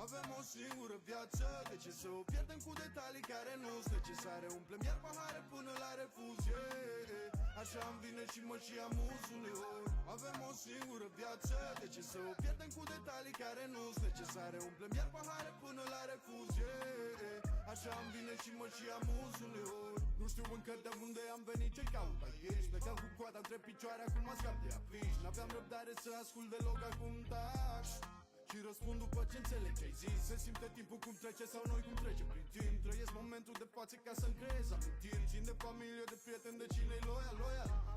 Avem o singură viață, de ce să o pierdem cu detalii care nu-s necesare? Umplem iar pahare până la refuz, yeah. Așa îmi vine și mă și amuz uneori. Avem o singură viață, de ce să o pierdem cu detalii care nu-s necesare? Umplem iar pahare până la refuz, yeah. Așa îmi vine și mă și amuz uneori. Nu știu încă de unde am venit, ce caut aici. Plecam cu coada între picioare, acum mă scap de afiș. N-aveam răbdare să ascult deloc, acum taci și răspund după ce înțeleg ce-ai zis. Se simte timpul cum trece sau noi cum trecem prin timp. Trăiesc momentul de față ca să-mi creez amintiri. Țin de familie, de prieteni, de cine-i loial.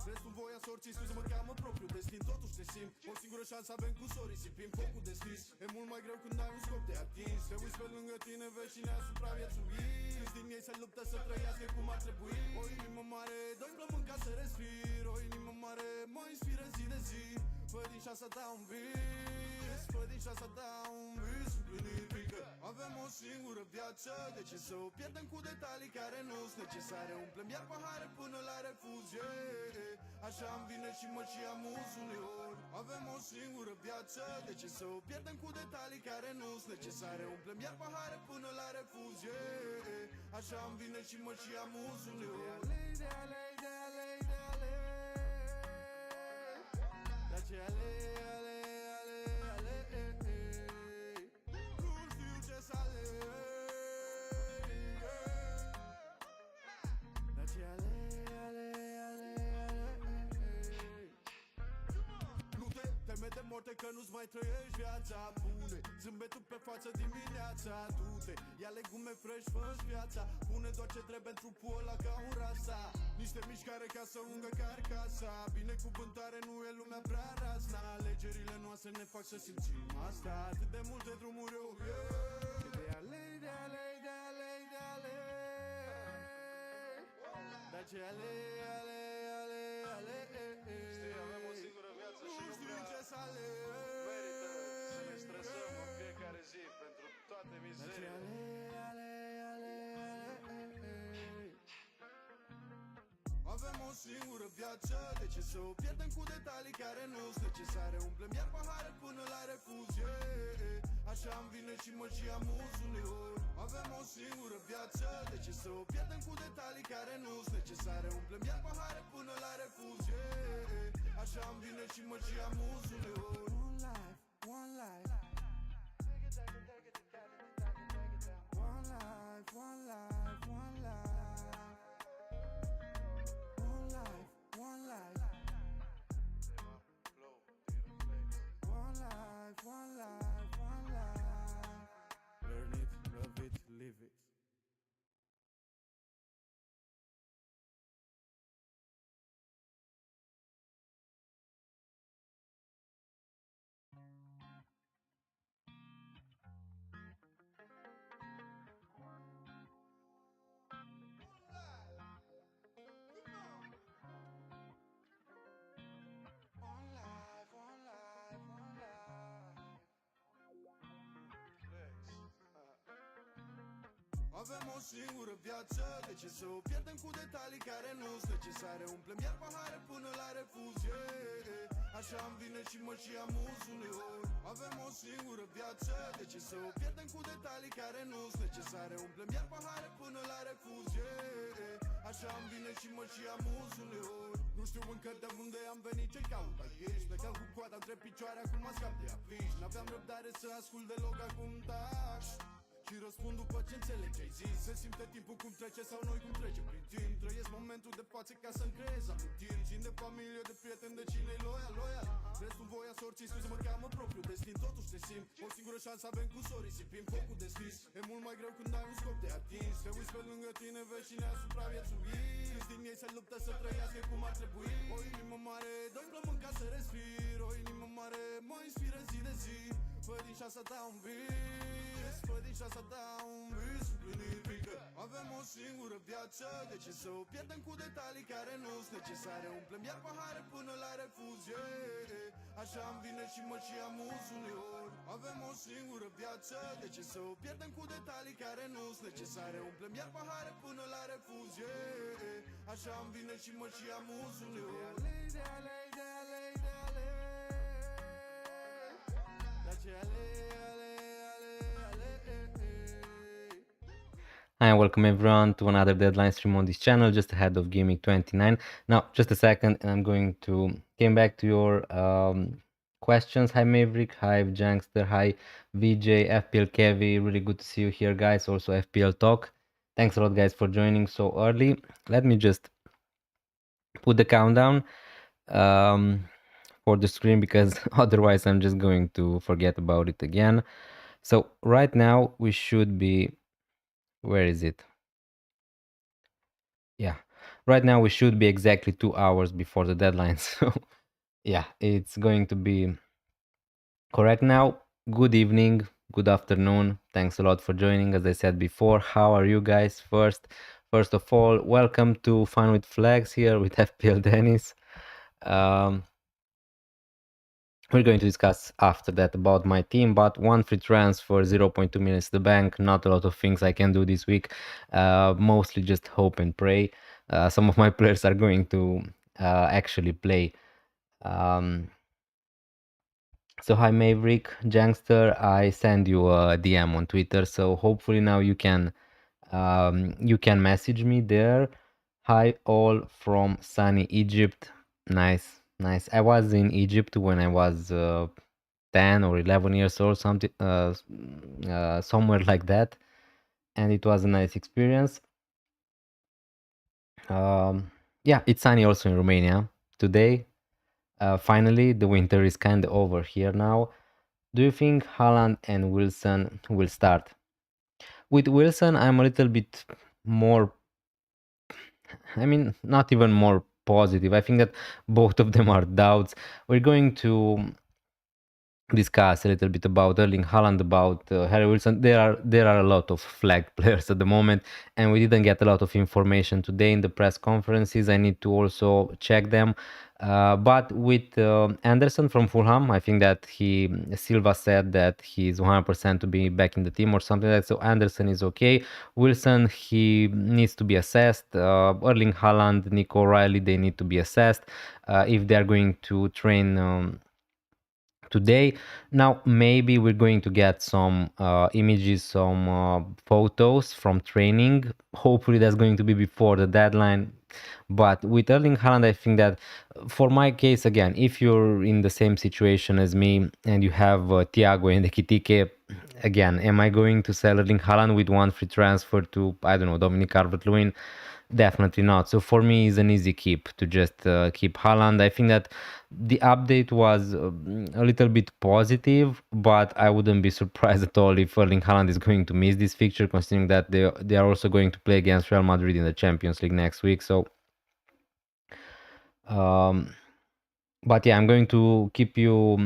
Restul voia sorții, scuze, mă cheamă propriul destin. Totuși te simt, o singură șansă avem cu sorii. Simplim focul deschis, e mult mai greu când ai un scop de atins. Te uiți pe lângă tine, vezi cine a supraviețuit. Câți din ei se luptă să trăiască cum ar trebui. O inimă mare, doi plămâni ca să respir. O inimă mare mă inspiră zi de zi. Fă din șansa ta un vis, fă din șansa ta un vis împlinit. Avem o singură viață, de ce să o pierdem cu detalii care nu-s necesare? Umplem iar pahare până la refuz, yeah. Așa îmi vine și mă și amuz uneori. Avem o singură viață, de ce să o pierdem cu detalii care nu-s necesare? Umplem iar pahare până la refuz, yeah. Așa îmi vine și mă și amuz uneori. De alei, de alei, de alei. Ce ale, nu știu ce să aleg. Dar ce ale. Nu te teme de moarte că nu-ți mai trăiești viața. Pune zâmbetul pe față dimineața. Du-te, ia legume fresh, fă-și viața. Pune doar ce trebuie în trupul ăla ca un rasa. Niște mișcare ca să ungă carcasa. Binecuvântare nu e lumea prea razna. Alegerile noastre ne fac să simțim asta. Atât de multe drumuri eu, yeah. De alei, de alei, de alei, de alei. Dar ce alei, alei, alei, alei. Știi, avem o singură viață și nu prea ce să aleg. merită să ne stresăm în fiecare zi pentru toate mizeriile. Avem o singură viață, de ce să o pierdem cu detalii care nu-s necesare? Umplem iar pahare până la refuz, yeah. Așa îmi vine și mă și amuz uneori. Avem o singură viață, de ce să o pierdem cu detalii care nu-s necesare? Umplem iar pahare până la refuz, yeah. Așa îmi vine și mă și amuz uneori. One life, one life. One life, one life, one life. One life, one life, one life, one life. Learn it, love it, live it. Avem o singură viață, de ce să o pierdem cu detalii care nu-s necesare? Umplem iar pahare până la refuz, yeah. Așa îmi vine și mă și amuz uneori. Avem o singură viață, de ce să o pierdem cu detalii care nu-s necesare? Umplem iar pahare până la refuz, yeah. Așa îmi vine și mă și amuz uneori. Nu știu încă de unde am venit, ce caut aici. Plecam cu coada între picioare, acum mă scap de afiș. N-aveam răbdare să ascult deloc, acum taci și răspund după ce înțeleg ce-ai zis. Se simte timpul cum trece sau noi cum trecem prin timp. Trăiesc momentul de față ca să-mi creez amintiri. Țin de familie, de prieteni, de cine-i loial. Restul voia sorții, scuze, mă cheamă propriul destin. Totuși te simt, o singură șansă avem cu sorii. Simplim focul deschis, e mult mai greu când ai un scop de atins. Te uiți pe lângă tine, vezi cine a supraviețuit. Câți din ei se luptă să trăiască cum ar trebui. O inimă mare, doi plămâni ca să respir. O inimă mare mă inspiră zi de zi. Fă din șansa ta un vis, fă din șansa ta un vis împlinit. Avem o singură viață, de ce să o pierdem cu detalii care nu-s necesare? Umplem iar pahare până la refuz, yeah. Așa îmi vine și mă și amuz uneori. Avem o singură viață, de ce să o pierdem cu detalii care nu-s necesare? Umplem iar pahare până la refuz, yeah. Așa îmi vine și mă și amuz uneori. De alei, de alei, de alei. Dar ce ale, ale, ale, ale. and welcome everyone to another deadline stream on this channel, just ahead of Game Week 29. Now, just a second, and I'm going to came back to your questions. Hi Maverick, hi Jankster, hi VJ, FPL Kevi. Really good to see you here, guys. Also FPL Talk. Thanks a lot, guys, for joining so early. Let me just put the countdown for the screen because otherwise I'm just going to forget about it again. So right now we should be, where is it? Yeah, right now we should be exactly 2 hours before the deadline. So yeah, it's going to be correct now. Good evening, good afternoon. Thanks a lot for joining. As I said before, how are you guys? First of all, welcome to Fun with Flags here with FPL Dennis. We're going to discuss after that about my team, but one free transfer, 0.2 minutes to the bank. Not a lot of things I can do this week. Mostly just hope and pray. Some of my players are going to actually play. So hi Maverick, Jankster. I send you a DM on Twitter, so hopefully now you can message me there. Hi all from sunny Egypt. Nice, nice. I was in Egypt when I was 10 or 11 years old, something somewhere like that, and it was a nice experience. Yeah, it's sunny also in Romania today. Finally, the winter is kind of over here now. Do you think Haaland and Wilson will start? With Wilson, I'm a little bit more, I mean, not even more positive. I think that both of them are doubts. We're going to discuss a little bit about Erling Haaland, about Harry Wilson. There are a lot of flag players at the moment, and we didn't get a lot of information today in the press conferences. I need to also check them. But with Anderson from Fulham, I think that Silva said that he's 100% to be back in the team or something like that. So Anderson is okay. Wilson, he needs to be assessed. Erling Haaland, Nico O'Reilly, they need to be assessed if they're going to train today. Now maybe we're going to get some images, some photos from training. Hopefully that's going to be before the deadline. But with Erling Haaland, I think that for my case, again, if you're in the same situation as me and you have Thiago and Ekitike, again, am I going to sell Erling Haaland with one free transfer to, I don't know, Dominic Calvert-Lewin? Definitely not. So for me, it's an easy keep to just keep Haaland. I think that the update was a little bit positive, but I wouldn't be surprised at all if Erling Haaland is going to miss this fixture, considering that they are also going to play against Real Madrid in the Champions League next week. So, but yeah, I'm going to keep you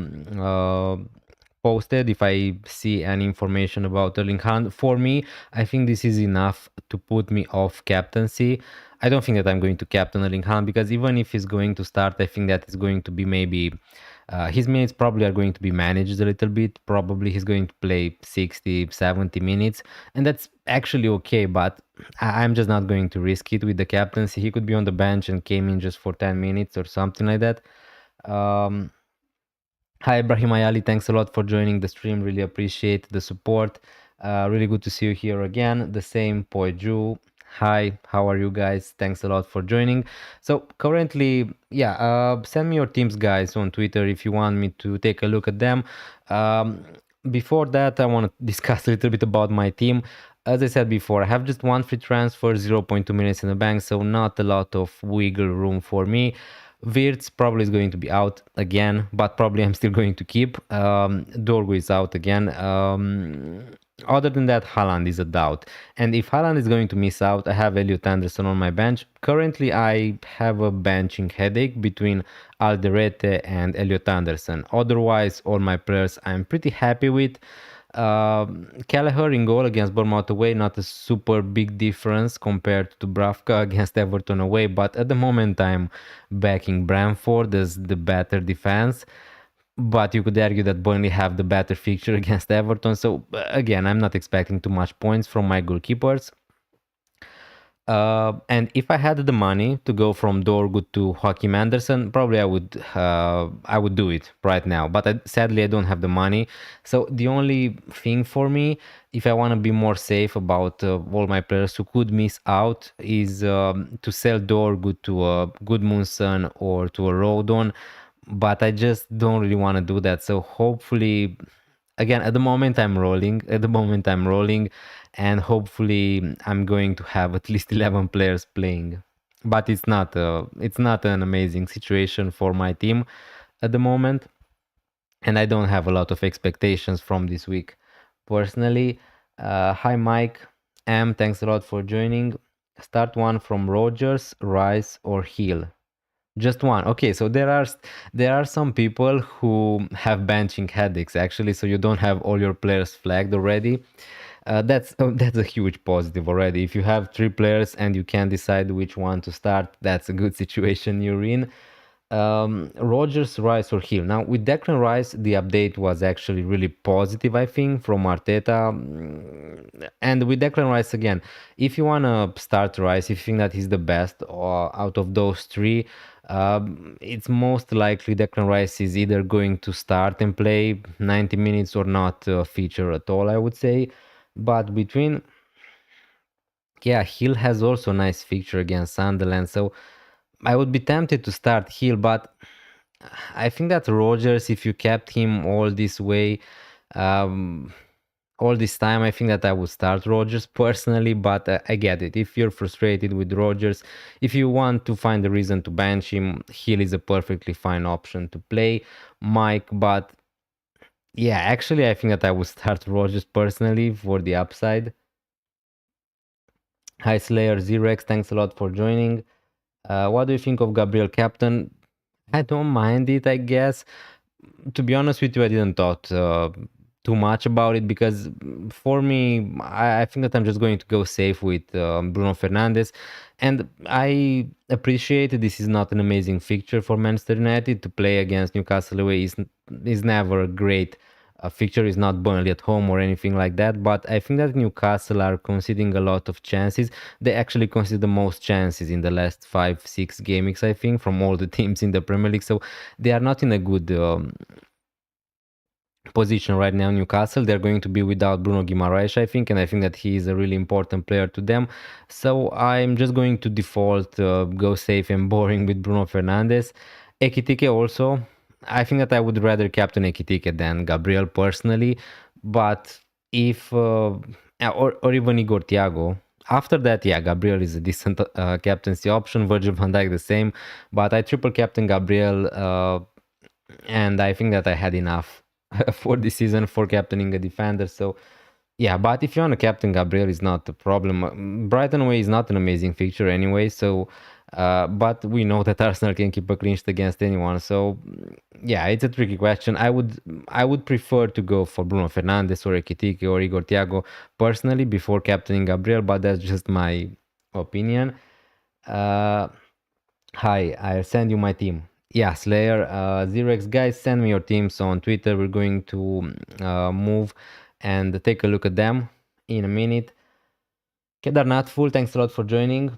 posted if I see any information about Erling Haaland. For me, I think this is enough to put me off captaincy. I don't think that I'm going to captain Erling Haaland because even if he's going to start, I think that it's going to be maybe his minutes probably are going to be managed a little bit. Probably he's going to play 60, 70 minutes, and that's actually okay, but I'm just not going to risk it with the captaincy. He could be on the bench and came in just for 10 minutes or something like that. Hi, Ibrahim Ayali. Thanks a lot for joining the stream. Really appreciate the support. Really good to see you here again. The same, Poeju. Hi, how are you guys? Thanks a lot for joining. So currently, yeah, send me your teams, guys, on Twitter if you want me to take a look at them. Before that, I want to discuss a little bit about my team. As I said before, I have just one free transfer, 0.2 minutes in the bank, so not a lot of wiggle room for me. Wirtz probably is going to be out again, but probably I'm still going to keep. Dorgu is out again. Other than that, Haaland is a doubt. And if Haaland is going to miss out, I have Elliot Anderson on my bench. Currently, I have a benching headache between Alderete and Elliot Anderson. Otherwise, all my players I'm pretty happy with. Kelleher in goal against Bournemouth away, not a super big difference compared to Dubravka against Everton away, but at the moment I'm backing Brentford as the better defense. But you could argue that Burnley have the better fixture against Everton. So again, I'm not expecting too much points from my goalkeepers. And if I had the money to go from Dorgut to Joachim Anderson, probably I would do it right now. But sadly, I don't have the money. So the only thing for me, if I want to be more safe about all my players who could miss out, is to sell Dorgut to a Gudmundsson or to a Rodon. But I just don't really want to do that. So hopefully, again, at the moment I'm rolling. At the moment I'm rolling, and hopefully I'm going to have at least 11 players playing. But it's not an amazing situation for my team at the moment, and I don't have a lot of expectations from this week personally. Hi Mike, thanks a lot for joining. Start one from Rogers, Rice, or Hill. Just one. Okay, so there are some people who have benching headaches actually, so you don't have all your players flagged already. That's a huge positive already. If you have three players and you can't decide which one to start, that's a good situation you're in. Rogers, Rice, or Hill. Now with Declan Rice, the update was actually really positive, I think, from Arteta. And with Declan Rice again, if you wanna start Rice, if you think that he's the best out of those three, it's most likely Declan Rice is either going to start and play 90 minutes or not feature at all, I would say. But between, yeah, Hill has also a nice fixture against Sunderland, so I would be tempted to start Hill, but I think that Rogers, if you kept him all this way, um, all this time, I think that I would start Rogers personally, but I get it. If you're frustrated with Rogers, if you want to find a reason to bench him, Hill is a perfectly fine option to play, Mike. But yeah, actually, I think that I would start Rogers personally for the upside. Hi Slayer Zerex, thanks a lot for joining. What do you think of Gabriel Captain? I don't mind it, I guess. To be honest with you, I didn't thought too much about it because for me, I think that I'm just going to go safe with Bruno Fernandes. And I appreciate this is not an amazing fixture for Manchester United. To play against Newcastle away is never a great fixture, is not Burnley at home or anything like that. But I think that Newcastle are conceding a lot of chances. They actually conceded the most chances in the last 5-6 game weeks, I think, from all the teams in the Premier League. So they are not in a good position right now. Newcastle, they're going to be without Bruno Guimaraes, I think, and I think that he is a really important player to them. So I'm just going to default go safe and boring with Bruno Fernandes. Ekitike also, I think that I would rather captain Ekitike than Gabriel personally, but if or even Igor Thiago. After that, yeah, Gabriel is a decent captaincy option. Virgil van Dijk the same, but I triple captain Gabriel, and I think that I had enough for this season for captaining a defender. So yeah, but if you want to captain Gabriel, is not a problem. Brighton away is not an amazing fixture anyway. So, but we know that Arsenal can keep a clean sheet against anyone. So yeah, it's a tricky question. I would prefer to go for Bruno Fernandes or Ekitike or Igor Thiago personally before captaining Gabriel, but that's just my opinion. Hi, I'll send you my team. Yeah, Slayer, Xerox, guys, send me your teams on Twitter. We're going to move and take a look at them in a minute. Kedarnath Full, thanks a lot for joining.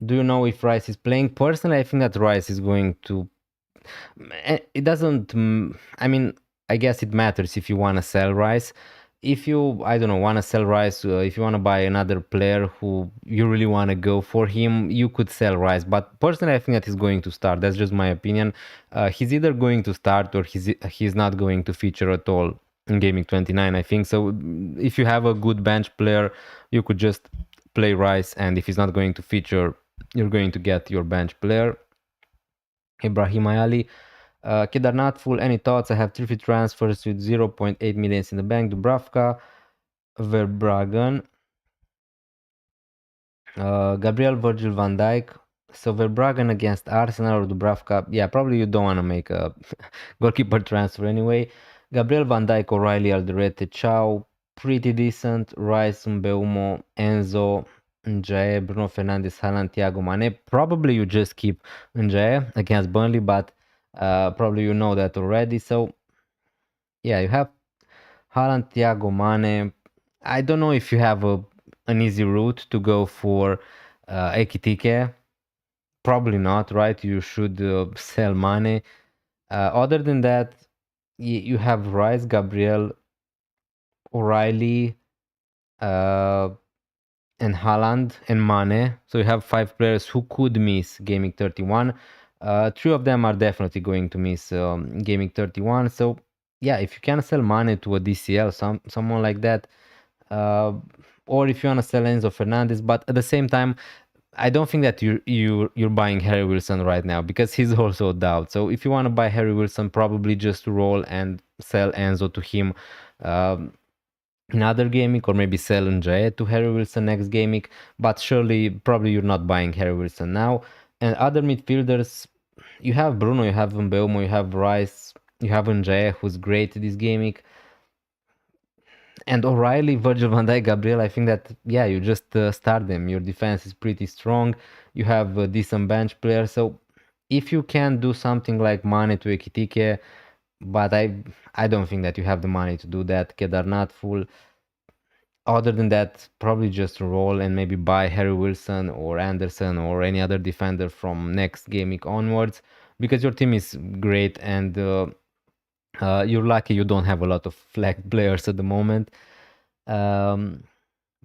Do you know if Rice is playing? Personally, I think that Rice is going to. It doesn't. I mean, I guess it matters if you want to sell Rice. If you, I don't know, want to sell Rice, if you want to buy another player who you really want to go for him, you could sell Rice. But personally, I think that he's going to start. That's just my opinion. He's either going to start or he's not going to feature at all in Gaming 29, I think. So if you have a good bench player, you could just play Rice. And if he's not going to feature, you're going to get your bench player. Ibrahim Ayali. Kedarnath Full, any thoughts? I have 3 free transfers with 0.8 millions in the bank. Dubravka, Verbruggen, Gabriel, Virgil van Dijk. So Verbruggen against Arsenal or Dubravka. Yeah, probably you don't want to make a goalkeeper transfer anyway. Gabriel van Dijk, O'Reilly, Alderete, Chow. Pretty decent. Rice, Mbeumo, Enzo, Njae, Bruno Fernandes, Haaland, Thiago Mane. Probably you just keep Njae against Burnley, but probably you know that already. So yeah, you have Haaland, Thiago Mane. I don't know if you have a an easy route to go for Ekitike? Probably not, right? You should sell money. Other than that, you have Rice, Gabriel, O'Reilly, uh, and Haaland and Mane. So you have 5 players who could miss Gaming 31. 3 of them are definitely going to miss Gaming 31. So yeah, if you can sell Mane to a DCL, someone like that, uh, or if you want to sell Enzo Fernandez, but at the same time, I don't think that you're buying Harry Wilson right now because he's also a doubt. So if you want to buy Harry Wilson, probably just roll and sell Enzo to him. Um, Another gaming, or maybe sell Andre to Harry Wilson next gaming, but surely probably you're not buying Harry Wilson now. And other midfielders, you have Bruno, you have Mbeumo, you have Rice, you have Andre, who's great this gaming, and O'Reilly, Virgil van Dijk, Gabriel. I think that yeah, you just start them. Your defense is pretty strong. You have a decent bench player, so if you can do something like Mane to Ekitike, but I don't think that you have the money to do that. Kedarnath full. Other than that, probably just roll and maybe buy Harry Wilson or Anderson or any other defender from next game week onwards, because your team is great and you're lucky you don't have a lot of flag players at the moment. Um,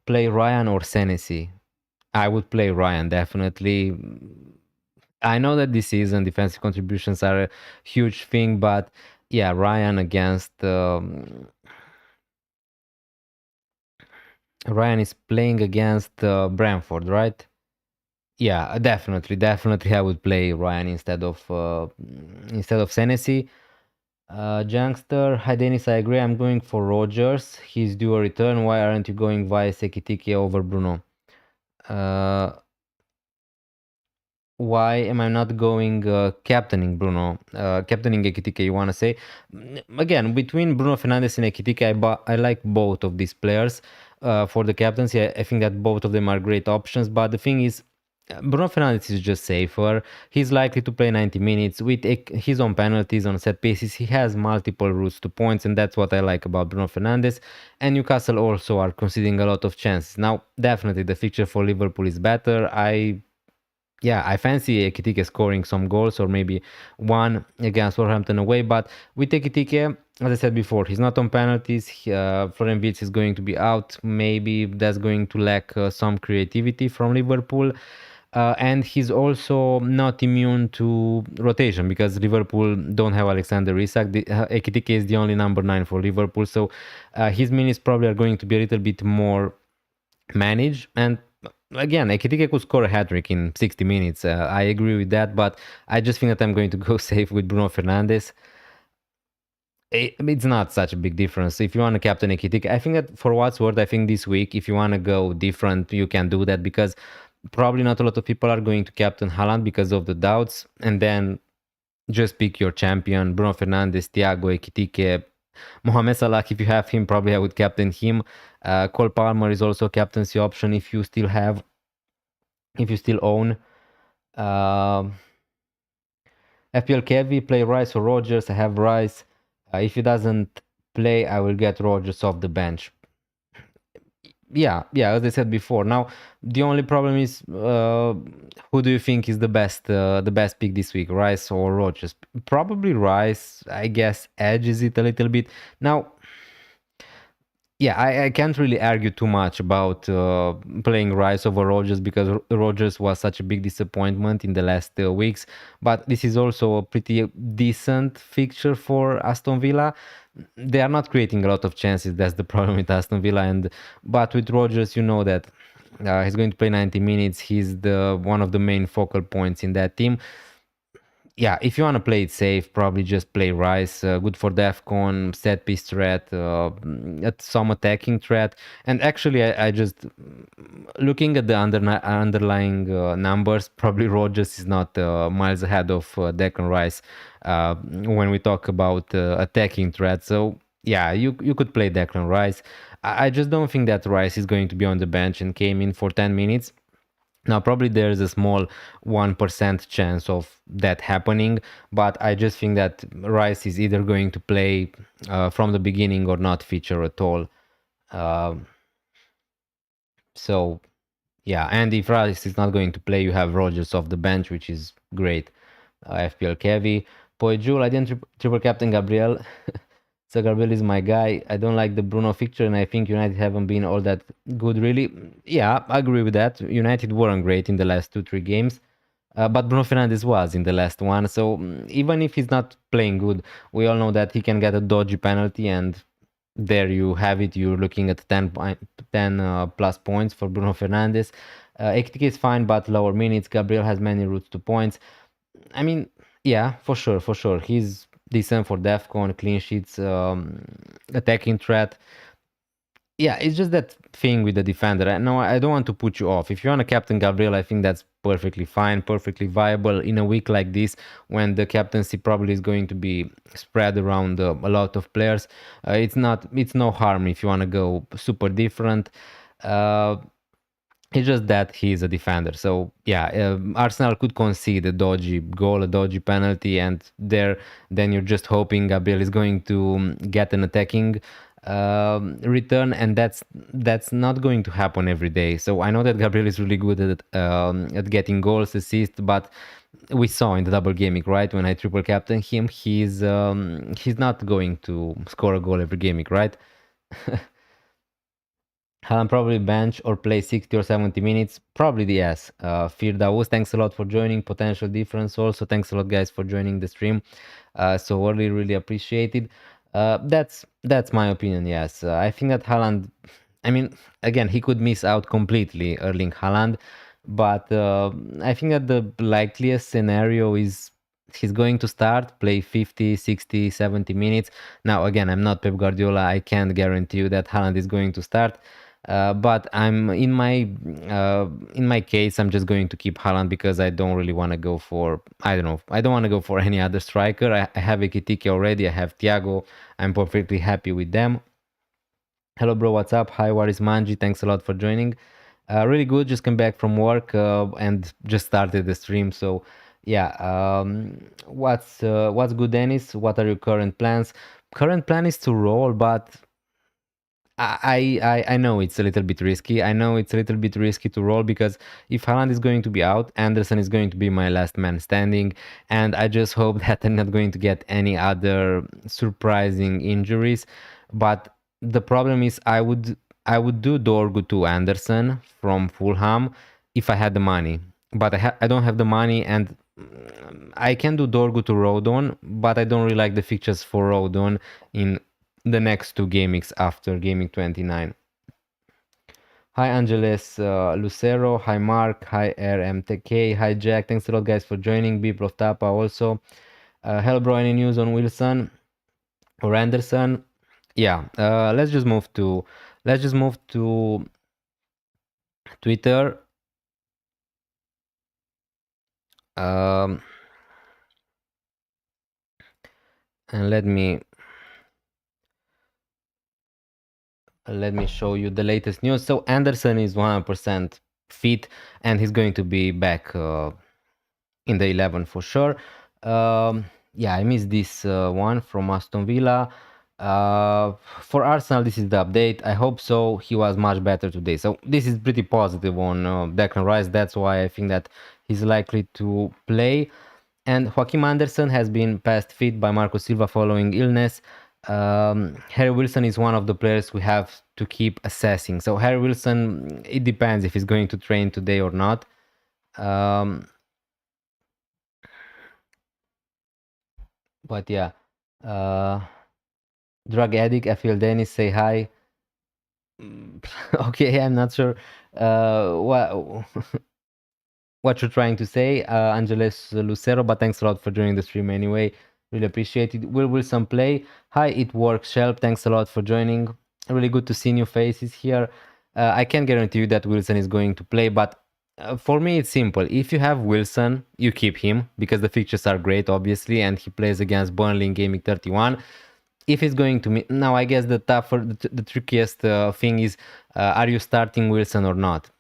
Play Ryan or Senesi. I would play Ryan definitely. I know that this season defensive contributions are a huge thing, but yeah, Ryan against Ryan is playing against Brentford, right? Yeah, definitely. I would play Ryan instead of Senesi. Youngster, hi Dennis, I agree. I'm going for Rogers. He's due a return. Why aren't you going via Sekitike over Bruno? Uh, why am I not going captaining Bruno? Captaining Ekitike, you want to say? Again, between Bruno Fernandes and Ekitike, I like both of these players for the captaincy. I think that both of them are great options, but the thing is, Bruno Fernandes is just safer. He's likely to play 90 minutes with his own penalties on set pieces. He has multiple routes to points, and that's what I like about Bruno Fernandes. And Newcastle also are conceding a lot of chances. Now, definitely the fixture for Liverpool is better. I fancy Ekitike scoring some goals or maybe one against Wolverhampton away. But with Ekitike, as I said before, he's not on penalties. Florian Wirtz is going to be out. Maybe that's going to lack some creativity from Liverpool. And he's also not immune to rotation because Liverpool don't have Alexander Isak. Ekitike is the only number 9 for Liverpool. So his minutes probably are going to be a little bit more managed. And again, Ekitike could score a hat-trick in 60 minutes. I agree with that, but I just think that I'm going to go safe with Bruno Fernandes. It's not such a big difference. If you want to captain Ekitike, I think that for what's worth, I think this week, if you want to go different, you can do that because probably not a lot of people are going to captain Haaland because of the doubts. And then just pick your champion, Bruno Fernandes, Thiago, Ekitike, Mohamed Salah. If you have him, probably I would captain him. Cole Palmer is also a captaincy option if you still own. FPL Kevy, play Rice or Rogers. I have Rice. If he doesn't play, I will get Rogers off the bench. Yeah, as I said before. Now, the only problem is who do you think is the best pick this week, Rice or Rogers? Probably Rice. I guess edges it a little bit. Now, yeah, I can't really argue too much about playing Rice over Rogers because Rogers was such a big disappointment in the last weeks. But this is also a pretty decent fixture for Aston Villa. They are not creating a lot of chances. That's the problem with Aston Villa. But with Rogers, you know that he's going to play 90 minutes. He's one of the main focal points in that team. Yeah, if you want to play it safe, probably just play Rice. Good for DEFCON, set piece threat, some attacking threat. And actually, I just looking at the underlying numbers, probably Rogers is not miles ahead of Declan Rice when we talk about attacking threat. So yeah, you could play Declan Rice. I just don't think that Rice is going to be on the bench and came in for 10 minutes. Now, probably there's a small 1% chance of that happening, but I just think that Rice is either going to play from the beginning or not feature at all. So yeah, and if Rice is not going to play, you have Rogers off the bench, which is great. FPL Kevi. Poejul, I didn't triple captain Gabriel. So Gabriel is my guy. I don't like the Bruno fixture, and I think United haven't been all that good, really. Yeah, I agree with that. United weren't great in the last 2-3 games, but Bruno Fernandes was in the last one. So even if he's not playing good, we all know that he can get a dodgy penalty, and there you have it. You're looking at 10 plus points for Bruno Fernandes. Ekitike is fine, but lower minutes. Gabriel has many routes to points. I mean, yeah, for sure, for sure. He's decent for DEFCON, clean sheets, attacking threat. Yeah, it's just that thing with the defender. No, I don't want to put you off. If you want to captain Gabriel, I think that's perfectly fine, perfectly viable in a week like this when the captaincy probably is going to be spread around a lot of players. It's no harm if you want to go super different. It's just that he's a defender. So yeah, Arsenal could concede a dodgy goal, a dodgy penalty, and then you're just hoping Gabriel is going to get an attacking return, and that's not going to happen every day. So I know that Gabriel is really good at getting goals, assists, but we saw in the double gaming, right? When I triple captain him, he's not going to score a goal every gaming, right? Haaland probably bench or play 60 or 70 minutes. Probably yes. Firdaus, thanks a lot for joining. Potential difference also. Thanks a lot, guys, for joining the stream. So early, really appreciated. That's my opinion. Yes, I think that Haaland. I mean, again, he could miss out completely, Erling Haaland, but I think that the likeliest scenario is he's going to start, play 50, 60, 70 minutes. Now, again, I'm not Pep Guardiola. I can't guarantee you that Haaland is going to start. But I'm in my case, I'm just going to keep Haaland because I don't really want to go for, I don't know, I don't want to go for any other striker. I have Ekitike already. I have Thiago. I'm perfectly happy with them. Hello, bro. What's up? Hi, what is Manji? Thanks a lot for joining. Really good. Just came back from work and just started the stream. So yeah, what's good, Dennis? What are your current plans? Current plan is to roll, but I know it's a little bit risky. I know it's a little bit risky to roll because if Haaland is going to be out, Anderson is going to be my last man standing, and I just hope that I'm not going to get any other surprising injuries. But the problem is I would do Dorgu to Anderson from Fulham if I had the money, but I don't have the money, and I can do Dorgu to Rodon, but I don't really like the fixtures for Rodon in the next two gamings after gaming 29. Hi Angeles Lucero, hi Mark, hi RMTK, hi Jack. Thanks a lot, guys, for joining. Beep of Tapa also. Hello, bro. Any news on Wilson or Anderson? Yeah. Let's just move to Twitter. And let me show you the latest news. So Anderson is 100% fit, and he's going to be back in the 11 for sure. Yeah, I missed this one from Aston Villa. For Arsenal, this is the update. I hope so. He was much better today. So this is pretty positive on Declan Rice. That's why I think that he's likely to play. And Joaquim Anderson has been passed fit by Marco Silva following illness. Harry Wilson is one of the players we have to keep assessing. So Harry Wilson, it depends if he's going to train today or not. But yeah, drug addict, FPL Dennis, say hi. Okay, I'm not sure what what you're trying to say, Angeles Lucero, but thanks a lot for joining the stream anyway. Really appreciate it. Will Wilson play? Hi, it works. Shelp, thanks a lot for joining. Really good to see new faces here. I can't guarantee you that Wilson is going to play, but for me, it's simple. If you have Wilson, you keep him because the fixtures are great, obviously, and he plays against Burnley in Gaming 31. If he's going to now, I guess the trickiest thing is, are you starting Wilson or not?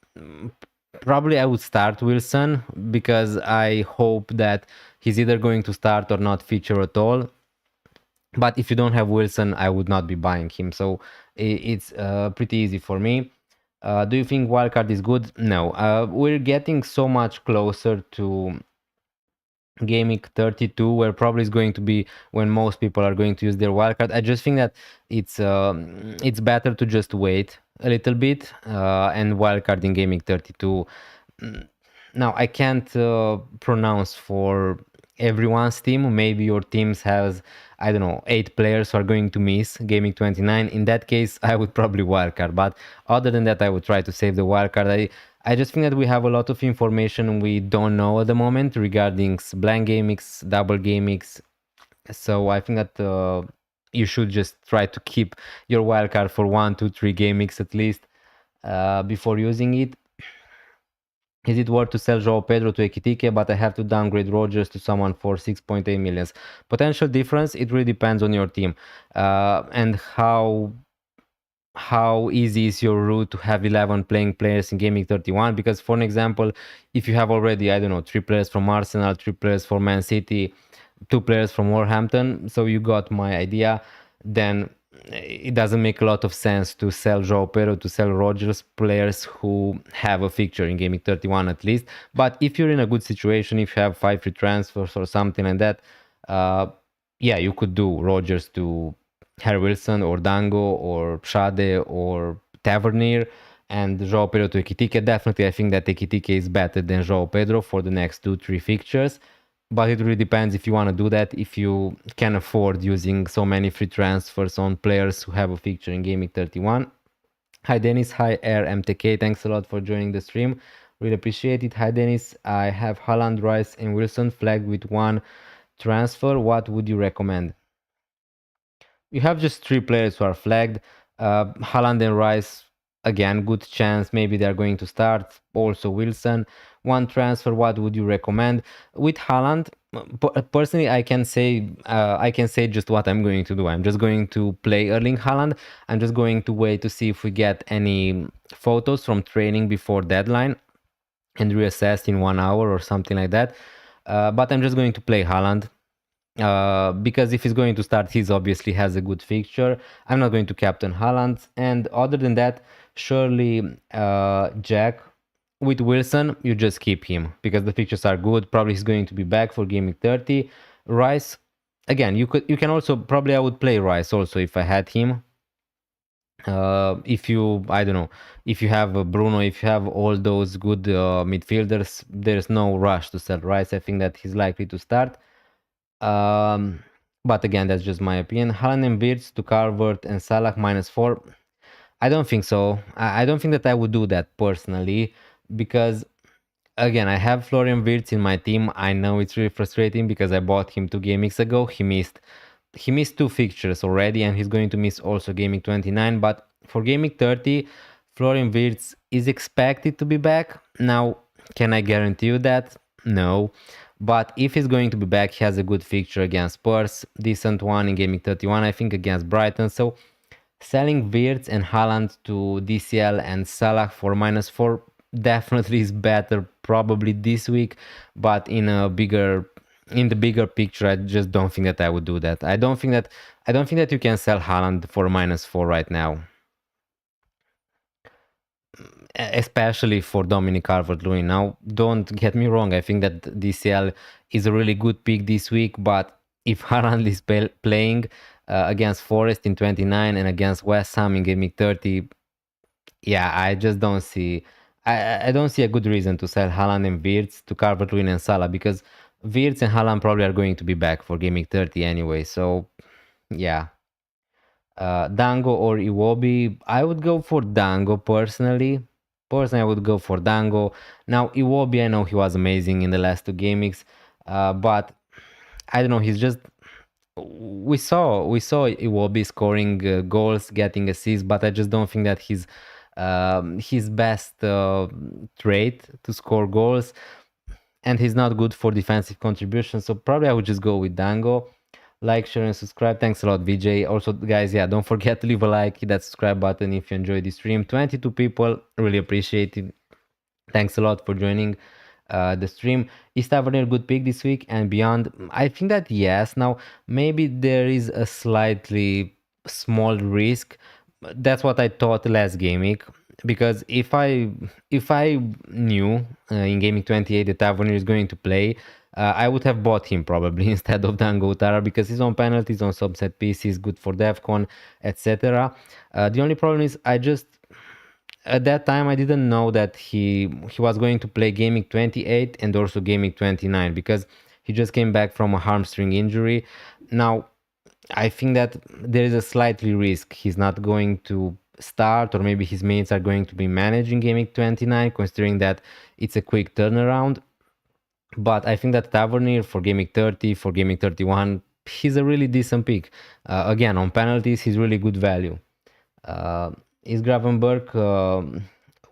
Probably I would start Wilson because I hope that he's either going to start or not feature at all. But if you don't have Wilson, I would not be buying him. So it's pretty easy for me. Do you think wildcard is good? No. We're getting so much closer to gaming 32, where probably is going to be when most people are going to use their wildcard. I just think that it's better to just wait a little bit and wildcard in gaming 32. Mm, Now I can't pronounce for everyone's team. Maybe your teams has, I don't know, 8 players who are going to miss gaming 29. In that case, I would probably wildcard. But other than that, I would try to save the wildcard. I just think that we have a lot of information we don't know at the moment regarding blind gamings, double gamings. So I think that you should just try to keep your wildcard for 1, 2, 3 gamings at least before using it. Is it worth to sell João Pedro to Ekitike, but I have to downgrade Rogers to someone for 6.8 millions? Potential difference, it really depends on your team and how easy is your route to have 11 playing players in gaming 31. Because for an example, if you have already, I don't know, 3 players from Arsenal, 3 players from Man City, 2 players from Wolverhampton, so you got my idea, then it doesn't make a lot of sense to sell João Pedro, to sell Rogers, players who have a fixture in gaming 31 at least. But if you're in a good situation, if you have 5 free transfers or something like that, yeah, you could do Rogers to Harry Wilson or Dango or Shade or Tavernier and João Pedro to Ekitike. Definitely, I think that Ekitike is better than João Pedro for the next 2-3 fixtures. But it really depends if you want to do that, if you can afford using so many free transfers on players who have a fixture in gaming 31. Hi Dennis, hi Air MTK, thanks a lot for joining the stream. Really appreciate it. Hi Dennis, I have Haaland, Rice and Wilson flagged with 1 transfer. What would you recommend? You have just 3 players who are flagged. Haaland and Rice, again, good chance. Maybe they're going to start. Also Wilson. 1 transfer. What would you recommend? With Haaland, personally, I can say just what I'm going to do. I'm just going to play Erling Haaland. I'm just going to wait to see if we get any photos from training before deadline and reassess in 1 hour or something like that. But I'm just going to play Haaland. Because if he's going to start, he obviously has a good fixture. I'm not going to captain Haaland. And other than that, surely Jack with Wilson, you just keep him because the fixtures are good. Probably he's going to be back for gaming 30. Rice, again, you can also probably, I would play Rice also if I had him. If you, I don't know, if you have Bruno, if you have all those good midfielders, there's no rush to sell Rice. I think that he's likely to start. But again, that's just my opinion. Haaland and Wirtz to Calvert and Salah -4. I don't think so. I don't think that I would do that personally because, again, I have Florian Wirtz in my team. I know it's really frustrating because I bought him 2 gamings ago. He missed 2 fixtures already and he's going to miss also gaming 29. But for gaming 30, Florian Wirtz is expected to be back. Now, can I guarantee you that? No. But if he's going to be back, he has a good fixture against Spurs, decent one in gaming 31, I think, against Brighton. So selling Wirtz and Haaland to DCL and Salah for -4 definitely is better probably this week. But in the bigger picture, I just don't think that I would do that. I don't think that you can sell Haaland for -4 right now. Especially for Dominic Calvert-Lewin. Now, don't get me wrong. I think that DCL is a really good pick this week. But if Haaland is playing against Forest in 29 and against West Ham in gaming 30, yeah, I just don't see. I don't see a good reason to sell Haaland and Wirtz to Calvert-Lewin and Salah because Wirtz and Haaland probably are going to be back for gaming 30 anyway. So, yeah. Dango or Iwobi, I would go for Dango personally. I would go for Dango. Now, Iwobi, I know he was amazing in the last 2 gamings, but I don't know. He's just we saw Iwobi scoring goals, getting assists, but I just don't think that his best trait to score goals, and he's not good for defensive contribution. So probably I would just go with Dango. Like, share, and subscribe. Thanks a lot, VJ. Also, guys, yeah, don't forget to leave a like, hit that subscribe button if you enjoyed the stream. 22 people, really appreciate it. Thanks a lot for joining the stream. Is Tavernier a good pick this week and beyond? I think that yes. Now, maybe there is a slightly small risk. That's what I thought last game week. because if I knew in gaming 28 that Tavernier is going to play, I would have bought him probably instead of Dango Utara because he's on penalties, on subset pieces, good for DEFCON, etc. The only problem is I just at that time I didn't know that he was going to play gaming 28 and also gaming 29 because he just came back from a hamstring injury. Now I think that there is a slightly risk he's not going to start, or maybe his minutes are going to be managed in gaming 29, considering that it's a quick turnaround. But I think that Tavernier for gaming 30, for gaming 31, he's a really decent pick. Again, on penalties, he's really good value. Is Gravenberg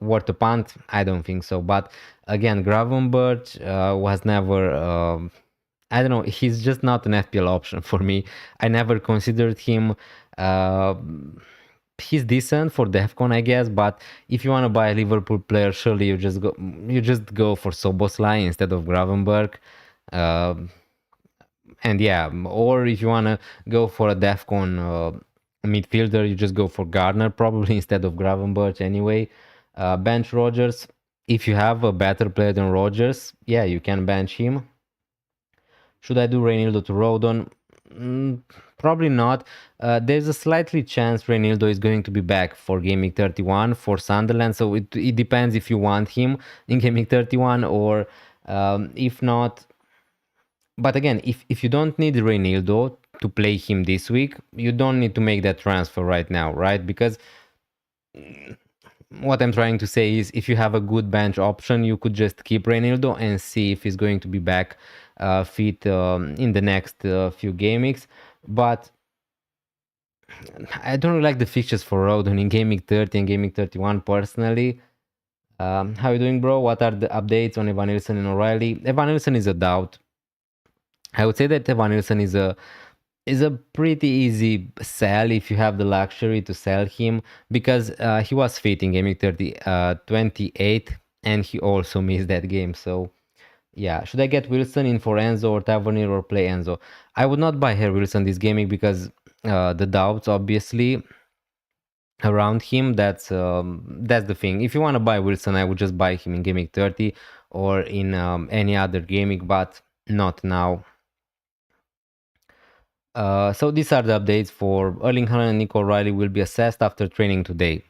worth a punt? I don't think so. But again, Gravenberg was never. I don't know. He's just not an FPL option for me. I never considered him. He's decent for DEFCON, I guess. But if you want to buy a Liverpool player, surely you just go for Soboslai instead of Gravenberg. And yeah, or if you want to go for a DEFCON midfielder, you just go for Gardner probably instead of Gravenberch anyway. Bench Rogers. If you have a better player than Rogers, yeah, you can bench him. Should I do Reinildo to Rodon? Probably not. There's a slightly chance Reinildo is going to be back for Gaming 31 for Sunderland, so it depends if you want him in Gaming 31 or if not. But again, if you don't need Reinildo to play him this week, you don't need to make that transfer right now, right? Because what I'm trying to say is if you have a good bench option, you could just keep Reinildo and see if he's going to be back fit in the next few game weeks. But I don't really like the fixtures for Rodon in Gaming 30 and Gaming 31 personally. How you doing, bro? What are the updates on Evan Nilsson and O'Reilly? Evan Nilsson is a doubt. I would say that Evan Nilsson is a pretty easy sell if you have the luxury to sell him because he was fit in Gaming 28 and he also missed that game. So yeah, should I get Wilson in for Enzo or Tavernier or play Enzo? I would not buy Harry Wilson this gaming because the doubts obviously around him. That's the thing. If you want to buy Wilson, I would just buy him in gaming 30 or in any other gaming, but not now. So these are the updates for Erling Haaland and Nico O'Reilly will be assessed after training today.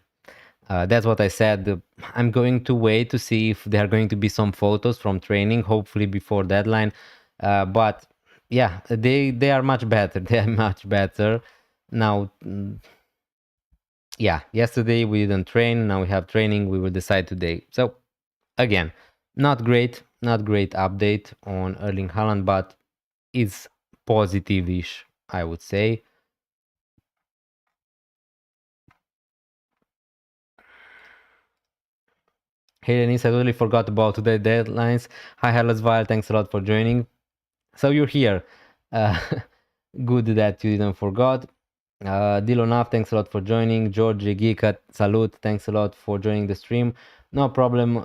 That's what I said. I'm going to wait to see if there are going to be some photos from training, hopefully before deadline. But yeah, they are much better. They are much better now. Yeah, yesterday we didn't train. Now we have training. We will decide today. So again, not great update on Erling Haaland, but it's positive-ish, I would say. Hey Denise, I totally forgot about today's deadlines. Hi Harlesville, thanks a lot for joining. So you're here. Good that you didn't forgot. Dilonaf, thanks a lot for joining. George Gika, salute, thanks a lot for joining the stream. No problem.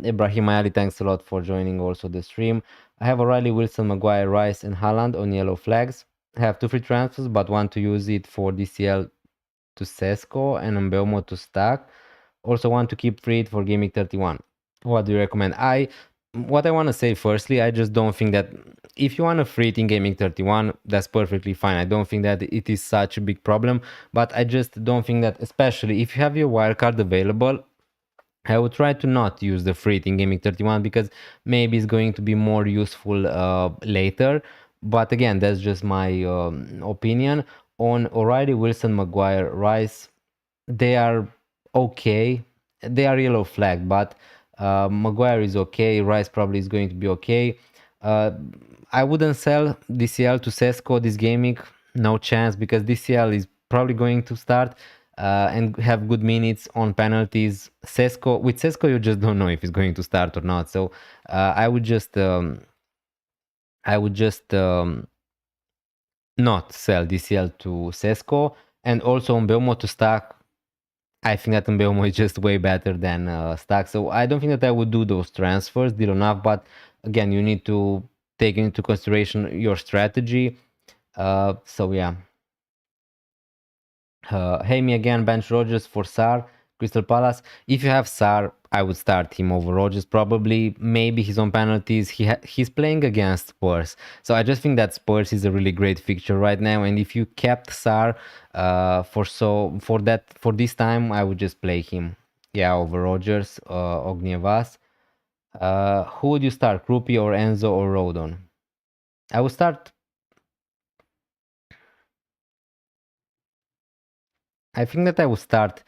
Ibrahim Ali, thanks a lot for joining also the stream. I have O'Reilly, Wilson, Maguire, Rice, and Haaland on yellow flags. I have 2 free transfers, but want to use it for DCL to Sesko and Mbeumo to stack. Also want to keep free for Gaming 31. What do you recommend? What I want to say firstly, I just don't think that if you want a free in Gaming 31, that's perfectly fine. I don't think that it is such a big problem, but I just don't think that, especially if you have your wildcard available, I would try to not use the free in Gaming 31 because maybe it's going to be more useful later. But again, that's just my opinion. On O'Reilly, Wilson, Maguire, Rice, they are okay. They are yellow flag, but Maguire is okay. Rice probably is going to be okay. I wouldn't sell DCL to Sesko this gaming. No chance because DCL is probably going to start and have good minutes on penalties. With Sesko, you just don't know if he's going to start or not. So I would just not sell DCL to Sesko, and also Mbeumo to stack. I think that Mbeumo is just way better than Stack. So I don't think that I would do those transfers, deal enough. But again, you need to take into consideration your strategy. So yeah. Hey me again, bench Rogers for Sar. Crystal Palace. If you have Sar, I would start him over Rodgers probably. Maybe he's on penalties. He's playing against Spurs, so I just think that Spurs is a really great fixture right now. And if you kept Sar for this time, I would just play him. Yeah, over Rodgers, Ognievas. Who would you start, Krupi or Enzo or Rodon? I would start. I think that I would start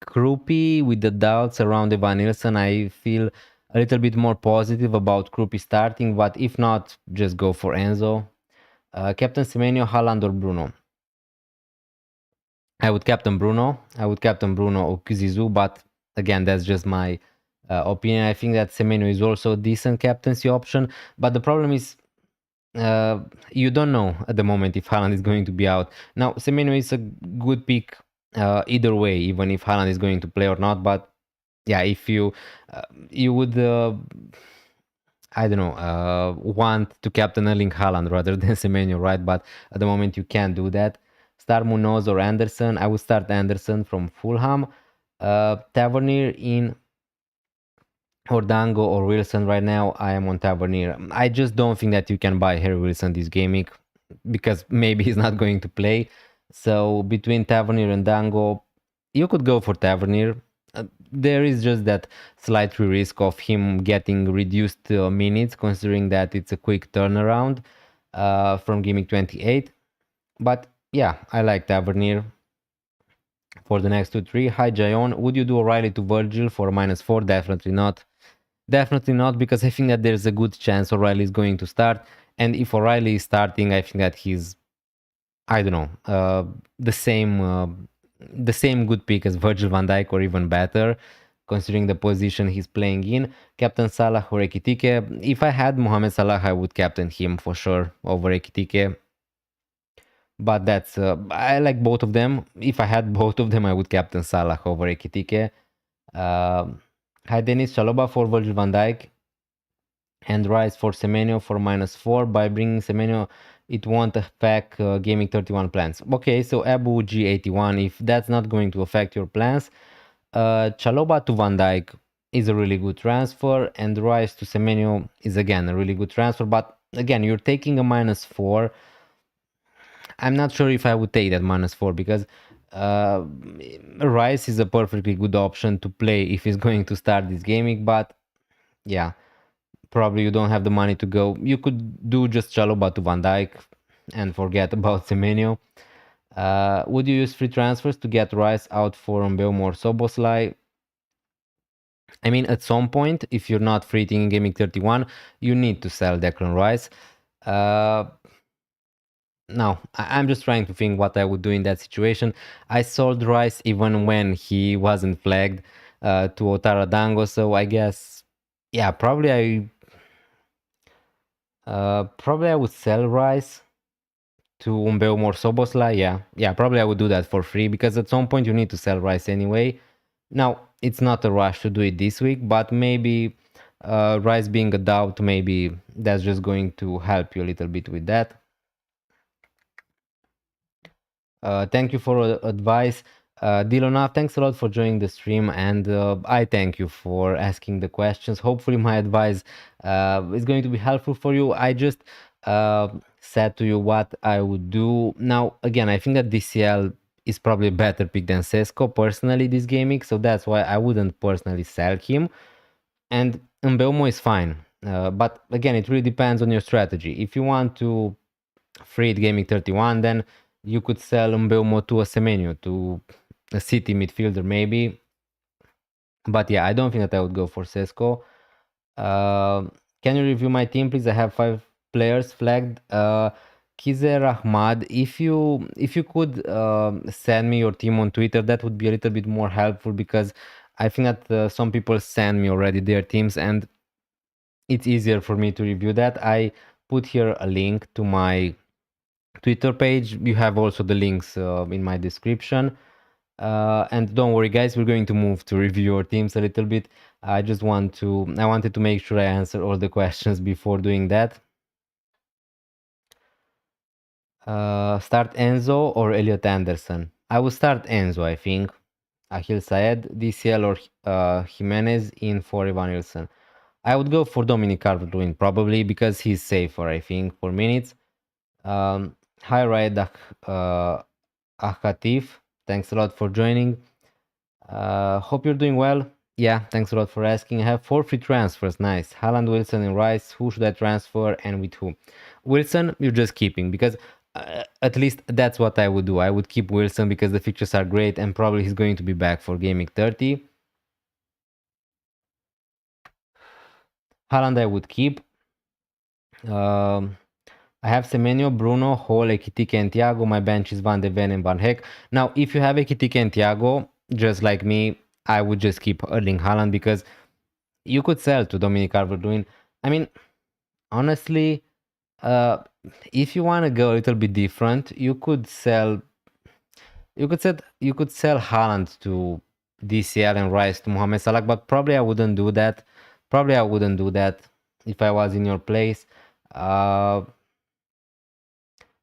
Krupi with the doubts around Evan Nilsson. I feel a little bit more positive about Krupi starting, but if not, just go for Enzo. Captain Semenyo, Haaland or Bruno? I would captain Bruno. I would captain Bruno or Kuzizu, but again, that's just my opinion. I think that Semenyo is also a decent captaincy option, but the problem is you don't know at the moment if Haaland is going to be out. Now, Semenyo is a good pick either way, even if Haaland is going to play or not. But yeah, if you would, I don't know, want to captain Erling Haaland rather than Semenyo, right? But at the moment you can't do that. Start Munoz or Anderson. I would start Anderson from Fulham. Tavernier in or Dango or Wilson right now. I am on Tavernier. I just don't think that you can buy Harry Wilson this game week because maybe he's not going to play. So between Tavernier and Dango, you could go for Tavernier. There is just that slight risk of him getting reduced minutes, considering that it's a quick turnaround from Game Week 28. But yeah, I like Tavernier for the next 2-3. Hi Jayon, would you do O'Reilly to Virgil for -4? Definitely not. Definitely not, because I think that there's a good chance O'Reilly is going to start. And if O'Reilly is starting, I think that he's, I don't know, the same good pick as Virgil van Dijk or even better, considering the position he's playing in. Captain Salah or Ekitike. If I had Mohamed Salah, I would captain him for sure over Ekitike. But that's, I like both of them. If I had both of them, I would captain Salah over Ekitike. Hi Denis, Chalobah for Virgil van Dijk and Rice for Semenyo for -4. By bringing Semenyo, it won't affect Gaming 31 plans. Okay, so Abu G81, if that's not going to affect your plans, Chalobah to Van Dijk is a really good transfer, and Rice to Semenyo is again a really good transfer. But again, you're taking a -4. I'm not sure if I would take that -4 because Rice is a perfectly good option to play if he's going to start this gaming, but yeah, probably you don't have the money to go. You could do just Chalobah to Van Dijk and forget about Semenyo. Would you use free transfers to get Rice out for Mbeumo or Soboslai? I mean, at some point, if you're not free in Gaming 31, you need to sell Declan Rice. Now, I'm just trying to think what I would do in that situation. I sold Rice even when he wasn't flagged to Otara Dango, so I guess, yeah, probably I would sell Rice to Mbeumo or Soboslai. Yeah, probably I would do that for free because at some point you need to sell Rice anyway. Now, it's not a rush to do it this week, but maybe Rice being a doubt, maybe that's just going to help you a little bit with that. Thank you for advice. Dilona, thanks a lot for joining the stream, and I thank you for asking the questions. Hopefully my advice is going to be helpful for you. I just said to you what I would do. Now, again, I think that DCL is probably a better pick than Sesko personally this gaming, so that's why I wouldn't personally sell him. And Mbeumo is fine. But again, it really depends on your strategy. If you want to free it Gaming 31, then you could sell Mbeumo to a Semenyo, to a City midfielder maybe. But yeah, I don't think that I would go for Sesko. Can you review my team, please? I have 5 players flagged. Kizer Ahmad, if you could send me your team on Twitter, that would be a little bit more helpful because I think that some people send me already their teams and it's easier for me to review that. I put here a link to my Twitter page. You have also the links in my description. And don't worry, guys, we're going to move to review your teams a little bit. I wanted to make sure I answer all the questions before doing that. Start Enzo or Elliot Anderson? I will start Enzo, I think. Ahil Saed, DCL or Jimenez in for Ivan Ilson. I would go for Dominic Calvert-Lewin probably because he's safer, I think, for minutes. Hi, Raed Akatif. Thanks a lot for joining. Hope you're doing well. Yeah, thanks a lot for asking. I have 4 free transfers. Nice. Haaland, Wilson, and Rice. Who should I transfer and with who? Wilson, you're just keeping because at least that's what I would do. I would keep Wilson because the fixtures are great and probably he's going to be back for gaming 30. Haaland, I would keep. I have Semenyo, Bruno, Hall, Ekitike, and Thiago. My bench is Van de Ven and Van Heck. Now, if you have Ekitike and Thiago, just like me, I would just keep Erling Haaland because you could sell to Dominic Calvert-Lewin. I mean, honestly, uh, if you want to go a little bit different, you could sell Haaland to DCL and Rice to Mohamed Salah, but probably I wouldn't do that. Probably I wouldn't do that if I was in your place.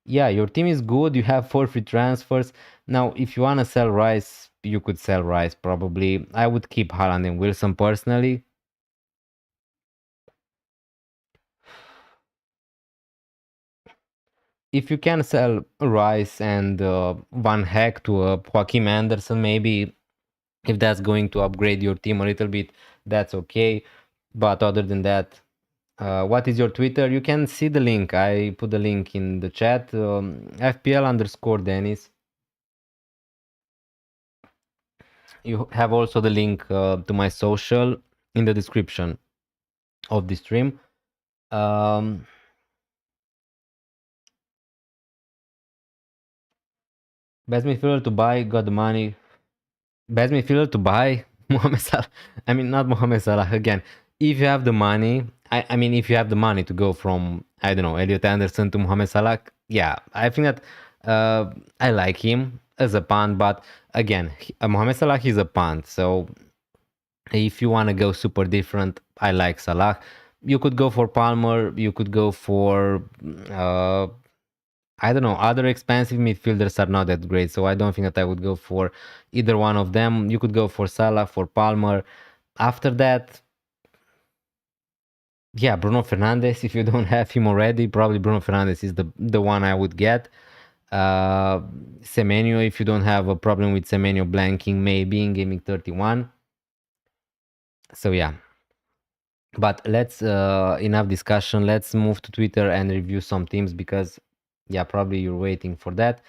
Yeah, your team is good. You have 4 free transfers. Now, if you want to sell Rice, you could sell Rice probably. I would keep Haaland and Wilson personally. If you can sell Rice and Van Heck to Joaquim Anderson, maybe if that's going to upgrade your team a little bit, that's okay. But other than that, what is your Twitter? You can see the link. I put the link in the chat. FPL_Denis. You have also the link to my social in the description of the stream. Best midfielder to buy, got the money. Best midfielder to buy, Mohamed Salah. I mean, not Mohamed Salah again. If you have the money, I mean, if you have the money to go from, I don't know, Elliot Anderson to Mohamed Salah, yeah, I think that I like him as a punt, but again, Mohamed Salah is a punt, so if you want to go super different, I like Salah. You could go for Palmer, you could go for I don't know, other expensive midfielders are not that great, so I don't think that I would go for either one of them. You could go for Salah, for Palmer. After that, yeah, Bruno Fernandes. If you don't have him already, probably Bruno Fernandes is the one I would get. Semenyo, if you don't have a problem with Semenyo blanking, maybe in gaming 31. So yeah. But let's enough discussion. Let's move to Twitter and review some teams because yeah, probably you're waiting for that.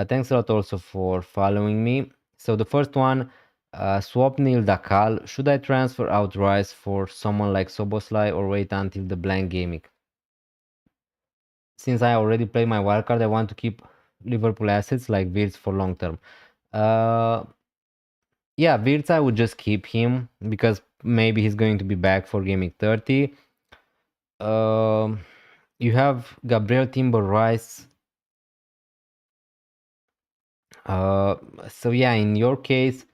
Thanks a lot also for following me. So the first one, Swapnil Dakal. Should I transfer out Rice for someone like Soboslai or wait until the blank gaming? Since I already played my wildcard, I want to keep Liverpool assets like Wirtz for long term. Yeah, Wirtz, I would just keep him because maybe he's going to be back for gaming 30. You have Gabriel Timber Rice. So yeah, in your case,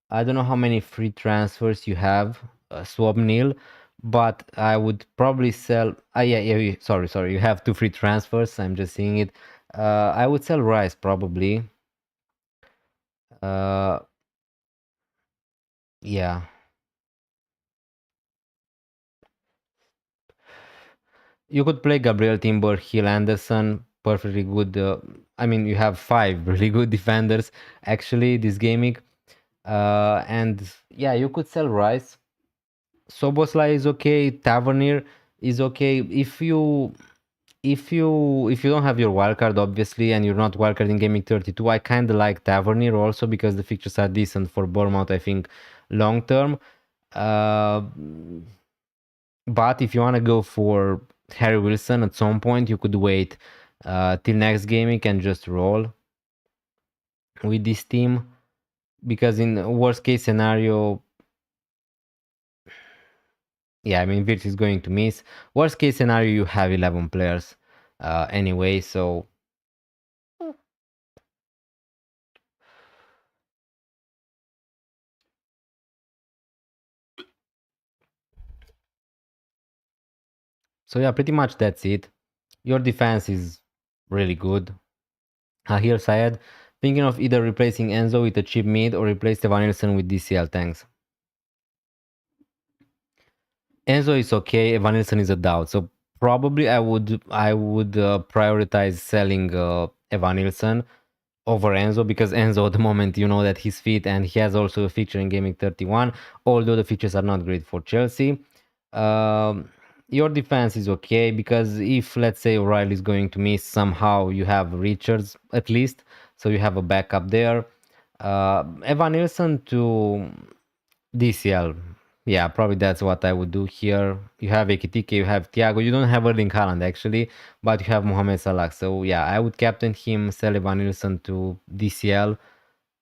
I don't know how many free transfers you have, swap nil, but I would probably sell. Yeah, sorry, you have 2 free transfers. I'm just seeing it. I would sell Rice probably. Yeah. You could play Gabriel Timber, Hill Anderson, perfectly good. I mean, you have 5 really good defenders actually this gaming. And yeah, you could sell Rice. Soboslai is okay. Tavernier is okay. If you don't have your wildcard obviously and you're not wildcard in gaming 32, I kind of like Tavernier also because the fixtures are decent for Bournemouth, I think, long term. But if you want to go for Harry Wilson at some point, you could wait till next gaming and just roll with this team because in worst case scenario, yeah, I mean Virtus is going to miss. Worst case scenario, you have 11 players anyway, so yeah, pretty much that's it. Your defense is really good. Here, Syed, Thinking of either replacing Enzo with a cheap mid or replace Evanilson with DCL. Thanks. Enzo is okay. Evanilson is a doubt. So probably I would prioritize selling Evanilson over Enzo, because Enzo at the moment, you know that he's fit and he has also a feature in Gaming 31, although the features are not great for Chelsea. Your defense is okay, because if, let's say, O'Reilly is going to miss, somehow you have Richards at least, so you have a backup there. Evan Nilsson to DCL. Yeah, probably that's what I would do here. You have Ekitike, you have Thiago. You don't have Erling Haaland actually, but you have Mohamed Salah. So yeah, I would captain him, sell Evan Nilsson to DCL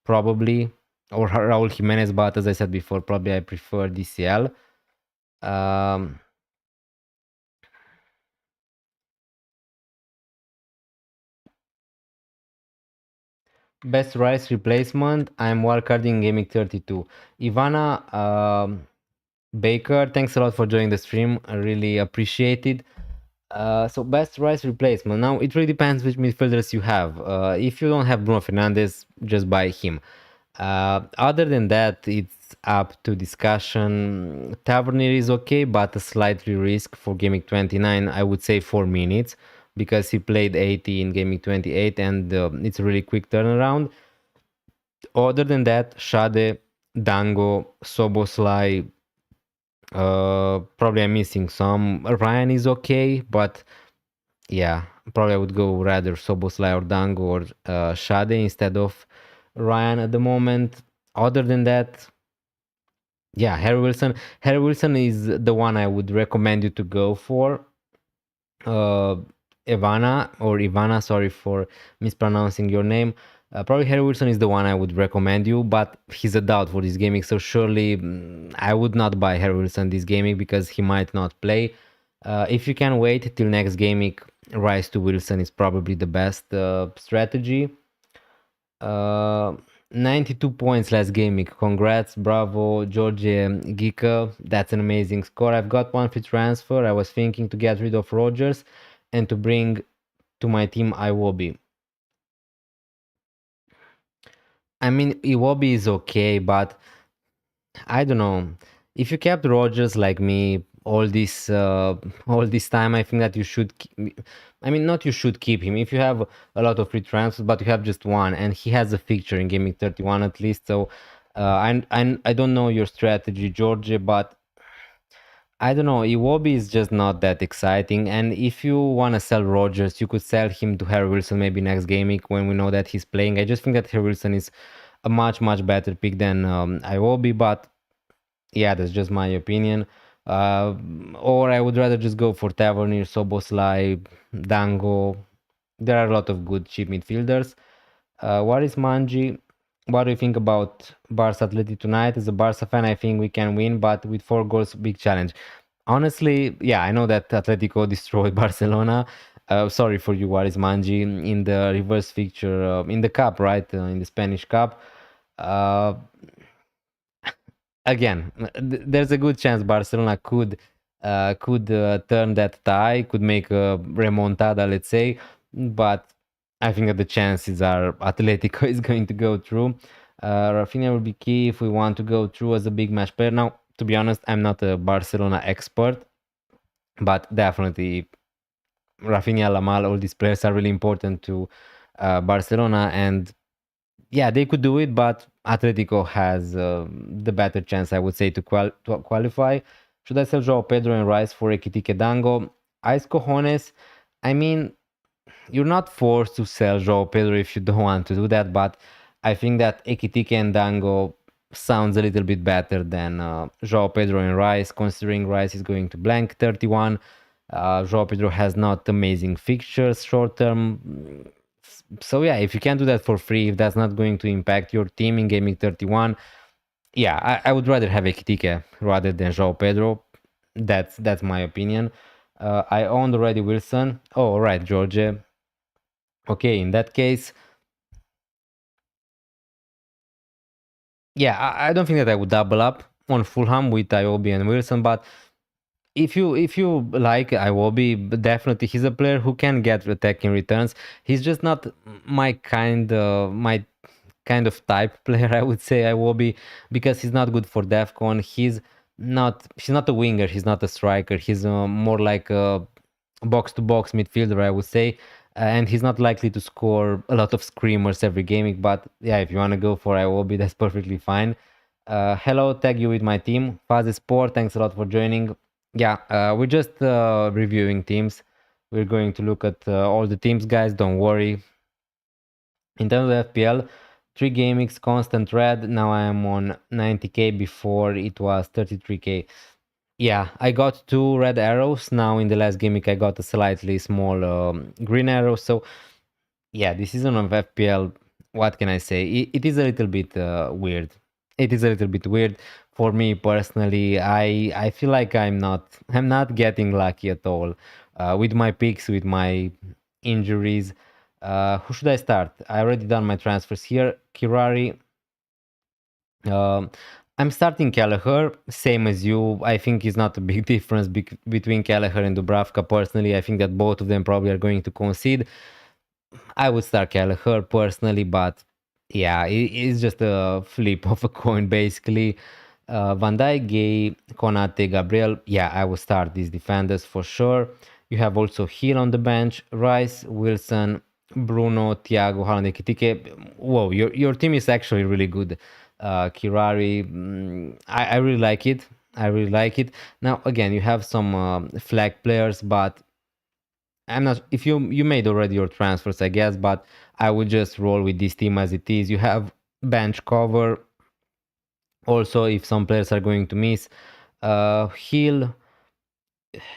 probably, or Raul Jimenez. But as I said before, probably I prefer DCL. Best rice replacement. I'm wildcarding Gaming 32. Ivana Baker, thanks a lot for joining the stream. I really appreciate it. So best rice replacement. Now it really depends which midfielders you have. If you don't have Bruno Fernandes, just buy him. Other than that, it's up to discussion. Tavernier is okay, but a slightly risk for Gaming 29. I would say 4 minutes, because he played 80 in Gaming 28, and it's a really quick turnaround. Other than that, Shade, Dango, Soboslai, probably I'm missing some. Ryan is okay, but yeah, probably I would go rather Soboslai or Dango or Shade instead of Ryan at the moment. Other than that, yeah, Harry Wilson. Harry Wilson is the one I would recommend you to go for. Ivana, sorry for mispronouncing your name. Probably Harry Wilson is the one I would recommend you, but he's a doubt for this gaming, so surely I would not buy Harry Wilson this gaming, because he might not play. If you can wait till next gaming, Rice to Wilson is probably the best strategy. 92 points last gaming. Congrats, bravo, George Gika. That's an amazing score. I've got one free transfer. I was thinking to get rid of Rogers and to bring to my team Iwobi. I mean, Iwobi is okay, but I don't know. If you kept Rogers like me all this time, I think that you should. I mean, not you should keep him. If you have a lot of free transfers, but you have just one, and he has a fixture in Gaming 31 at least. So, I don't know your strategy, George, but I don't know. Iwobi is just not that exciting. And if you want to sell Rogers, you could sell him to Harry Wilson maybe next gaming when we know that he's playing. I just think that Harry Wilson is a much better pick than Iwobi, but yeah, that's just my opinion. Or I would rather just go for Tavernier, Soboslai, Dango. There are a lot of good cheap midfielders. What is Manji? What do you think about Barca Atleti tonight? As a Barca fan, I think we can win, but with 4 goals, big challenge. Honestly, yeah, I know that Atletico destroyed Barcelona. Sorry for you, What is Manji, in the reverse fixture, in the cup, right? In the Spanish Cup. Again, there's a good chance Barcelona could turn that tie, could make a remontada, let's say, but I think that the chances are Atletico is going to go through. Rafinha will be key if we want to go through as a big match player. Now, to be honest, I'm not a Barcelona expert, but definitely Rafinha, Lamal, all these players are really important to Barcelona, and yeah, they could do it, but Atletico has the better chance, I would say, to qualify. Should I sell Joao Pedro and Rice for Ekitike Dango? Ice cojones. I mean, you're not forced to sell Joao Pedro if you don't want to do that, but I think that Ekitike and Dango sounds a little bit better than Joao Pedro and Rice, considering Rice is going to blank 31. Joao Pedro has not amazing fixtures short term. So yeah, if you can do that for free, if that's not going to impact your team in Gaming 31, yeah, I would rather have Ekitike rather than Joao Pedro. That's my opinion. I owned already Wilson. Oh, all right, George. Okay, in that case, yeah, I don't think that I would double up on Fulham with Iwobi and Wilson, but if you like Iwobi, definitely he's a player who can get attacking returns. He's just not my kind, my kind of type player, I would say, Iwobi, because he's not good for DEFCON. He's not a winger, he's not a striker. He's more like a box-to-box midfielder, I would say. And he's not likely to score a lot of screamers every gaming. But yeah, if you want to go for Iwobi, that's perfectly fine. Hello, tag you with my team. Fazi Sport, thanks a lot for joining. Yeah, we're just reviewing teams. We're going to look at all the teams, guys. Don't worry. In terms of FPL, 3 gamings, constant red. Now I am on 90k. Before it was 33k. Yeah, I got 2 red arrows. Now in the last gimmick, I got a slightly small green arrow. So yeah, this season of FPL, what can I say? It is a little bit weird. It is a little bit weird for me personally. I feel like I'm not getting lucky at all with my picks, with my injuries. Who should I start? I already done my transfers here. Kirari. Um, I'm starting Kelleher, same as you. I think it's not a big difference between Kelleher and Dubravka. Personally, I think that both of them probably are going to concede. I would start Kelleher personally, but yeah, it's just a flip of a coin basically. Van Dijk, Gay, Konate, Gabriel. Yeah, I would start these defenders for sure. You have also Hill on the bench, Rice, Wilson, Bruno, Thiago, Haaland, Ekitike. Whoa, your team is actually really good. Kirari, I really like it. I really like it. Now again, you have some flag players, but I'm not. If you made already your transfers, I guess, but I would just roll with this team as it is. You have bench cover. Also, if some players are going to miss, Hill.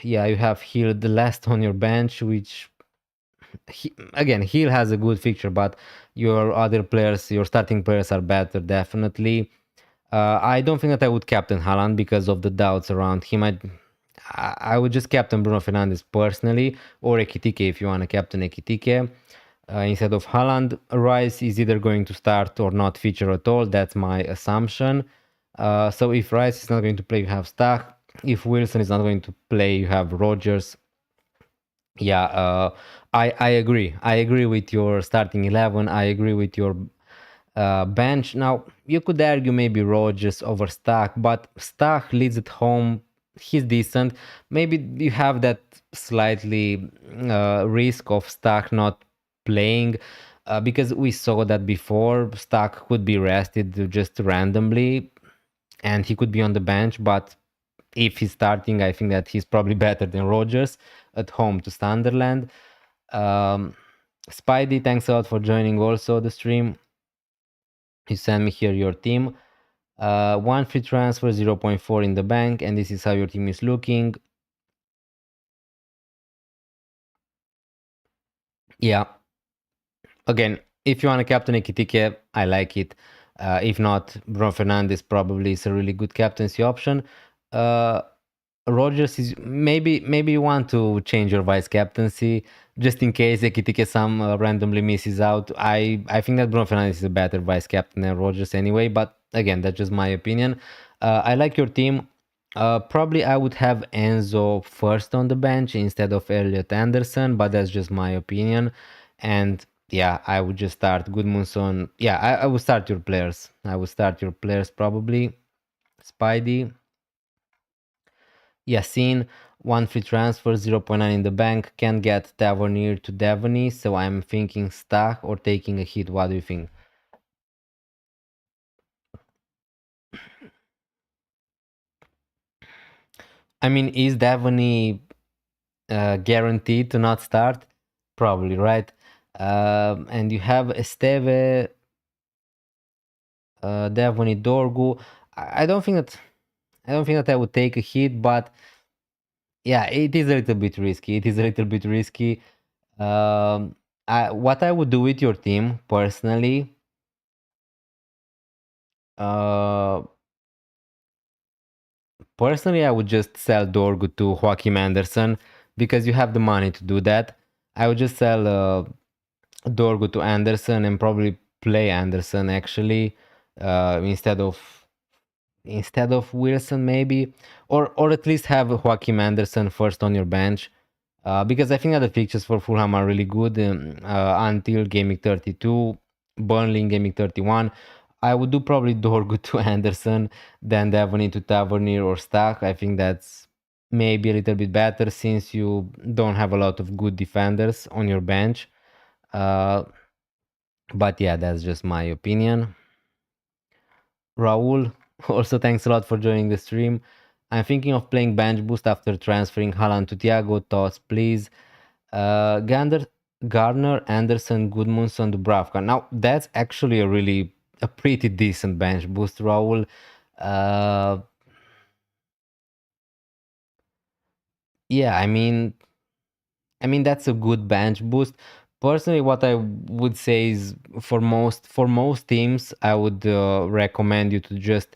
Yeah, you have Hill the last on your bench, which again, Hill has a good fixture, but your other players, your starting players are better, definitely. I don't think that I would captain Haaland because of the doubts around him. I would just captain Bruno Fernandes personally, or Ekitike if you want to captain Ekitike. Instead of Haaland, Rice is either going to start or not feature at all. That's my assumption. So if Rice is not going to play, you have Stach. If Wilson is not going to play, you have Rogers. Yeah, I agree. I agree with your starting 11. I agree with your bench. Now, you could argue maybe Rogers over Stach, but Stach leads at home. He's decent. Maybe you have that slightly risk of Stach not playing because we saw that before. Stach could be rested just randomly and he could be on the bench, but if he's starting, I think that he's probably better than Rogers at home to Sunderland. Spidey, thanks a lot for joining also the stream. You send me here your team. 1 free transfer, 0.4 in the bank, and this is how your team is looking. Yeah. Again, if you want to captain Ekitike, I like it. If not, Bruno Fernandes probably is a really good captaincy option. Rogers is maybe you want to change your vice captaincy just in case Ekitike some randomly misses out. I think that Bruno Fernandes is a better vice captain than Rogers anyway, but again, that's just my opinion. I like your team. Probably I would have Enzo first on the bench instead of Elliot Anderson, but that's just my opinion. And yeah, I would just start Gudmundsson. Yeah, I would start your players. I would start your players probably. Spidey. Yasin, 1 free transfer, 0.9 in the bank, can get Tavernier to Devaney, so I'm thinking Stach or taking a hit. What do you think? I mean, is Devaney guaranteed to not start? Probably, right? And you have Esteve, Devaney, Dorgu. I don't think that I would take a hit, but yeah, it is a little bit risky. It is a little bit risky. What I would do with your team personally, uh, I would just sell Dorgu to Joachim Anderson because you have the money to do that. I would just sell Dorgu to Anderson and probably play Anderson actually instead of Wilson maybe, or at least have Joachim Anderson first on your bench. Because I think that the fixtures for Fulham are really good until game week 32. Burnley in gaming 31. I would do probably Dorgu to Anderson than Devon to Tavernier or Stack. I think that's maybe a little bit better since you don't have a lot of good defenders on your bench. But yeah, that's just my opinion. Raul, also thanks a lot for joining the stream. I'm thinking of playing bench boost after transferring Haaland to Thiago. Thoughts, please. Garner, Anderson, Goodmanson, Dubravka. Now that's actually a pretty decent bench boost, Raul. Yeah, I mean that's a good bench boost. Personally, what I would say is for most teams, I would recommend you to just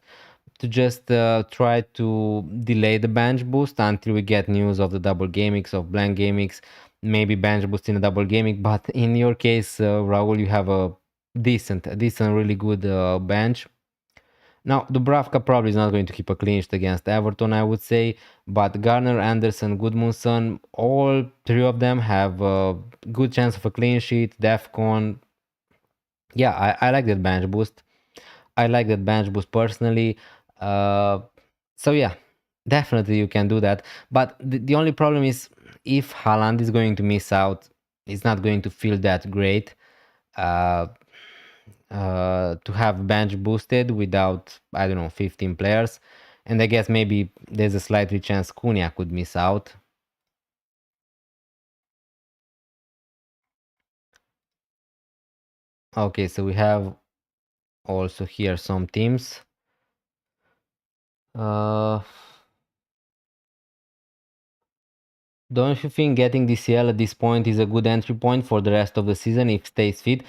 try to delay the bench boost until we get news of the double gamings of blank gamings, maybe bench boost in a double gaming. But in your case, Raul, you have a decent, really good bench. Now, Dubravka probably is not going to keep a clean sheet against Everton, I would say, but Garner, Anderson, Goodmanson, all three of them have a good chance of a clean sheet. Defcon, yeah, I like that bench boost. I like that bench boost personally. Uh, so yeah, definitely you can do that. But the only problem is if Haaland is going to miss out, it's not going to feel that great. Uh, to have bench boosted without, I don't know, 15 players. And I guess maybe there's a slightly chance Cunha could miss out. Okay, so we have also here some teams. Don't you think getting DCL at this point is a good entry point for the rest of the season if stays fit?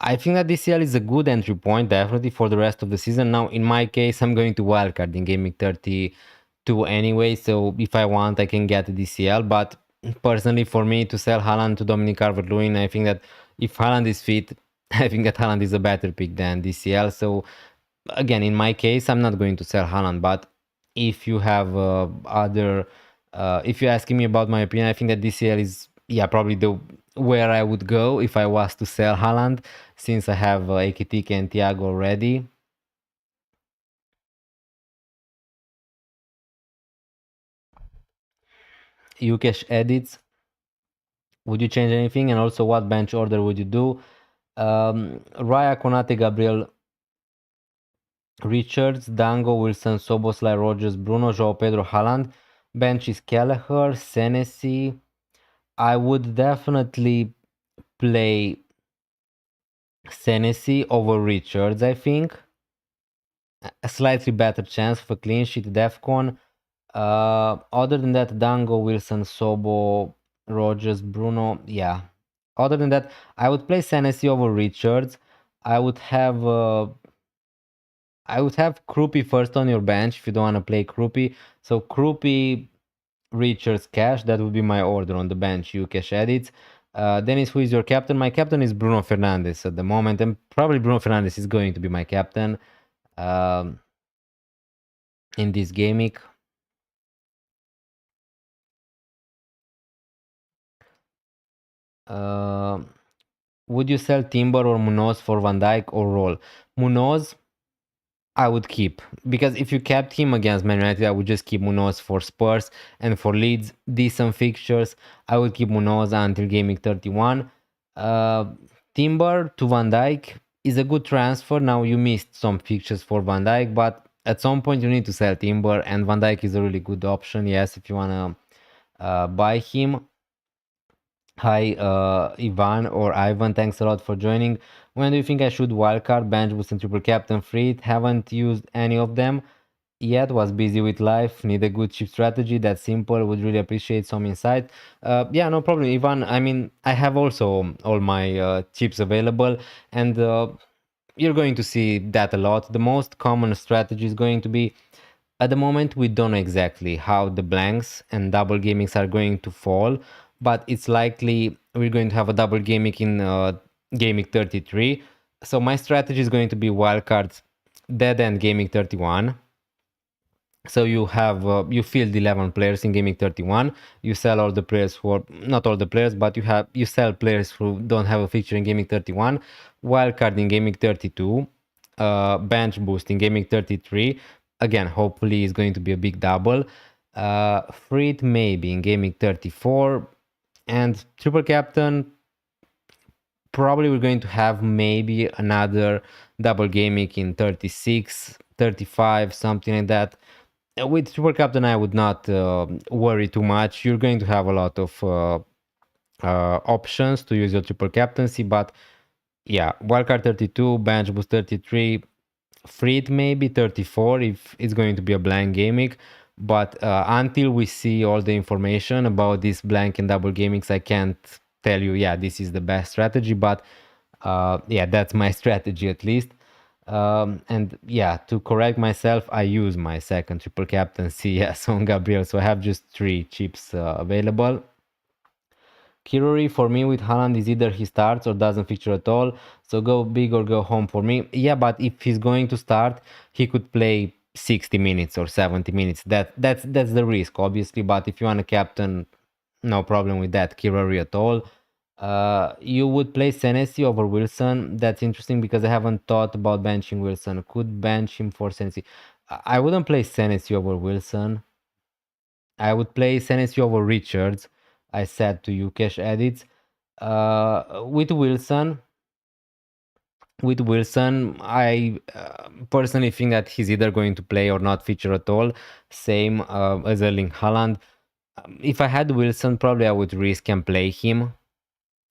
I think that DCL is a good entry point, definitely, for the rest of the season. Now, in my case, I'm going to wildcard in gaming 32 anyway, so if I want, I can get a DCL. But personally, for me to sell Haaland to Dominic Calvert-Lewin, I think that if Haaland is fit, I think that Haaland is a better pick than DCL. So again, in my case, I'm not going to sell Haaland, but if you have if you're asking me about my opinion, I think that DCL is, yeah, probably the where I would go if I was to sell Haaland, since I have Ekitike and Thiago already. Ukesh edits. Would you change anything? And also, what bench order would you do? Raya, Konate, Gabriel, Richards, Dango, Wilson, Soboslai, Rogers, Bruno, João Pedro, Haaland. Bench is Kelleher, Senesi. I would definitely play Senesi over Richards, I think. A slightly better chance for clean sheet, Defcon. Other than that, Dango, Wilson, Sobo, Rogers, Bruno, yeah. Other than that, I would play Senesi over Richards. I would have Krupi first on your bench if you don't want to play Krupi. So Krupi, Richards, Cash. That would be my order on the bench. You cash edits. Dennis, who is your captain? My captain is Bruno Fernandes at the moment, and probably Bruno Fernandes is going to be my captain in this gaming. Would you sell Timber or Munoz for Van Dijk or Roll? Munoz, I would keep, because if you kept him against Man United, I would just keep Munoz for Spurs, and for Leeds, decent fixtures, I would keep Munoz until gaming 31. Timber to Van Dijk is a good transfer. Now you missed some fixtures for Van Dijk, but at some point you need to sell Timber, and Van Dijk is a really good option, yes, if you wanna buy him. Hi, Ivan or Ivan, thanks a lot for joining. When do you think I should wildcard, bench boost, and triple captain free? Haven't used any of them yet, was busy with life, need a good chip strategy, that's simple, would really appreciate some insight. Yeah, no problem, Ivan. I mean, I have also all my chips available, and you're going to see that a lot. The most common strategy is going to be, at the moment, we don't know exactly how the blanks and double gamings are going to fall, but it's likely we're going to have a double gaming in gaming 33. So my strategy is going to be wildcards, dead end gaming 31. So you have you field 11 players in gaming 31. You sell all the players who are not all the players, but you sell players who don't have a fixture in gaming 31. Wildcard in gaming 32. Bench boost in gaming 33. Again, hopefully is going to be a big double. Freed maybe in gaming 34. And triple captain, probably we're going to have maybe another double gaming in 36, 35, something like that. With Super Captain, I would not worry too much. You're going to have a lot of options to use your triple captaincy, but yeah, wildcard 32, bench boost 33, freed maybe 34 if it's going to be a blank gaming. But until we see all the information about these blank and double gamings, I can't tell you, yeah, this is the best strategy. But yeah, that's my strategy at least. And yeah, to correct myself, I use my second triple captaincy, yes, on Gabriel. So I have just 3 chips available. Kiruri for me with Haaland is either he starts or doesn't feature at all. So go big or go home for me. Yeah, but if he's going to start, he could play 60 minutes or 70 minutes. That's the risk, obviously. But if you want a captain, no problem with that. Kiruri at all. You would play Senesi over Wilson. That's interesting because I haven't thought about benching Wilson. Could bench him for Senesi. I wouldn't play Senesi over Wilson. I would play Senesi over Richards. I said to you, cash edits. With Wilson, I personally think that he's either going to play or not feature at all. Same as Erling Haaland. If I had Wilson, probably I would risk and play him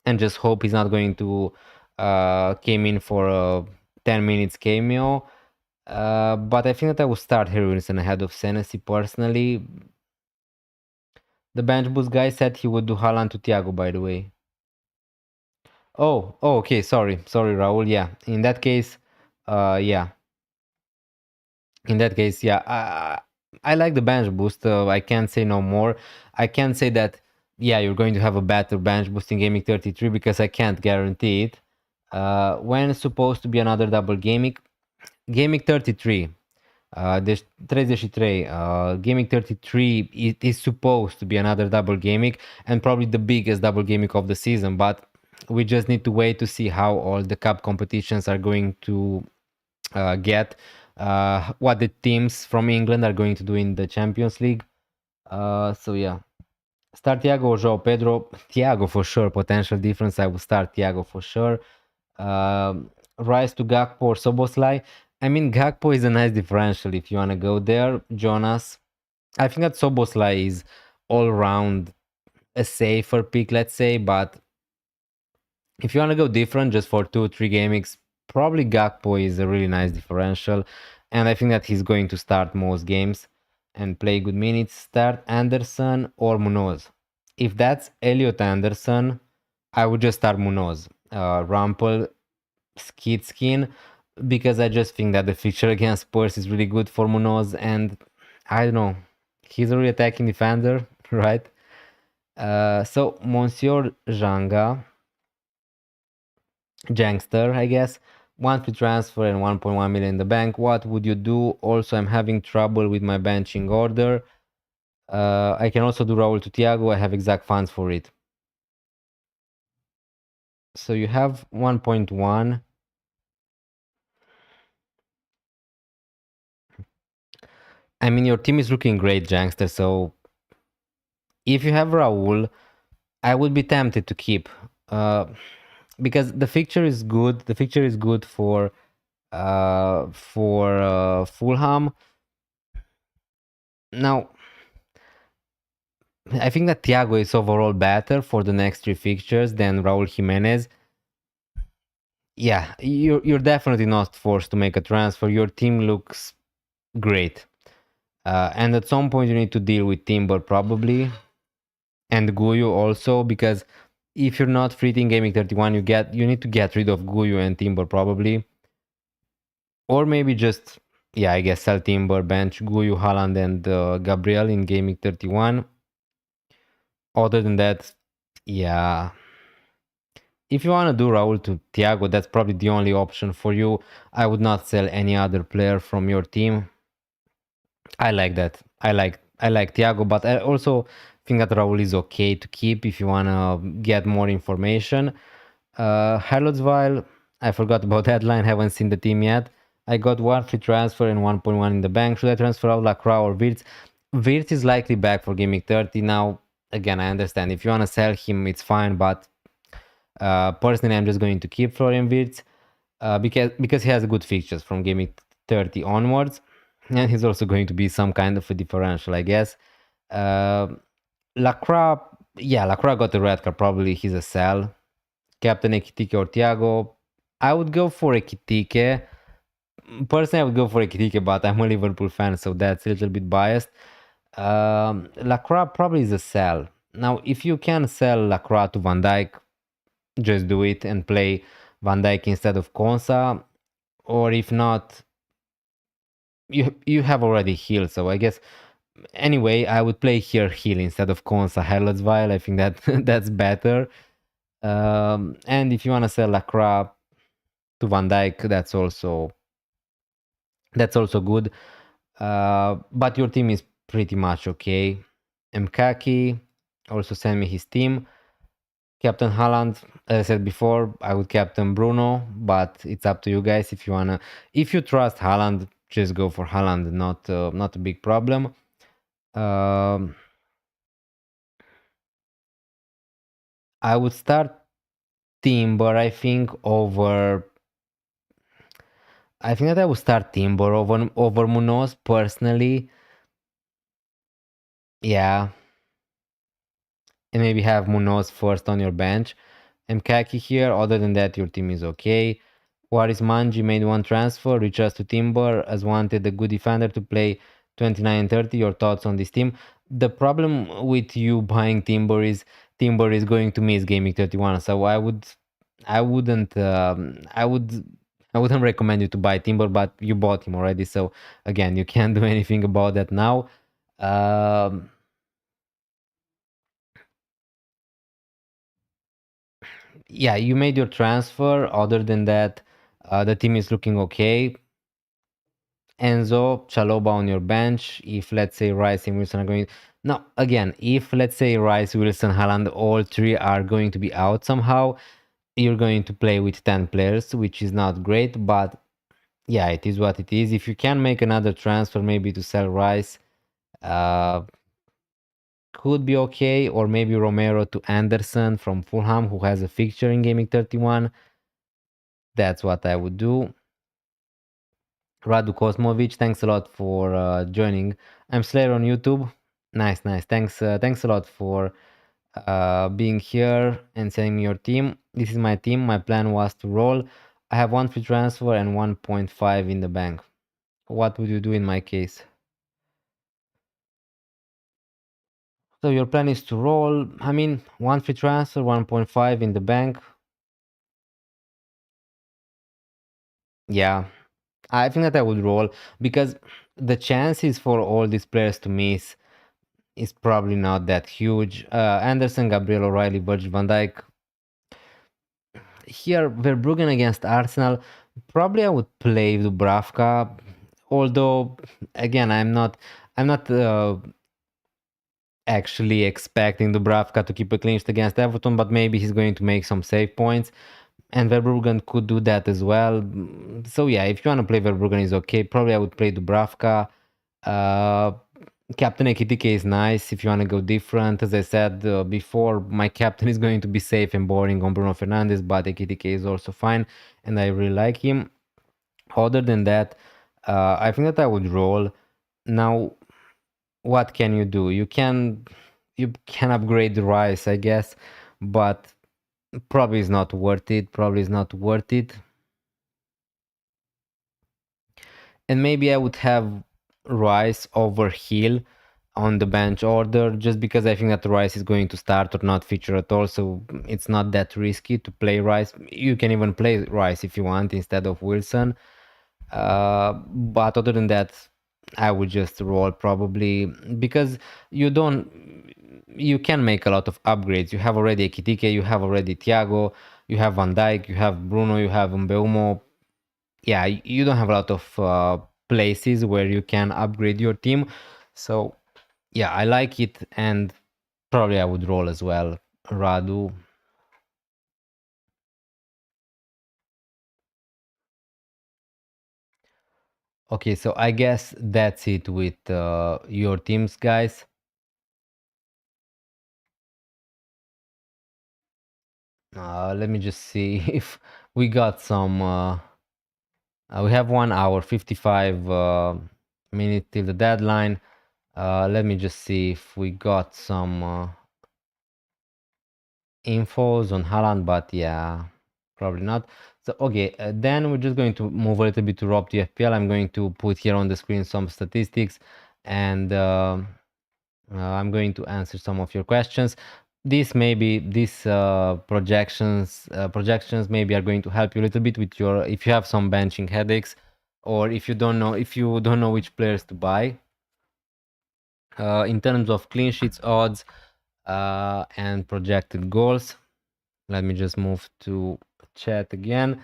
and just hope he's not going to came in for a 10 minutes cameo. But I think that I would start Harry Wilson ahead of Senesi personally. The bench boost guy said he would do Haaland to Thiago, by the way. Oh, okay, sorry, Raul. Yeah, in that case, yeah. In that case, yeah, I like the bench boost. I can't say no more. I can't say that, yeah, you're going to have a better bench boost in gaming 33 because I can't guarantee it. When it's supposed to be another double gaming 33. Deci 33, gaming 33, it is supposed to be another double gaming and probably the biggest double gaming of the season, but we just need to wait to see how all the cup competitions are going to get, what the teams from England are going to do in the Champions League. So yeah, start Thiago or João Pedro. Thiago for sure, potential difference. I will start Thiago for sure. Rise to Gakpo or Soboslai. I mean, Gakpo is a nice differential if you want to go there. Jonas, I think that Soboslai is all round a safer pick, let's say. But if you want to go different just for 2-3 gamings, probably Gakpo is a really nice differential. And I think that he's going to start most games and play good minutes. Start Anderson or Munoz. If that's Elliot Anderson, I would just start Munoz. Rumpel, Skid Skin, because I just think that the fixture against Spurs is really good for Munoz, and I don't know, he's a really attacking defender, right? So Monsieur Janga, Jangster, I guess, 1 free transfer and 1.1 million in the bank. What would you do? Also, I'm having trouble with my benching order. I can also do Raul to Thiago. I have exact funds for it. So you have 1.1. I mean, your team is looking great, Jangster. So if you have Raul, I would be tempted to keep, because the fixture is good. The fixture is good for Fulham. Now, I think that Thiago is overall better for the next 3 fixtures than Raul Jimenez. Yeah, you're definitely not forced to make a transfer. Your team looks great, and at some point you need to deal with Timber probably, and Guyu also, because if you're not free in gaming 31, you need to get rid of Guyu and Timber probably, or maybe just, yeah, I guess sell Timber, bench Guyu, Haaland, and Gabriel in gaming 31. Other than that, yeah, if you want to do Raul to Thiago, that's probably the only option for you. I would not sell any other player from your team. I like that. I like Thiago, but I also think that Raul is okay to keep if you wanna get more information. Harlotsville, I forgot about that line. Haven't seen the team yet. I got one free transfer and 1.1 in the bank. Should I transfer out Lacroix or Wirtz? Wirtz is likely back for Gaming 30 now. Again, I understand if you wanna sell him, it's fine, but personally, I'm just going to keep Florian Wirtz because he has good fixtures from Gaming 30 onwards, and he's also going to be some kind of a differential, I guess. Uh, Lacroix, yeah, Lacroix got a red card. Probably he's a sell. Captain Ekitike or Thiago. I would go for Ekitike. Personally, I would go for Ekitike, but I'm a Liverpool fan, so that's a little bit biased. Lacroix probably is a sell. Now, if you can sell Lacroix to Van Dijk, just do it and play Van Dijk instead of Konsa. Or if not, you have already healed, so I guess anyway I would play here heal instead of Konsa Herlotsville. I think that that's better. And if you want to sell Lacroix to Van Dijk, that's also good. But your team is pretty much okay. Mkaki also send me his team. Captain Haaland, as I said before, I would captain Bruno, but it's up to you guys if you wanna. If you trust Haaland, just go for Haaland. Not a big problem. Um, I would start Timber. I think that I would start Timber over Munoz personally. Yeah, and maybe have Munoz first on your bench. Mkaki here. Other than that, your team is okay. Waris Manji made one transfer, reached us to Timber, as wanted a good defender to play 29 and 30. Your thoughts on this team? The problem with you buying Timber is going to miss Gaming 31. So I wouldn't I wouldn't recommend you to buy Timber, but you bought him already. So again, you can't do anything about that now. Um, yeah, you made your transfer. Other than that, the team is looking okay. Enzo, Chaloba on your bench. If let's say Rice and Wilson are going, no, again, if let's say Rice, Wilson, Haaland, all three are going to be out somehow, you're going to play with 10 players, which is not great, but yeah, it is what it is. If you can make another transfer, maybe to sell Rice, uh, could be okay, or maybe Romero to Anderson from Fulham, who has a fixture in Gaming 31. That's what I would do. Radu Kosmovic, thanks a lot for joining. I'm Slayer on YouTube. Nice, nice. Thanks a lot for being here and sending me your team. This is my team. My plan was to roll. I have one free transfer and 1.5 in the bank. What would you do in my case? So your plan is to roll. I mean, one free transfer, 1.5 in the bank. Yeah, I think that I would roll because the chances for all these players to miss is probably not that huge. Anderson, Gabriel O'Reilly, Virgil van Dijk. Here, Verbruggen against Arsenal. Probably I would play Dubravka. Although, again, I'm not actually expecting Dubravka to keep a clean sheet against Everton, but maybe he's going to make some save points. And Verbruggen could do that as well. So yeah, if you want to play Verbruggen is okay. Probably I would play Dubravka. Uh, Captain Ekitike is nice if you want to go different. As I said before, my captain is going to be safe and boring on Bruno Fernandes, but Ekitike is also fine, and I really like him. Other than that, I think that I would roll. Now, what can you do? You can upgrade the Rice, I guess, but probably is not worth it. Probably is not worth it. And maybe I would have Rice over Hill on the bench order just because I think that Rice is going to start or not feature at all. So it's not that risky to play Rice. You can even play Rice if you want instead of Wilson. But other than that, I would just roll probably because you can make a lot of upgrades. You have already Ekitike, you have already Thiago, you have Van Dijk, you have Bruno, you have Mbeumo. Yeah, you don't have a lot of places where you can upgrade your team. So yeah, I like it, and probably I would roll as well. Radu. Okay, so I guess that's it with your teams, guys. Let me just see if we got some. We have 1 hour 55 minutes till the deadline. Let me just see if we got some infos on Haaland, but yeah, probably not. So okay, then we're just going to move a little bit to Rob to FPL. I'm going to put here on the screen some statistics, and I'm going to answer some of your questions. These projections maybe are going to help you a little bit with your, if you have some benching headaches, or if you don't know which players to buy. In terms of clean sheets odds and projected goals, let me just move to chat again.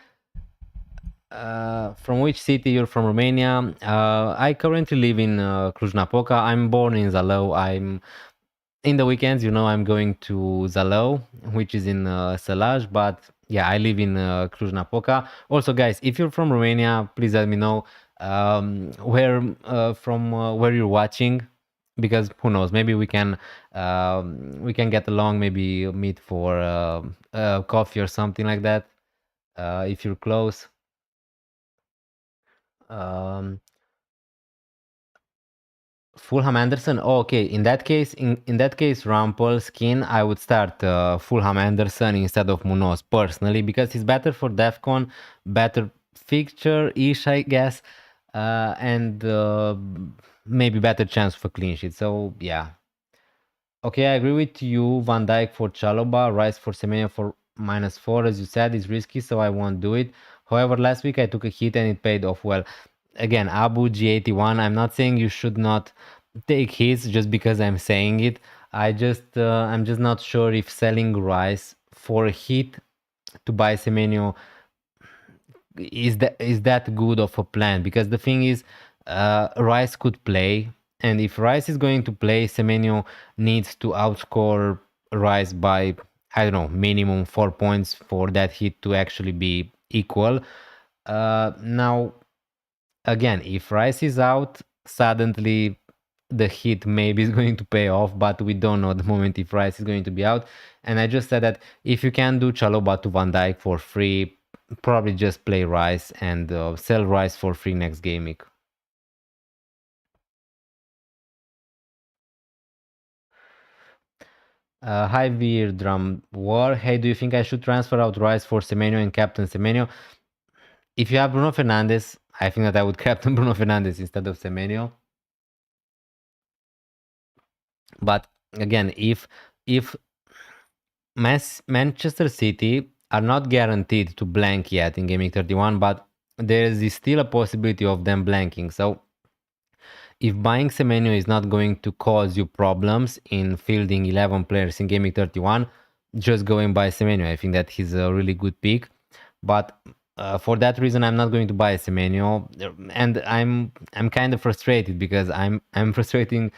From which city? You're from Romania. I currently live in Cluj-Napoca. I'm born in Zalău. I'm in the weekends, I'm going to Zalău, which is in Sălaj, but yeah, I live in Cluj-Napoca. Also, guys, if you're from Romania, please let me know where you're watching, because who knows, maybe we can get along, maybe meet for coffee or something like that, if you're close. Um, Fulham Anderson. Oh, okay. In that case, Rampel skin. I would start Fulham Anderson instead of Munoz personally, because he's better for Defcon, better fixture-ish, I guess, and maybe better chance for clean sheet. So yeah. Okay, I agree with you. Van Dijk for Chalobah, Rice for Semenyo for -4, as you said, is risky, so I won't do it. However, last week I took a hit and it paid off well. Again, Abu G81, I'm not saying you should not take hits just because I'm saying it. I'm just not sure if selling Rice for a hit to buy Semenyo is that good of a plan, because the thing is, Rice could play, and if Rice is going to play, Semenyo needs to outscore Rice by, I don't know, minimum 4 points for that hit to actually be equal. Now, again, if Rice is out, suddenly the hit maybe is going to pay off, but we don't know at the moment if Rice is going to be out. And I just said that if you can do Chalobah to Van Dijk for free, probably just play Rice and sell Rice for free next game week. Hi Veer Drum War. Hey, do you think I should transfer out Rice for Semenyo and captain Semenyo? If you have Bruno Fernandes, I think that I would captain Bruno Fernandes instead of Semenyo. But again, if Manchester City are not guaranteed to blank yet in Gaming 31, but there is still a possibility of them blanking. So if buying Semenyo is not going to cause you problems in fielding 11 players in Gaming 31, just go and buy Semenyo. I think that he's a really good pick. But for that reason, I'm not going to buy Semenyo, and I'm kind of frustrated, because I'm frustrated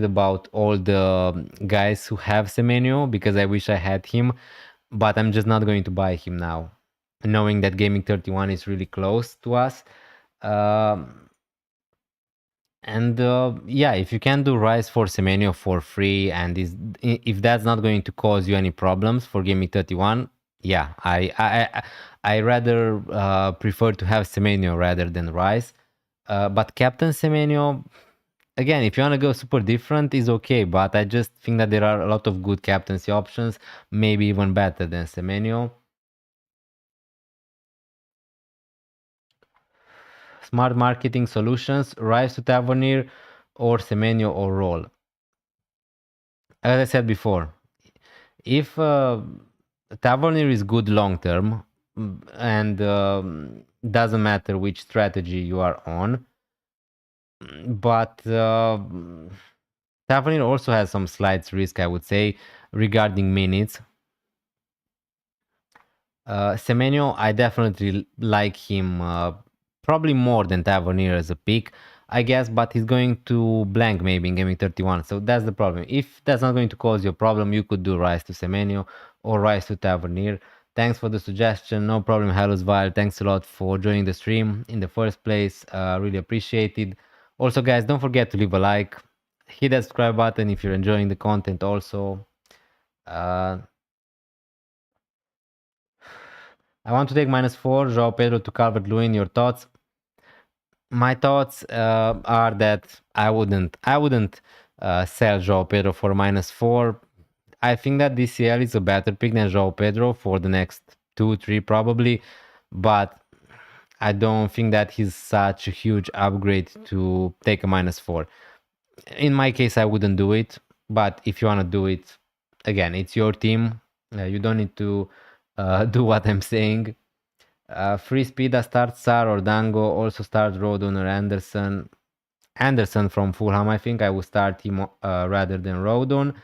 about all the guys who have Semenyo, because I wish I had him, but I'm just not going to buy him now, knowing that Gaming 31 is really close to us. And yeah, if you can do Rice for Semenyo for free, and if that's not going to cause you any problems for Gaming 31, yeah, I rather prefer to have Semenyo rather than Rice. But Captain Semenyo, again, if you want to go super different, is okay. But I just think that there are a lot of good captaincy options, maybe even better than Semenyo. Smart marketing solutions: Rice to Tavernier or Semenyo or Roll. As I said before, if Tavernier is good long term, and doesn't matter which strategy you are on, but Tavernier also has some slight risk, I would say, regarding minutes. Semenyo, I definitely like him probably more than Tavernier as a pick, I guess, but he's going to blank maybe in gaming 31. So that's the problem. If that's not going to cause you a problem, you could do Rise to Semenyo or Rise to Tavernier. Thanks for the suggestion. No problem, Halus Vile. Thanks a lot for joining the stream in the first place. Really appreciate it. Also, guys, don't forget to leave a like. Hit that subscribe button if you're enjoying the content also. I want to take -4. Joao Pedro to Calvert-Lewin. Your thoughts? My thoughts are that I wouldn't sell Joao Pedro for -4. I think that DCL is a better pick than Joao Pedro for the next 2-3 probably, but I don't think that he's such a huge upgrade to take a -4. In my case, I wouldn't do it, but if you want to do it, again, it's your team. You don't need to do what I'm saying. Free Speeda starts Sar or Dango, also starts Rodon or Anderson. Anderson from Fulham, I think I would start him rather than Rodon.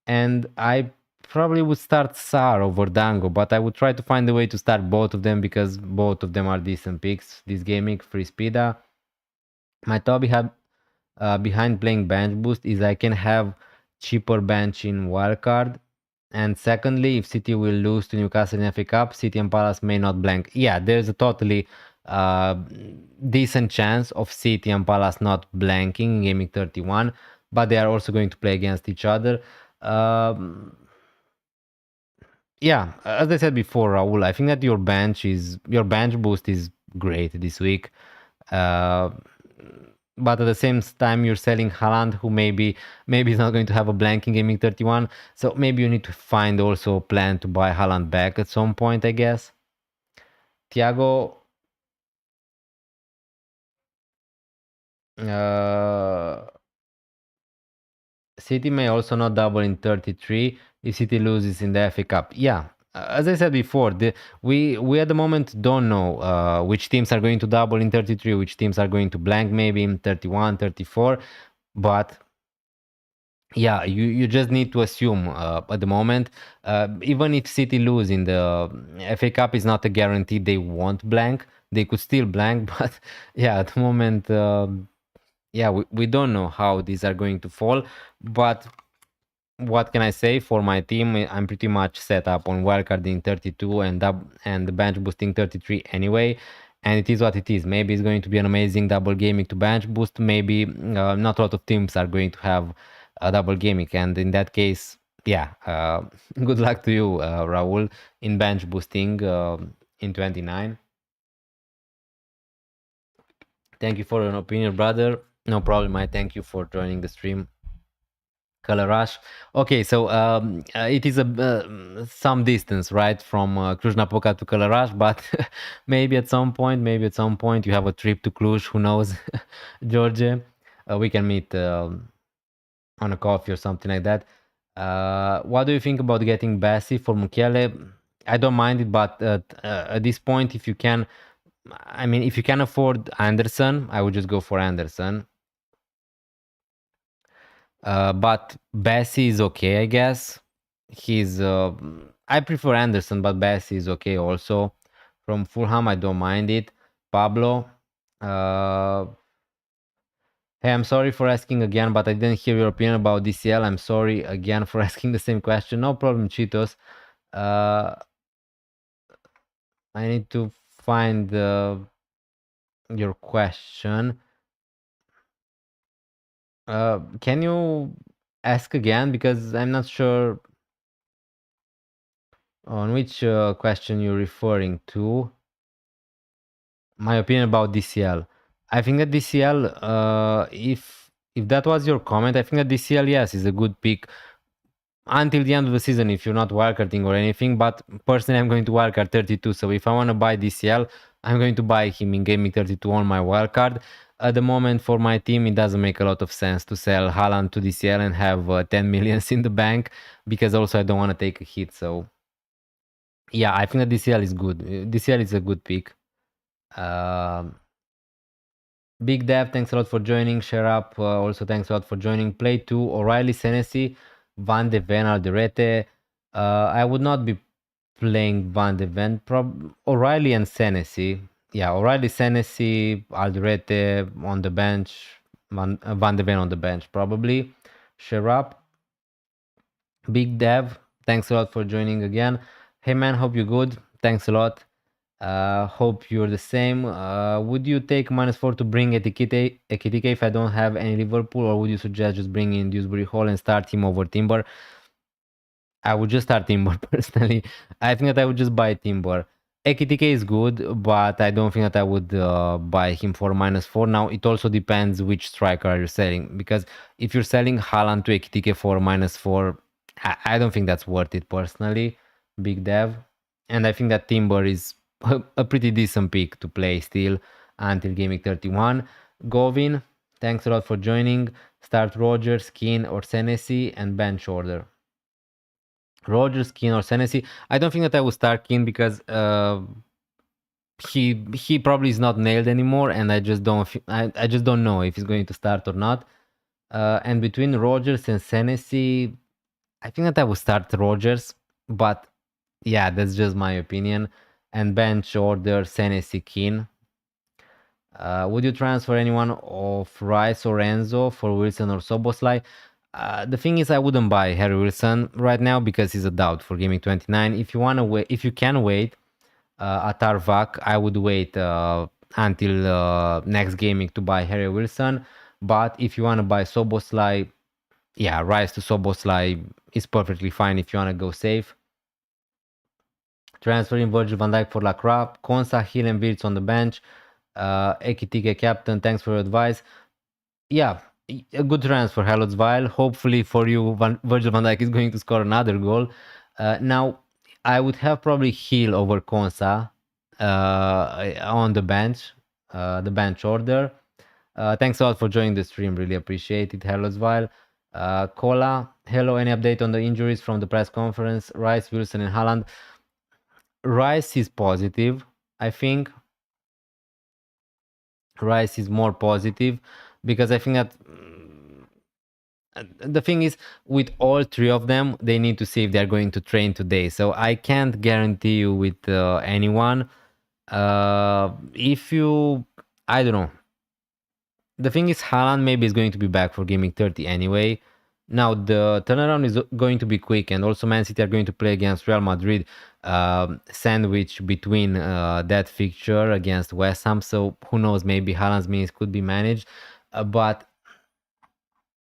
And I probably would start Sar over Dango, but I would try to find a way to start both of them because both of them are decent picks this gaming. Free Speeda. My thought behind playing bench boost is I can have cheaper bench in wildcard. And secondly, if City will lose to Newcastle in FA Cup, City and Palace may not blank. Yeah, there's a totally decent chance of City and Palace not blanking in gaming 31, but they are also going to play against each other. Yeah, as I said before, Raul, I think that your bench boost is great this week. But at the same time, you're selling Haaland, who maybe is not going to have a blank in gaming 31. So maybe you need to find also a plan to buy Haaland back at some point, I guess. Thiago, City may also not double in 33 if City loses in the FA Cup. Yeah, as I said before, we at the moment don't know which teams are going to double in 33, which teams are going to blank maybe in 31, 34. But yeah, you just need to assume at the moment, even if City lose in the FA Cup, is not a guarantee they won't blank. They could still blank, but yeah, at the moment, yeah, we don't know how these are going to fall. But what can I say for my team? I'm pretty much set up on wildcarding 32 and the bench boosting 33 anyway. And it is what it is. Maybe it's going to be an amazing double gaming to bench boost. Maybe not a lot of teams are going to have a double gaming. And in that case, yeah, good luck to you, Raul, in bench boosting in 29. Thank you for your opinion, brother. No problem. I thank you for joining the stream. Color Rush. Okay, so it is some distance, right, from Cluj-Napoca to Color Rush, but maybe at some point you have a trip to Cluj. Who knows, George? We can meet on a coffee or something like that. What do you think about getting Bassi for Mukiele? I don't mind it, but at this point, if you can afford Anderson, I would just go for Anderson. But Bassi is okay, I guess. I prefer Anderson, but Bassi is okay also. From Fulham, I don't mind it. Pablo, hey, I'm sorry for asking again, but I didn't hear your opinion about DCL. I'm sorry again for asking the same question. No problem, Cheetos. I need to find your question. Can you ask again? Because I'm not sure on which question you're referring to. My opinion about DCL. I think that DCL, if that was your comment, I think that DCL, yes, is a good pick until the end of the season if you're not wildcarding or anything. But personally, I'm going to wildcard 32. So if I want to buy DCL, I'm going to buy him in gaming 32 on my wildcard. At the moment, for my team, it doesn't make a lot of sense to sell Haaland to DCL and have 10 millions in the bank, because also I don't want to take a hit. So yeah, I think that DCL is good. DCL is a good pick. Big Dev, thanks a lot for joining. Share up, also thanks a lot for joining. Play 2, O'Reilly, Senesi, Van de Ven, Alderete. I would not be playing Van de Ven. O'Reilly and Senesi. Yeah, O'Reilly, Senesi, Alderete on the bench, Van de Ven on the bench probably. Sherap, Big Dev, thanks a lot for joining again. Hey man, hope you're good. Thanks a lot. Hope you're the same. Would you take -4 to bring Ekitike if I don't have any Liverpool, or would you suggest just bringing in Dewsbury Hall and start him over Timber? I would just start Timber personally. I think that I would just buy Timber. Ekitike is good, but I don't think that I would buy him for -4. Now, it also depends which striker are you selling, because if you're selling Haaland to Ekitike for -4, I don't think that's worth it personally, Big Dev. And I think that Timber is a pretty decent pick to play still until Gaming 31. Govin, thanks a lot for joining. Start Rogers, Keane, or Senesi, and bench order. Rogers, Keane, or Senesi. I don't think that I would start Keane because he probably is not nailed anymore, and I just don't know if he's going to start or not. And between Rogers and Senesi, I think that I would start Rogers, but yeah, that's just my opinion. And bench order Senesi, Keane. Would you transfer anyone of Rice or Enzo for Wilson or Soboslai? The thing is, I wouldn't buy Harry Wilson right now because he's a doubt for Gaming 29. If you wanna wait, if you can wait, Atar Vak, I would wait until next gaming to buy Harry Wilson. But if you wanna buy Soboslai, yeah, Rice to Soboslai is perfectly fine if you wanna go safe. Transferring Virgil van Dijk for Lacroix, Konsa, Hill and Wirtz on the bench. Ekitike captain, thanks for your advice. Yeah, a good transfer, Harlotsville. Hopefully for you, Virgil van Dijk is going to score another goal. Now, I would have probably Hill over Konsa on the bench order. Thanks a lot for joining the stream. Really appreciate it, Harlotsville. Kola, hello. Any update on the injuries from the press conference? Rice, Wilson, and Haaland. Rice is positive, I think. Rice is more positive because I think that the thing is, with all three of them, they need to see if they're going to train today. So I can't guarantee you with anyone. If you, I don't know. The thing is, Haaland maybe is going to be back for Gaming 30 anyway. Now, the turnaround is going to be quick, and also Man City are going to play against Real Madrid, sandwich between that fixture against West Ham. So who knows, maybe Haaland's minutes could be managed. But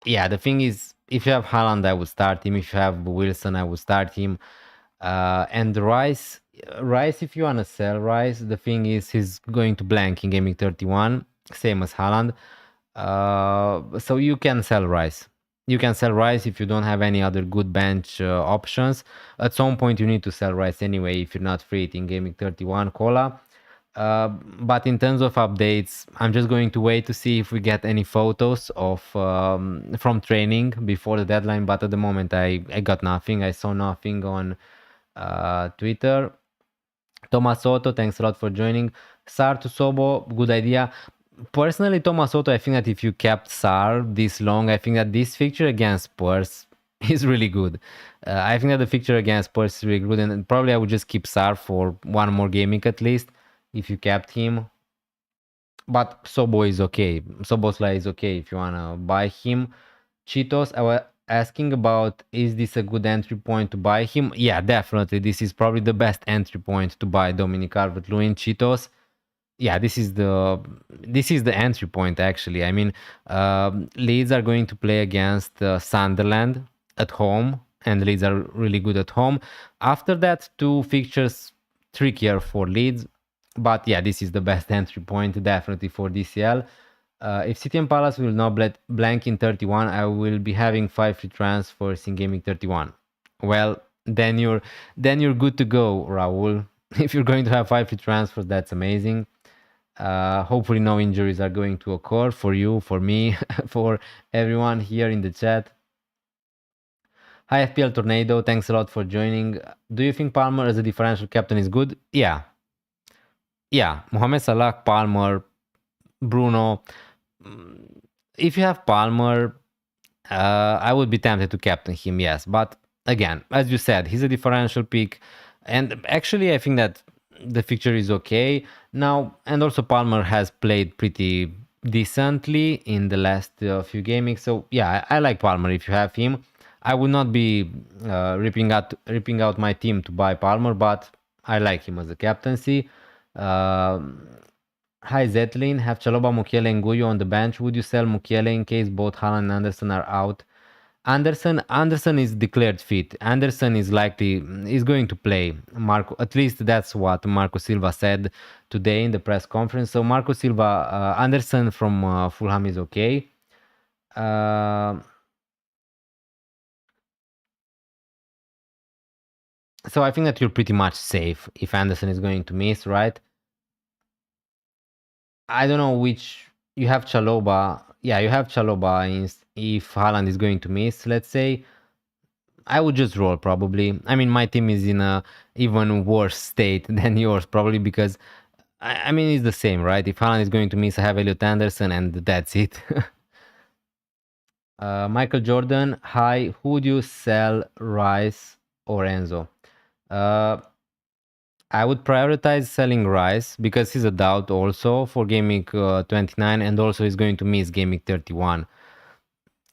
yeah, the thing is, if you have Haaland, I would start him. If you have Wilson, I would start him. And Rice, if you want to sell Rice, the thing is, he's going to blank in Gaming 31, same as Haaland. So you can sell Rice. You can sell Rice if you don't have any other good bench options. At some point, you need to sell Rice anyway if you're not free in Gaming 31 Cola. But in terms of updates, I'm just going to wait to see if we get any photos of from training before the deadline. But at the moment, I got nothing. I saw nothing on Twitter. Thomas Soto, thanks a lot for joining. Sar to Sobo, good idea. Personally, Thomas Soto, I think that if you kept Sar this long, I think that this fixture against Spurs is really good. I think that the fixture against Spurs is really good, and probably I would just keep Sar for one more gaming at least if you kept him. But Sobo is okay. Soboslai is okay if you wanna buy him. Cheetos, I was asking about, is this a good entry point to buy him? Yeah, definitely. This is probably the best entry point to buy Dominic Calvert-Lewin. Cheetos. Yeah, this is the entry point actually. I mean, Leeds are going to play against Sunderland at home, and Leeds are really good at home. After that, two fixtures trickier for Leeds, but yeah, this is the best entry point definitely for DCL. If City and Palace will not blank in 31, I will be having 5 free transfers in Gaming 31. Well, then you're good to go, Raul. If you're going to have 5 free transfers, that's amazing. Hopefully no injuries are going to occur for you, for me, for everyone here in the chat. Hi FPL Tornado, thanks a lot for joining. Do you think Palmer as a differential captain is good? Yeah. Mohamed Salah, Palmer, Bruno. If you have Palmer, I would be tempted to captain him, yes. But again, as you said, he's a differential pick. And actually, I think that the fixture is okay now, and also Palmer has played pretty decently in the last few gamings. So yeah, I like Palmer. If you have him, I would not be ripping out my team to buy Palmer, but I like him as a captaincy. Hi Zetlin, have Chalobah, Mukiele and Guyo on the bench. Would you sell Mukiele in case both Haaland and Anderson are out? Anderson is declared fit. Anderson is going to play. Marco, at least that's what Marco Silva said today in the press conference. So Marco Silva, Anderson from Fulham is okay. So I think that you're pretty much safe if Anderson is going to miss, right? I don't know which you have Chaloba. Yeah, you have Chaloba if Haaland is going to miss, let's say. I would just roll probably. I mean, my team is in a even worse state than yours probably because I mean it's the same, right? If Haaland is going to miss, I have Elliot Anderson and that's it. Michael Jordan, hi. Who would you sell, Rice or Enzo? I would prioritize selling Rice because he's a doubt also for gaming 29 and also he's going to miss gaming 31.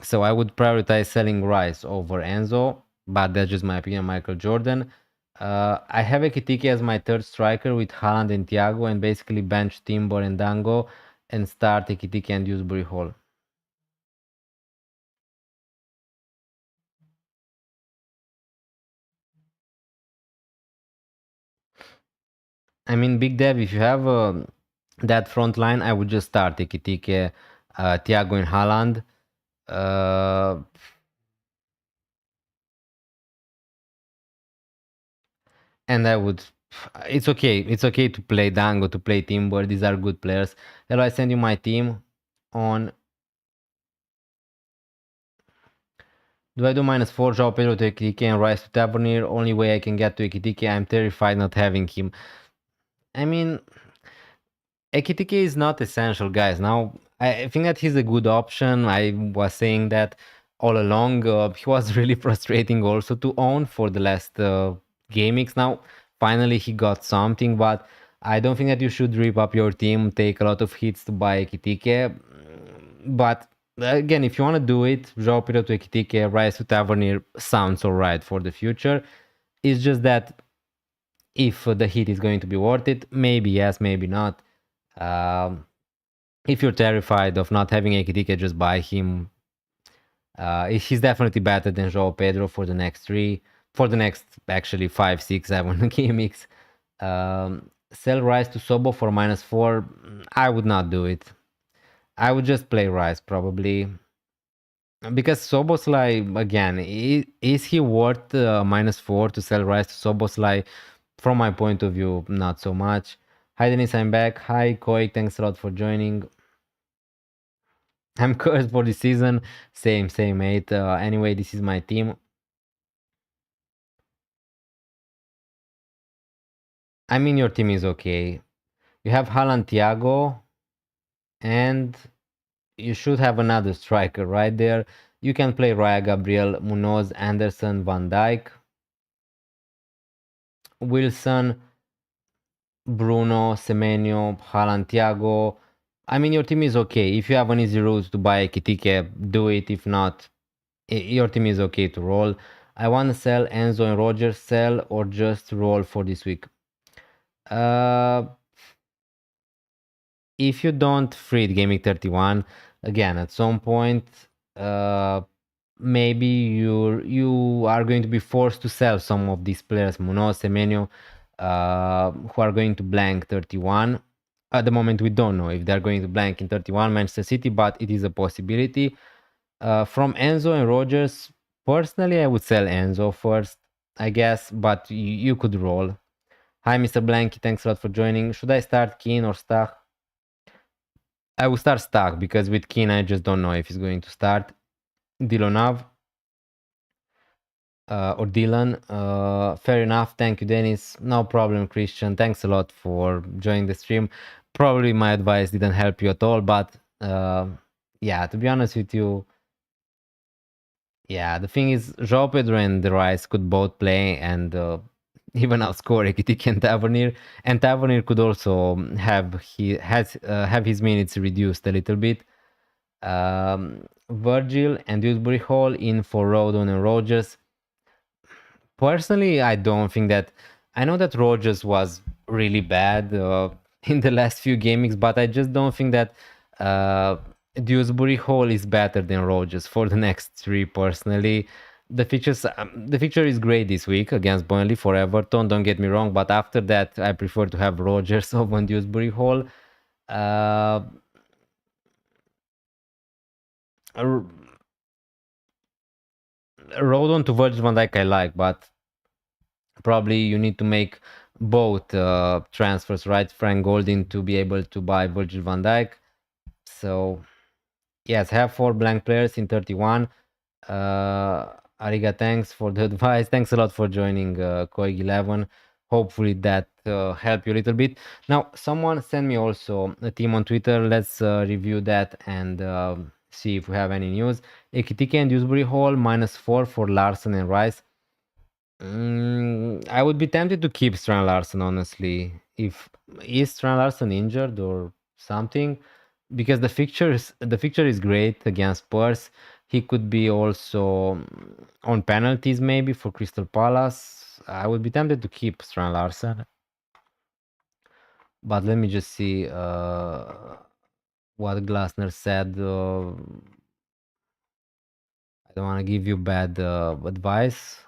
So I would prioritize selling Rice over Enzo, but that's just my opinion. Michael Jordan. I have Ekitike as my third striker with Haaland and Thiago and basically bench Timber and Dango and start Ekitike and Dewsbury Hall. I mean, Big Dev, if you have that front line, I would just start Ekitike, Thiago and Haaland. And I would. It's okay. It's okay to play Dango, to play Timber. These are good players. Hello, I send you my team on. Do I do -4 João Pedro to Ekitike and Rice to Tavernier? Only way I can get to Ekitike. I'm terrified not having him. I mean, Ekitike is not essential, guys. Now, I think that he's a good option. I was saying that all along. He was really frustrating also to own for the last gamings. Now, finally, he got something, but I don't think that you should rip up your team, take a lot of hits to buy Ekitike. But again, if you want to do it, João Pedro to Ekitike, Rice to Tavernier sounds alright for the future. It's just that if the hit is going to be worth it, maybe yes, maybe not. If you're terrified of not having Ekitike, just buy him. He's definitely better than João Pedro for the next actually 5, 6, 7 gimmicks. Sell Rice to Sobo for -4. I would not do it. I would just play Rice probably. Because Soboslai, again, is he worth -4 to sell Rice to Soboslai? From my point of view, not so much. Hi Denis, I'm back. Hi Koi, thanks a lot for joining. I'm cursed for this season. Same, mate. Anyway, this is my team. I mean, your team is okay. You have Haaland, Thiago, and you should have another striker right there. You can play Raya, Gabriel, Munoz, Anderson, Van Dijk, Wilson, Bruno, Semenyo, Haaland, Thiago. I mean, your team is okay. If you have an easy route to buy Ekitike, do it. If not, your team is okay to roll. I want to sell Enzo and Rogers, sell or just roll for this week. If you don't free gaming 31, again, at some point, maybe you are going to be forced to sell some of these players, Munoz, Semenyo, who are going to blank 31. At the moment, we don't know if they're going to blank in 31 Manchester City, but it is a possibility. From Enzo and Rogers, personally, I would sell Enzo first, I guess, but you could roll. Hi, Mr. Blanky, thanks a lot for joining. Should I start Keane or Stach? I will start Stach because with Keane, I just don't know if he's going to start. Dilonav or Dylan. Fair enough. Thank you, Dennis. No problem, Christian. Thanks a lot for joining the stream. Probably my advice didn't help you at all, but yeah, to be honest with you, yeah, the thing is, João Pedro and the Rice could both play, and even outscore Ekitike and Tavernier. And Tavernier could also have his minutes reduced a little bit. Virgil and Dewsbury Hall in for Rodon and Rogers. Personally, I don't think that. I know that Rogers was really bad in the last few gamings, but I just don't think that Dewsbury Hall is better than Rogers for the next three. Personally, the fixture is great this week against Burnley for Everton. Don't get me wrong, but after that, I prefer to have Rogers over Dewsbury Hall. Uh, R- Rodon to Virgil van Dijk I like, but probably you need to make both transfers, right? Frank Golding to be able to buy Virgil van Dijk. So yes, have 4 blank players in 31. Ariga, thanks for the advice. Thanks a lot for joining Koig11. Hopefully that helped you a little bit. Now, someone sent me also a team on Twitter. Let's review that and see if we have any news. Ekitike and Dewsbury Hall -4 for Larson and Rice. I would be tempted to keep Strand Larson, honestly. If is Strand Larson injured or something, because the fixture is great against Spurs. He could be also on penalties maybe for Crystal Palace. I would be tempted to keep Strand Larson, but let me just see what Glasner said. I don't want to give you bad advice.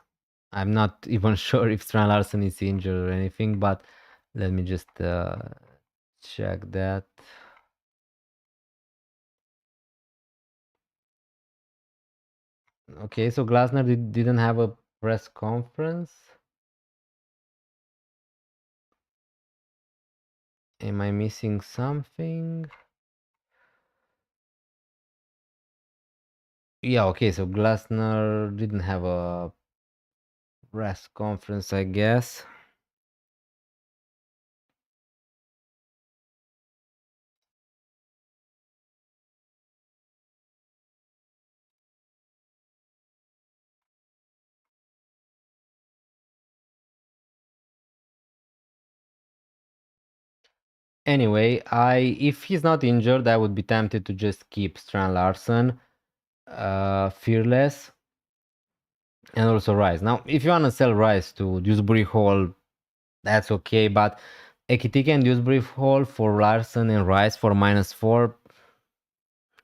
I'm not even sure if Strand Larson is injured or anything, but let me just check that. Okay, so Glasner didn't have a press conference. Am I missing something? Yeah, okay, so Glasner didn't have a press conference, I guess. Anyway, if he's not injured, I would be tempted to just keep Strand Larson, Fearless, and also Rice. Now, if you want to sell Rice to Dewsbury Hall, that's okay, but Ekitike and Dewsbury Hall for Larson and Rice for -4,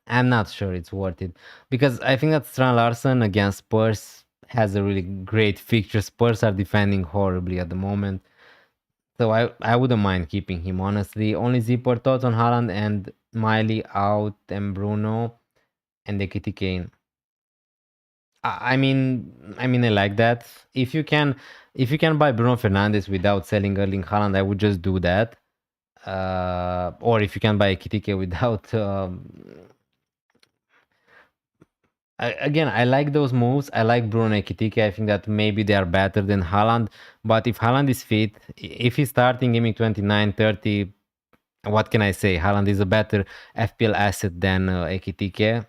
I'm not sure it's worth it. Because I think that Strand Larson against Spurs has a really great fixture. Spurs are defending horribly at the moment. So I wouldn't mind keeping him, honestly. Only Zipper thoughts on Haaland and Miley out and Bruno and Ekitike. I mean, I like that. If you can buy Bruno Fernandes without selling Erling Haaland, I would just do that. Or if you can buy Ekitike without, again, I like those moves. I like Bruno and Ekitike. I think that maybe they are better than Haaland. But if Haaland is fit, if he's starting gaming 29, 30, what can I say? Haaland is a better FPL asset than Ekitike.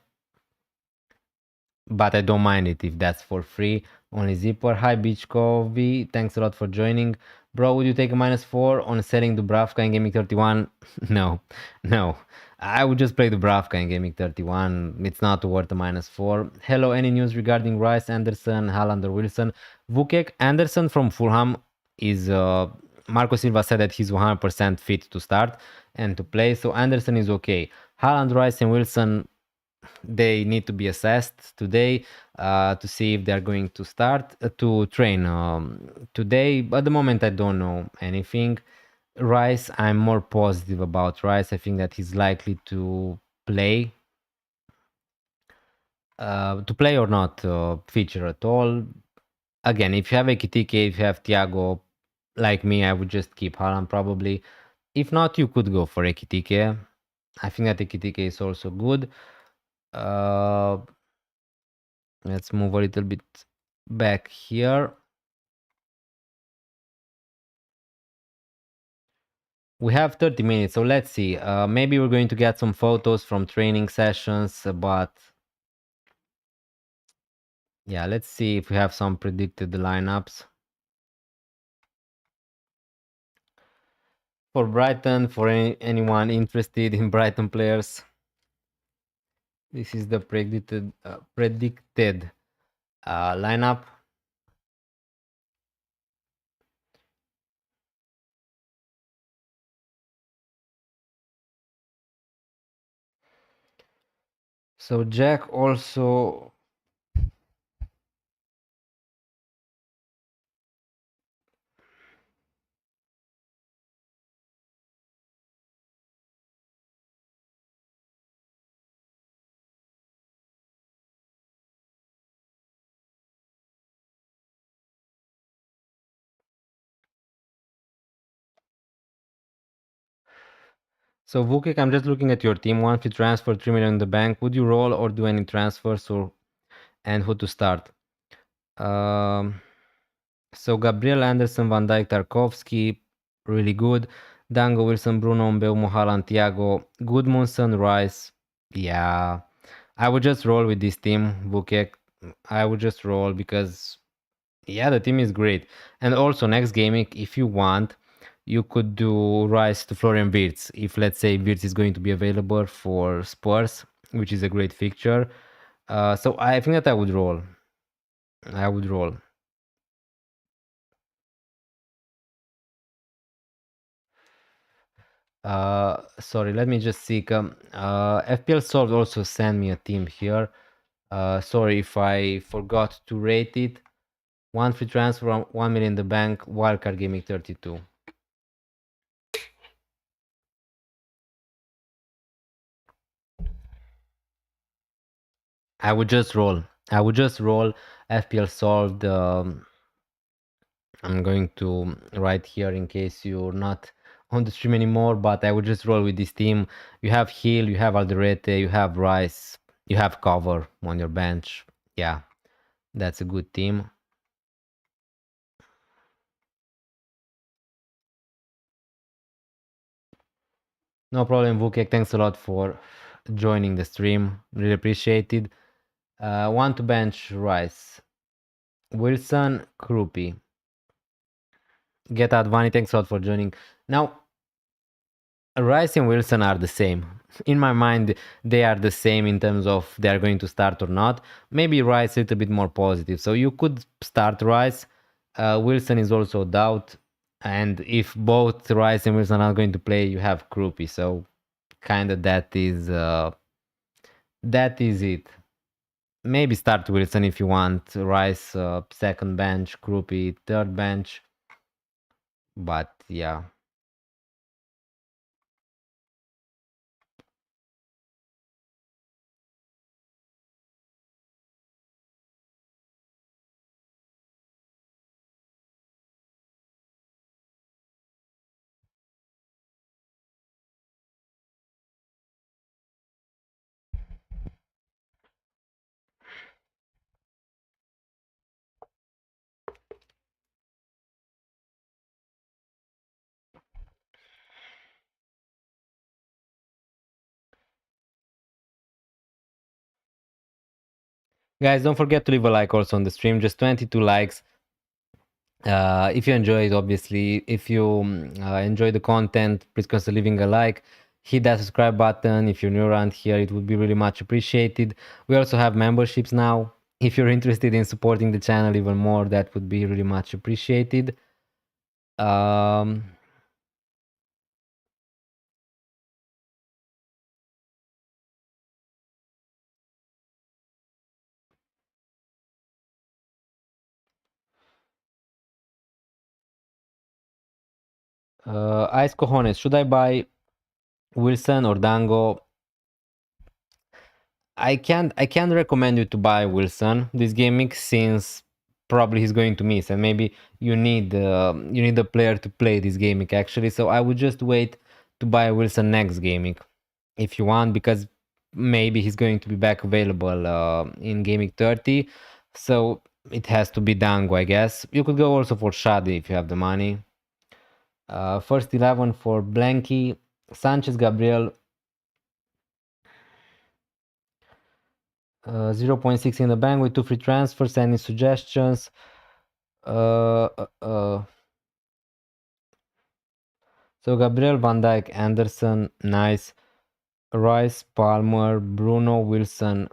But I don't mind it if that's for free. Only Zipper. Hi, Beachcovey. Thanks a lot for joining. Bro, would you take a -4 on selling Dubravka in Gaming 31? No, no. I would just play Dubravka in Gaming 31. It's not worth a -4. Hello, any news regarding Rice, Anderson, Haaland, or Wilson? Vukek Anderson from Fulham is. Marco Silva said that he's 100% fit to start and to play, so Anderson is okay. Haaland, Rice, and Wilson, they need to be assessed today to see if they're going to start to train today. But at the moment, I don't know anything. Rice, I'm more positive about Rice. I think that he's likely to play. To play or not feature at all. Again, if you have Ekitike, if you have Thiago, like me, I would just keep Haaland probably. If not, you could go for Ekitike. I think that Ekitike is also good. Uh, Let's move a little bit back here. We have 30 minutes, so let's see. Maybe we're going to get some photos from training sessions, but yeah, let's see if we have some predicted lineups. for Brighton, for anyone interested in Brighton players. This is the predicted lineup. So Jack also so Vukek, I'm just looking at your team. Once you transfer 3 million in the bank, would you roll or do any transfers and who to start? So Gabriel Anderson, Van Dijk, Tarkovsky, really good. Dango, Wilson, Bruno, Mbeumo, Haaland, Thiago, Goodmanson, Rice. Yeah, I would just roll with this team, Vukek. I would just roll because yeah, the team is great. And also next gaming, if you want, you could do Rice to Florian Wirtz. If let's say Wirtz is going to be available for Spurs, which is a great fixture. So I think that I would roll. I would roll. Sorry, let me just see. FPL Solved also sent me a team here. Sorry if I forgot to rate it. One free transfer, 1 million in the bank, wildcard gaming 32. I would just roll. I would just roll FPL Solved. I'm going to write here in case you're not on the stream anymore, but I would just roll with this team. You have Hill, you have Alderete, you have Rice, you have cover on your bench. Yeah, that's a good team. No problem, Vukek. Thanks a lot for joining the stream. Really appreciated. One to bench Rice. Wilson, Krupi. Get out, Vani. Thanks a lot for joining. Now, Rice and Wilson are the same. In my mind, they are the same in terms of they are going to start or not. Maybe Rice a little bit more positive. So you could start Rice. Wilson is also doubt. And if both Rice and Wilson are going to play, you have Krupi. So kind of that is it. Maybe start Wilson if you want. Rice second bench, Krupi third bench. But yeah. Guys, don't forget to leave a like also on the stream. Just 22 likes. If you enjoy it, obviously. If you enjoy the content, please consider leaving a like. Hit that subscribe button. If you're new around here, it would be really much appreciated. We also have memberships now. If you're interested in supporting the channel even more, that would be really much appreciated. Ice Cojones, should I buy Wilson or Dango? I can't recommend you to buy Wilson this gaming since probably he's going to miss and maybe you need a player to play this gaming actually. So I would just wait to buy Wilson next gaming if you want because maybe he's going to be back available in gaming 30. So it has to be Dango, I guess. You could go also for Shadi if you have the money. First 11 for Blanky, Sanchez, Gabriel, 0.6 in the bank with 2 free transfers. Any suggestions? So So Gabriel, Van Dijk, Anderson, nice. Rice, Palmer, Bruno, Wilson.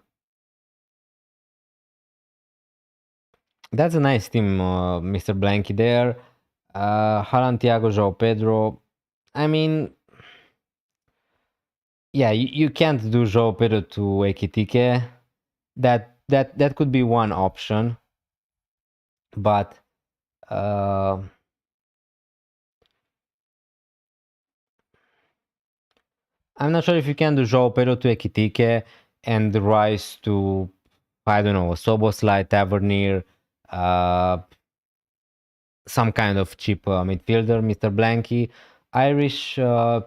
That's a nice team, Mr. Blanky there. Haaland, Thiago, João Pedro. I mean, yeah, you can't do João Pedro to Ekitike. That could be one option, but I'm not sure if you can do João Pedro to Ekitike and Rice to, I don't know, Soboslai, Tavernier, some kind of cheap midfielder, Mr. Blanky. Irish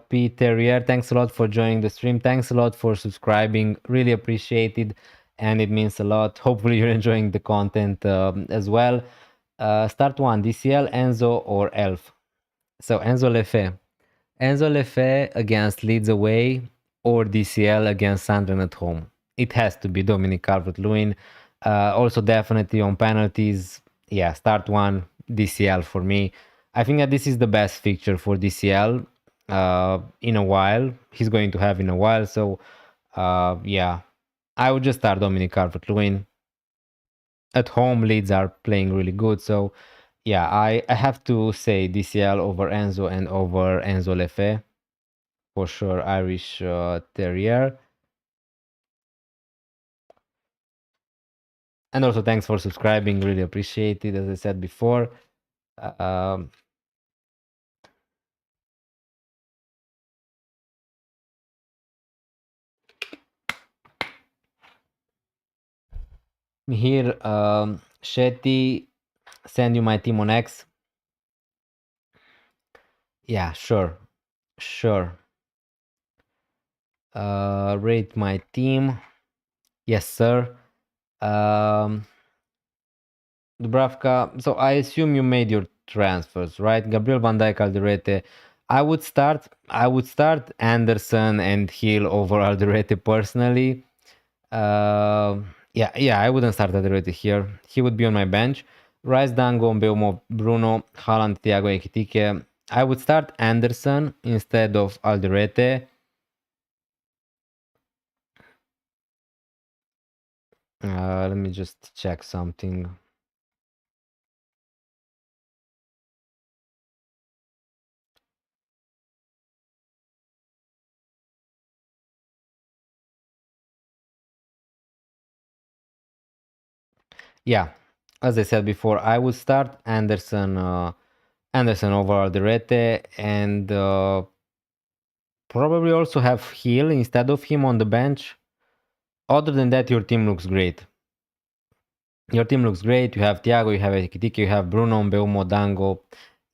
P. Terrier, thanks a lot for joining the stream. Thanks a lot for subscribing. Really appreciate it, and it means a lot. Hopefully, you're enjoying the content as well. Start one, DCL, Enzo, or Elf. So, Enzo Lefe. Enzo Lefe against Leeds away or DCL against Sunderland at home. It has to be Dominic Calvert-Lewin. Also, definitely on penalties. Yeah, start one, DCL for me. I think that this is the best fixture for DCL in a while. He's going to have in a while. So, yeah, I would just start Dominic Calvert-Lewin. At home, Leeds are playing really good. So, yeah, I have to say DCL over Enzo and over Enzo Lefe. For sure, Irish Terrier. And also, thanks for subscribing. Really appreciate it. As I said before, here, Shetty, send you my team on X. Yeah, sure, sure. Rate my team. Yes, sir. Dubravka. So I assume you made your transfers, right? Gabriel, Van Dijk, Alderete. I would start Anderson and Hill over Alderete personally. Yeah, I wouldn't start Alderete here. He would be on my bench. Rice, Dango, Mbeumo, Bruno, Haaland, Thiago, Ekitike. I would start Anderson instead of Alderete. Let me just check something. Yeah, as I said before, I would start Anderson over Alderete and probably also have Hill instead of him on the bench. Other than that, your team looks great. Your team looks great. You have Thiago, you have Ekitike, you have Bruno, Mbeumo, Dango.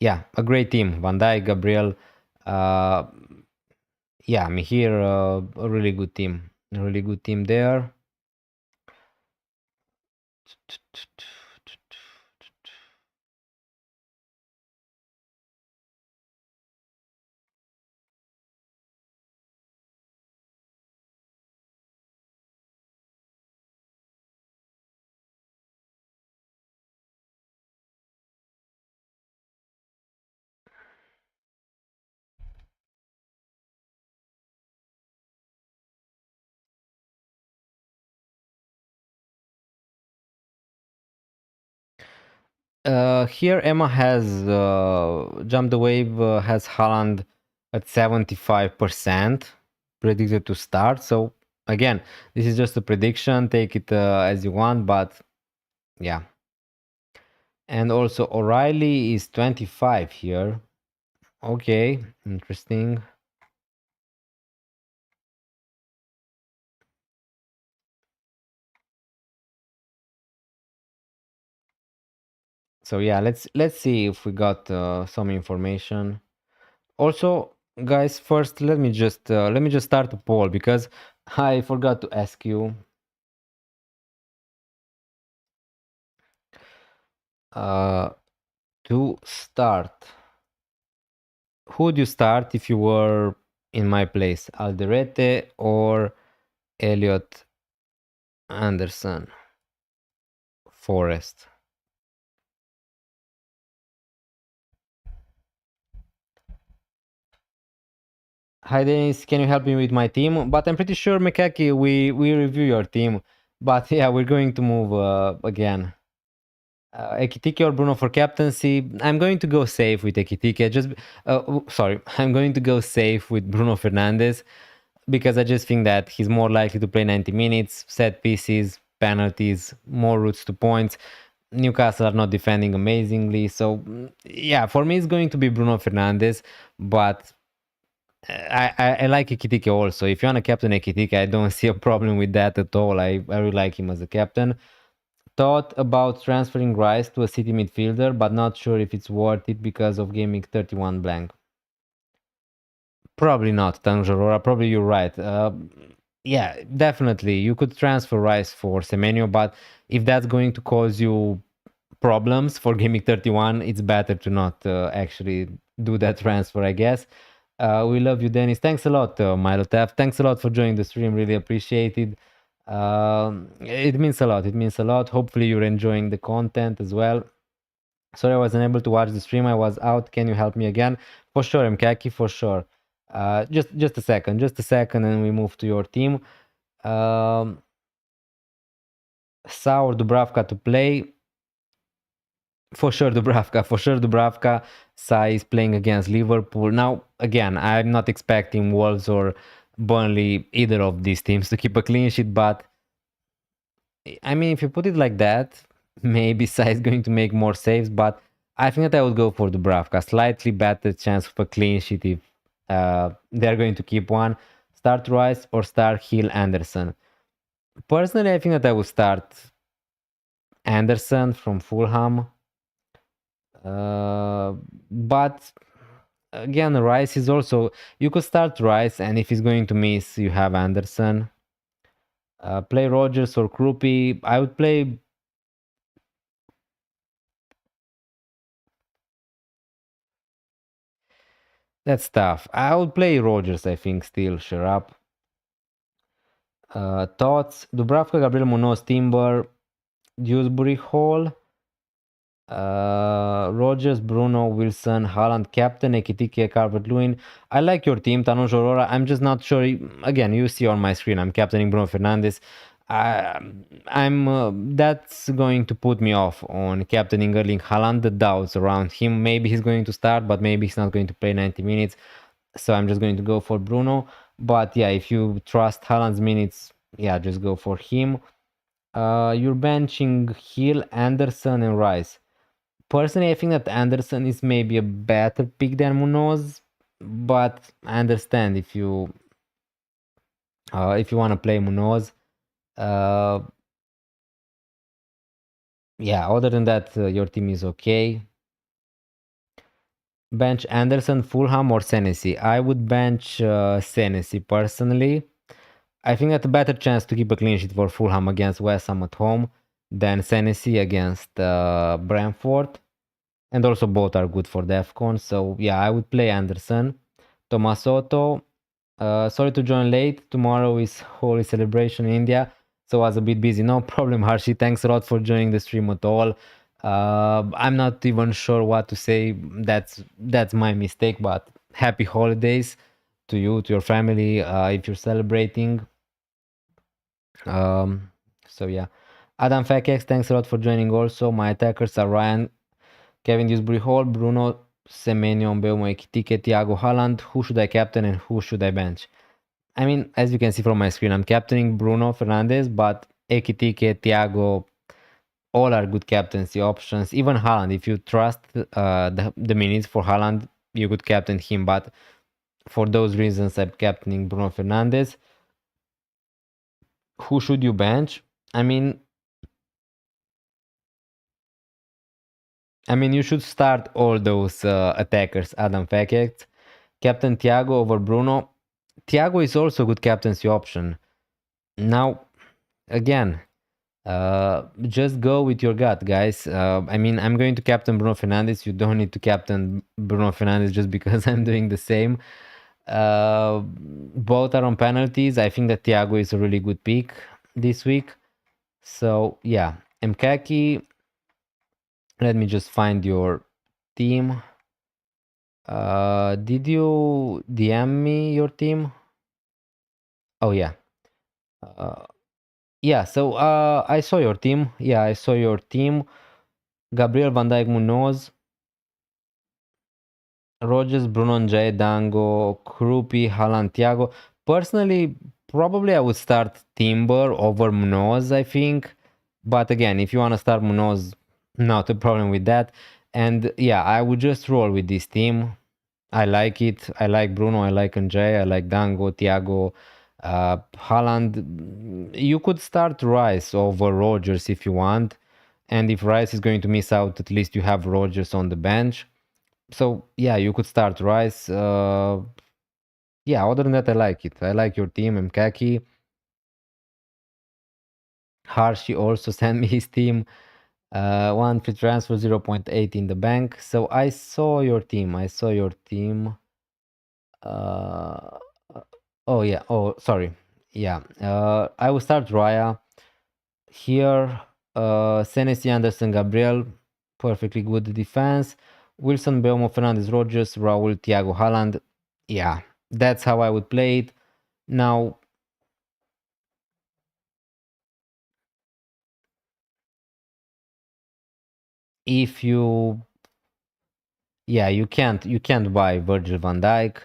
Yeah, a great team. Van Dijk, Gabriel. Yeah, me here, a really good team. A really good team there. Here Emma has Jump the Wave has Haaland at 75% predicted to start. So again, this is just a prediction. Take it as you want, but yeah. And also O'Reilly is 25 here. Okay, interesting. So yeah, let's see if we got some information. Also, guys, first let me just start a poll because I forgot to ask you. To start, who would you start if you were in my place, Alderete or Elliot Anderson? Forest. Hi Dennis, can you help me with my team? But I'm pretty sure Mekaki, we review your team. But yeah, we're going to move again. Ekitike or Bruno for captaincy. I'm going to go safe with Ekitike. Sorry, I'm going to go safe with Bruno Fernandes because I just think that he's more likely to play 90 minutes, set pieces, penalties, more routes to points. Newcastle are not defending amazingly. So, yeah, for me, it's going to be Bruno Fernandes. But I like Ekitike also. If you want to captain Ekitike, I don't see a problem with that at all. I really like him as a captain. Thought about transferring Rice to a City midfielder, but not sure if it's worth it because of gaming 31 blank. Probably not, Tangerora. Probably you're right. Yeah, definitely. You could transfer Rice for Semenyo, but if that's going to cause you problems for gaming 31, it's better to not actually do that transfer, I guess. We love you, Dennis. Thanks a lot, Milo Taft. Thanks a lot for joining the stream. Really appreciate it. It means a lot. It means a lot. Hopefully, you're enjoying the content as well. Sorry, I wasn't able to watch the stream. I was out. Can you help me again? For sure, Mkaki, for sure. Just a second, and we move to your team. Sa or Dubravka to play. For sure, Dubravka. For sure, Dubravka. Sa is playing against Liverpool. Now, again, I'm not expecting Wolves or Burnley, either of these teams, to keep a clean sheet, but I mean, if you put it like that, maybe Sa is going to make more saves, but I think that I would go for Dubravka. Slightly better chance of a clean sheet if they're going to keep one. Start Rice or start Hill Anderson. Personally, I think that I would start Anderson from Fulham. But again, Rice is also. You could start Rice, and if he's going to miss, you have Anderson. Play Rogers or Krupi. I would play. That's tough. I would play Rogers, I think, still. Sure up. Thoughts? Dubravka, Gabriel Munoz, Timber, Dewsbury Hall. Rogers, Bruno, Wilson, Haaland, Captain, Ekitike, Calvert-Lewin. I like your team, Tanuj Aurora. I'm just not sure. Again, you see on my screen, I'm captaining Bruno Fernandes. I'm that's going to put me off on captaining Erling Haaland. The doubts around him. Maybe he's going to start, but maybe he's not going to play 90 minutes. So I'm just going to go for Bruno. But yeah, if you trust Haaland's minutes, yeah, just go for him. You're benching Hill, Anderson, and Rice. Personally, I think that Anderson is maybe a better pick than Munoz, but I understand if you want to play Munoz. Yeah, other than that, your team is okay. Bench Anderson, Fulham, or Senesi. I would bench Senesi personally. I think that's a better chance to keep a clean sheet for Fulham against West Ham at home than Senesi against Brentford. And also both are good for DEFCON. So yeah, I would play Anderson. Tomasotto. Sorry to join late. Tomorrow is Holy Celebration in India. So I was a bit busy. No problem, Harshi. Thanks a lot for joining the stream at all. I'm not even sure what to say. That's my mistake, but happy holidays to you, to your family, if you're celebrating. Um, so yeah. Adam Fakex, thanks a lot for joining also. My attackers are Ryan, Kevin Dewsbury Hall, Bruno, Semenyo, Mbeumo, Ekitike, Thiago Haaland. Who should I captain and who should I bench? I mean, as you can see from my screen, I'm captaining Bruno Fernandes, but Ekitike, Thiago, all are good captaincy options. Even Haaland, if you trust the minutes for Haaland, you could captain him. But for those reasons, I'm captaining Bruno Fernandes. Who should you bench? You should start all those attackers, Adam Fakex. Captain Thiago over Bruno. Thiago is also a good captaincy option. Now, again, just go with your gut, guys. I'm going to captain Bruno Fernandes. You don't need to captain Bruno Fernandes just because I'm doing the same. Both are on penalties. I think that Thiago is a really good pick this week. So, yeah. Mkaki, let me just find your team. Did you DM me your team? Oh yeah. Uh, yeah, so I saw your team. Yeah, I saw your team. Gabriel Van Dijk Munoz, Rogers, Bruno J, Dango, Krupi, Haaland, Thiago. Personally, probably I would start Timber over Munoz, I think. But again, if you want to start Munoz, not a problem with that. And yeah, I would just roll with this team. I like it. I like Bruno. I like Andre. I like Dango, Thiago, Haaland. You could start Rice over Rogers if you want. And if Rice is going to miss out, at least you have Rogers on the bench. So yeah, you could start Rice. Yeah, other than that, I like it. I like your team. Mkaki. Harshi also sent me his team. One free transfer, 0.8 in the bank. So I saw your team. I saw your team. Uh, oh yeah. Oh, sorry. Yeah. I will start Raya here. Senesi, Anderson, Gabriel, perfectly good defense. Wilson, Belmo, Fernandez, Rogers, Raul, Thiago, Haaland. Yeah, that's how I would play it. Now, if you, yeah, you can't buy Virgil van Dijk.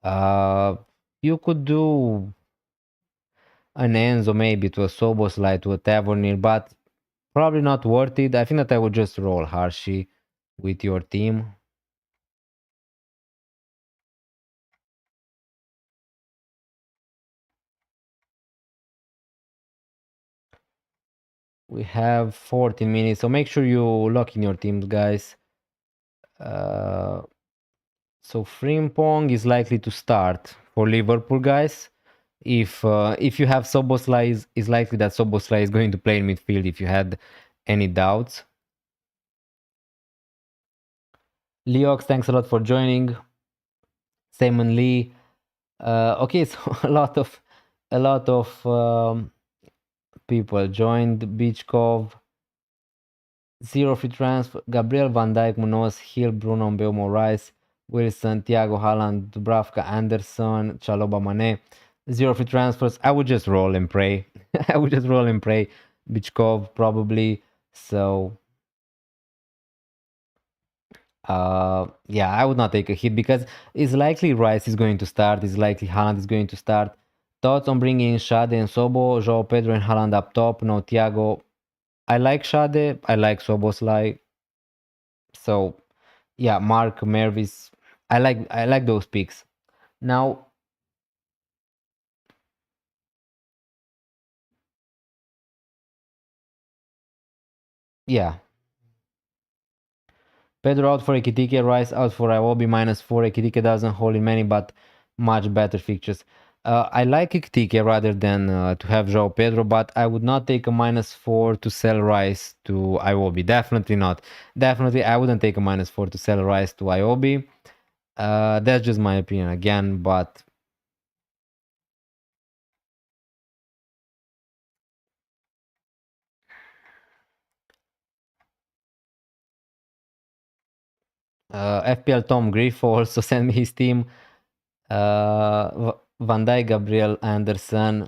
Uh, you could do an Enzo maybe to a Soboslai to a Tavernier, but probably not worth it. I think that I would just roll Harshi with your team. We have 14 minutes, so make sure you lock in your teams, guys. So Frimpong is likely to start for Liverpool, guys. If you have Soboslai, is likely that Soboslai is going to play in midfield. If you had any doubts, Leox, thanks a lot for joining. Simon Lee. Okay, so a lot of people joined. Beachcove. Zero free transfer. Gabriel Van Dijk, Munoz, Hill, Bruno, Mbeumo, Rice, Wilson, Thiago, Haaland, Dubravka, Anderson, Chaloba, Mane. Zero free transfers. I would just roll and pray. I would just roll and pray. Bichkov probably. So yeah, I would not take a hit because it's likely Rice is going to start. It's likely Haaland is going to start. Thoughts on bringing in Shade and Sobo, Joao Pedro and Haaland up top. No Thiago. I like Shade. I like Soboslai. So yeah, Mark Mervis. I like those picks. Now, yeah, Pedro out for Ekitike, Rice out for Iwobi -4. Ekitike doesn't hold in many, but much better fixtures. I like Ekitike rather than to have João Pedro, but I would not take a -4 to sell Rice to Iwobi. Definitely not. Definitely, I wouldn't take a -4 to sell Rice to Iwobi. That's just my opinion again, but FPL Tom Griffo also sent me his team. Van Dijk, Gabriel Anderson,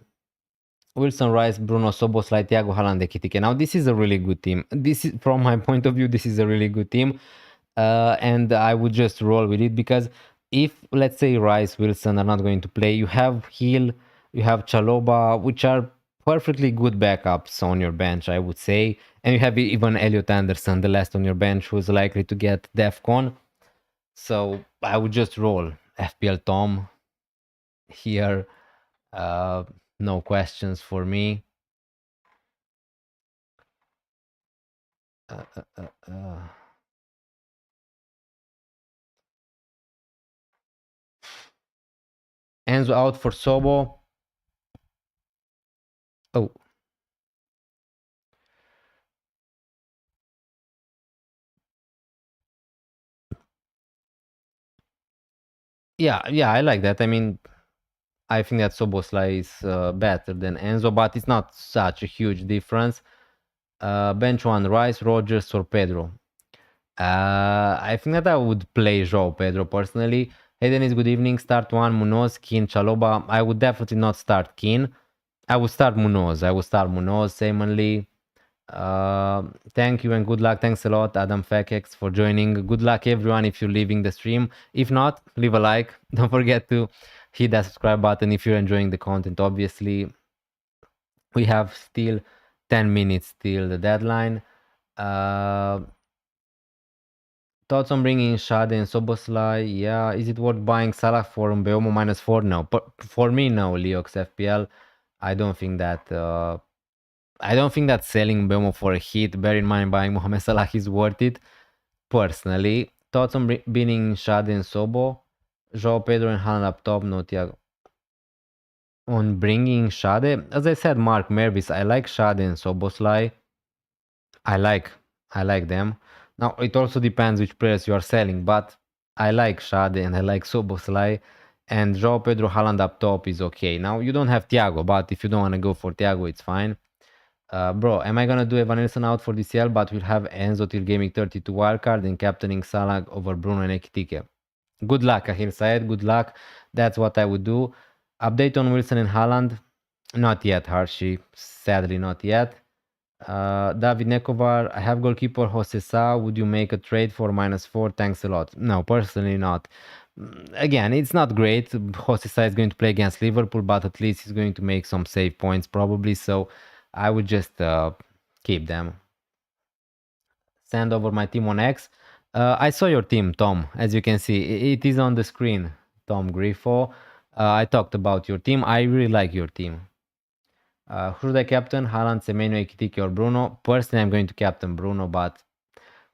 Wilson, Rice, Bruno, Soboslai, Thiago, Haaland, Ekitike. Now this is a really good team. This is, from my point of view, this is a really good team, and I would just roll with it because if, let's say, Rice, Wilson are not going to play, you have Hill, you have Chaloba, which are perfectly good backups on your bench, I would say, and you have even Elliot Anderson, the last on your bench, who's likely to get DEFCON. So I would just roll FPL Tom here. No questions for me. Enzo out for Sobo. Oh. Yeah, I like that. I mean, I think that Soboslai is better than Enzo, but it's not such a huge difference. Bench one, Rice, Rogers, or Pedro. I think that I would play João Pedro personally. Hey Dennis, good evening. Start one, Munoz, Keane, Chaloba. I would definitely not start Keane. I would start Munoz. Seamanly. Thank you and good luck. Thanks a lot, Adam Fakex, for joining. Good luck, everyone, if you're leaving the stream. If not, leave a like. Don't forget to hit that subscribe button if you're enjoying the content, obviously. We have still 10 minutes till the deadline. Thoughts on bringing in Shade and Soboslai? Yeah, is it worth buying Salah for Mbeumo -4? No, but for me, no. Leox FPL, I don't think that. I don't think that selling Mbeumo for a hit. Bear in mind, buying Mohamed Salah is worth it. Personally, thoughts on bringing Shade and Sobo, João Pedro and Haaland up top. No, Thiago. On bringing Shade, as I said, Mark Mervis. I like Shade and Soboslai. I like them. Now it also depends which players you are selling, but I like Shade and I like Soboslai, and João Pedro Haaland up top is okay. Now you don't have Thiago, but if you don't want to go for Thiago, it's fine. Bro, am I gonna do Evan Nilsson out for DCL, but we'll have Enzo till gaming 32 wildcard and captaining Salah over Bruno and Ekitike. Good luck, Ahil Saed. Good luck. That's what I would do. Update on Wilson and Haaland? Not yet, Harshi. Sadly, not yet. David Nekovar, I have goalkeeper Josesa. Would you make a trade for -4? Thanks a lot. No, personally not. Again, it's not great. Josesa is going to play against Liverpool, but at least he's going to make some save points probably. So I would just keep them. Send over my team on X. I saw your team, Tom. As you can see, it is on the screen. Tom Griffo. I talked about your team. I really like your team. Who should I captain? Haaland, Semenyo, Ekitike, or Bruno? Personally, I'm going to captain Bruno, but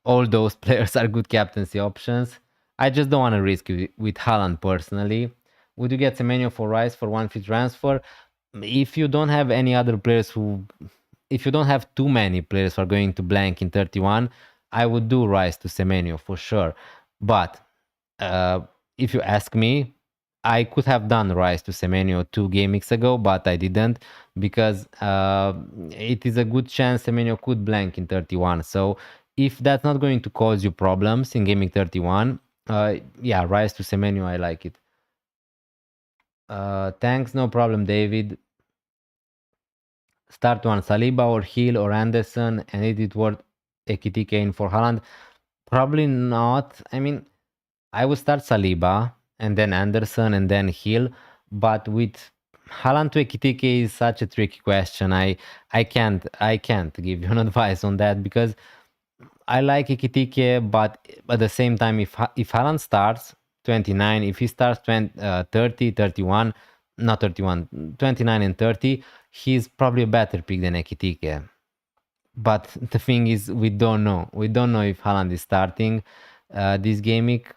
all those players are good captaincy options. I just don't want to risk it with Haaland personally. Would you get Semenyo for Rice for one free transfer? If you don't have any other players if you don't have too many players who are going to blank in 31, I would do Rice to Semenyo for sure. But if you ask me, I could have done Rice to Semenyo 2 game weeks ago, but I didn't because it is a good chance Semenyo could blank in 31. So if that's not going to cause you problems in gaming 31, yeah, Rice to Semenyo, I like it. Thanks, no problem, David. Start one, Saliba or Hill or Anderson, and is it worth Ekitike in for Haaland? Probably not. I mean, I would start Saliba and then Anderson and then Hill, but with Haaland to Ekitike is such a tricky question. I can't give you an advice on that because I like Ekitike, but at the same time, if Haaland starts 29, if he starts 30, 31, not 31, 29 and 30, he's probably a better pick than Ekitike. But the thing is, we don't know. We don't know if Haaland is starting this game week.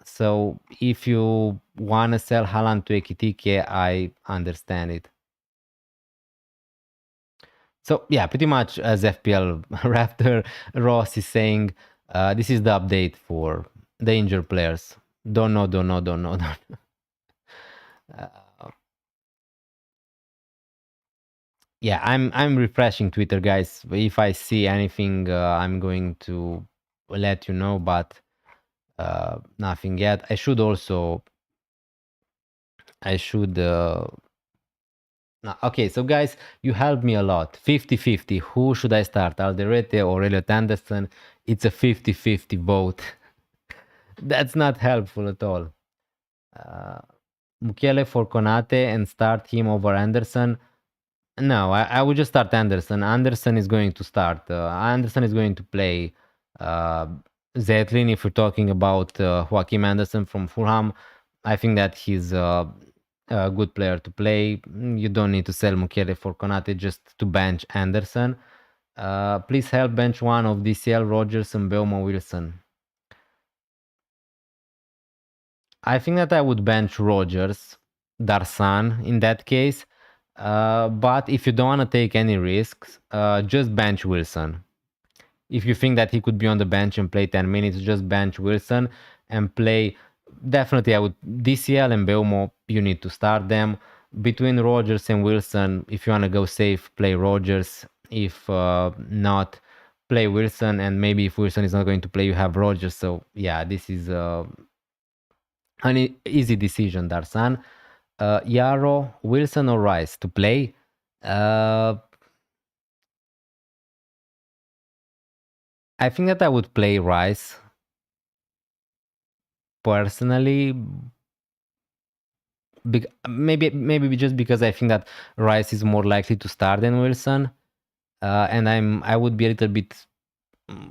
So if you want to sell Haaland to Ekitike, I understand it. So yeah, pretty much as FPL Raptor Ross is saying, this is the update for the injured players. Don't know. Yeah, I'm refreshing Twitter, guys. If I see anything, I'm going to let you know, but nothing yet. I should okay, so guys, you helped me a lot. 50-50. Who should I start? Alderete or Elliot Anderson? It's a 50-50 vote. That's not helpful at all. Mukiele for Konate and start him over Anderson. No, I would just start Anderson. Anderson is going to start. Anderson is going to play Zetlin. If we're talking about Joachim Anderson from Fulham, I think that he's a good player to play. You don't need to sell Mukiele for Konate just to bench Anderson. Please help bench one of DCL, Rogers, and Belmo Wilson. I think that I would bench Rogers, Darsan in that case. But if you don't want to take any risks, just bench Wilson. If you think that he could be on the bench and play 10 minutes, just bench Wilson and play. Definitely, I would. DCL and Belmo, you need to start them. Between Rogers and Wilson, if you want to go safe, play Rogers. If not, play Wilson, and maybe if Wilson is not going to play, you have Rogers. So yeah, this is an easy decision, Darsan. Yarrow, Wilson, or Rice to play? I think that I would play Rice personally. Maybe just because I think that Rice is more likely to start than Wilson, and I would be a little bit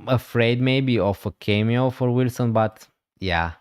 afraid maybe of a cameo for Wilson, but yeah.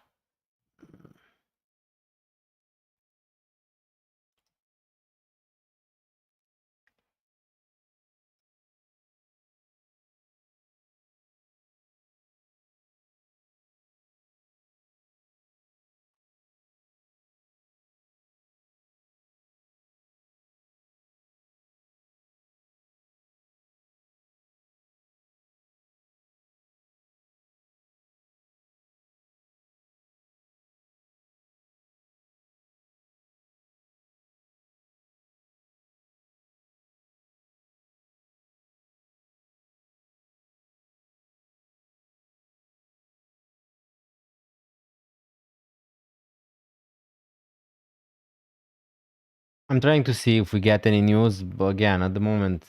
I'm trying to see if we get any news, but again, at the moment.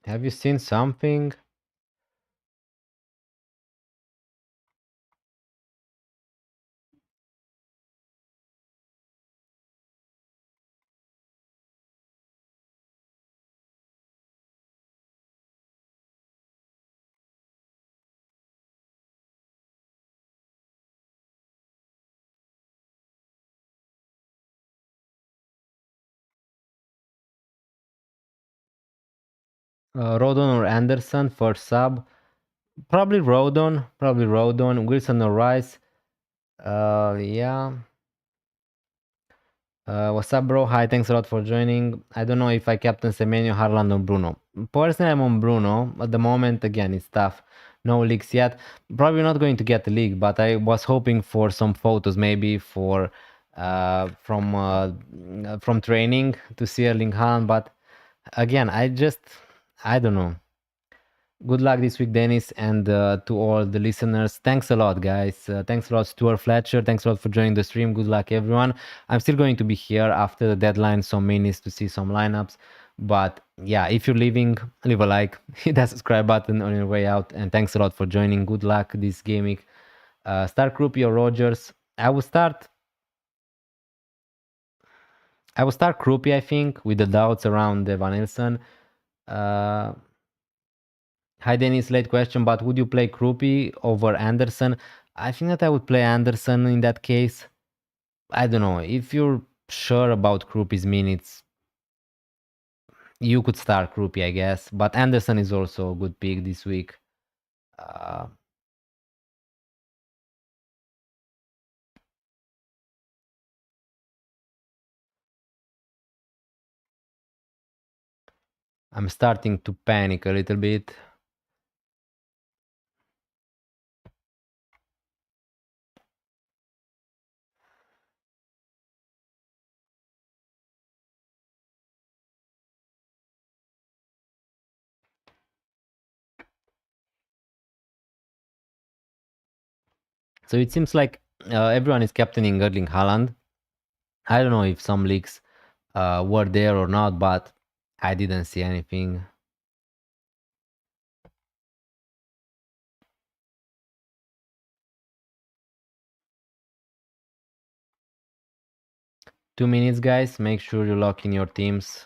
Have you seen something? Rodon or Anderson for sub? Probably Rodon. Probably Rodon. Wilson or Rice? Yeah. What's up, bro? Hi, thanks a lot for joining. I don't know if I captain Semenyo, Harland, or Bruno. Personally, I'm on Bruno. At the moment, again, it's tough. No leaks yet. Probably not going to get the league, but I was hoping for some photos, maybe for from training to see Erling Haaland. But again, I don't know. Good luck this week, Dennis, and to all the listeners. Thanks a lot, guys. Thanks a lot, Stuart Fletcher. Thanks a lot for joining the stream. Good luck, everyone. I'm still going to be here after the deadline, some minutes to see some lineups. But yeah, if you're leaving, leave a like, hit that subscribe button on your way out. And thanks a lot for joining. Good luck this game week. Start Krupi or Rogers. I will start Krupi, I think, with the doubts around Van Ilsen. Hi, Dennis, late question, but would you play Krupi over Anderson? I think that I would play Anderson in that case. I don't know. If you're sure about Krupi's minutes, you could start Krupi, I guess. But Anderson is also a good pick this week. I'm starting to panic a little bit. So it seems like everyone is captaining Erling Haaland. I don't know if some leaks were there or not, but I didn't see anything. Two minutes, guys. Make sure you lock in your teams.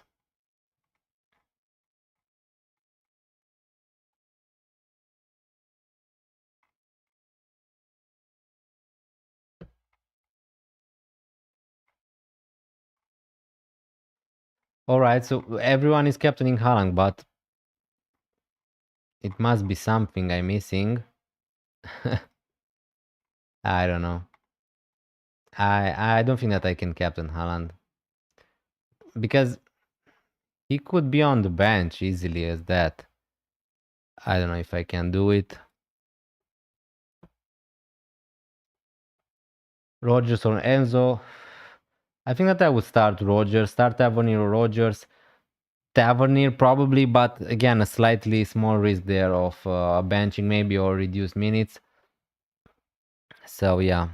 All right, so everyone is captaining Haaland, but it must be something I'm missing. I don't know. I don't think that I can captain Haaland because he could be on the bench easily as that. I don't know if I can do it. Rogers or Enzo. I think that I would start Rogers, start Tavernier or Rogers. Tavernier probably, but again, a slightly small risk there of benching maybe or reduced minutes. So yeah.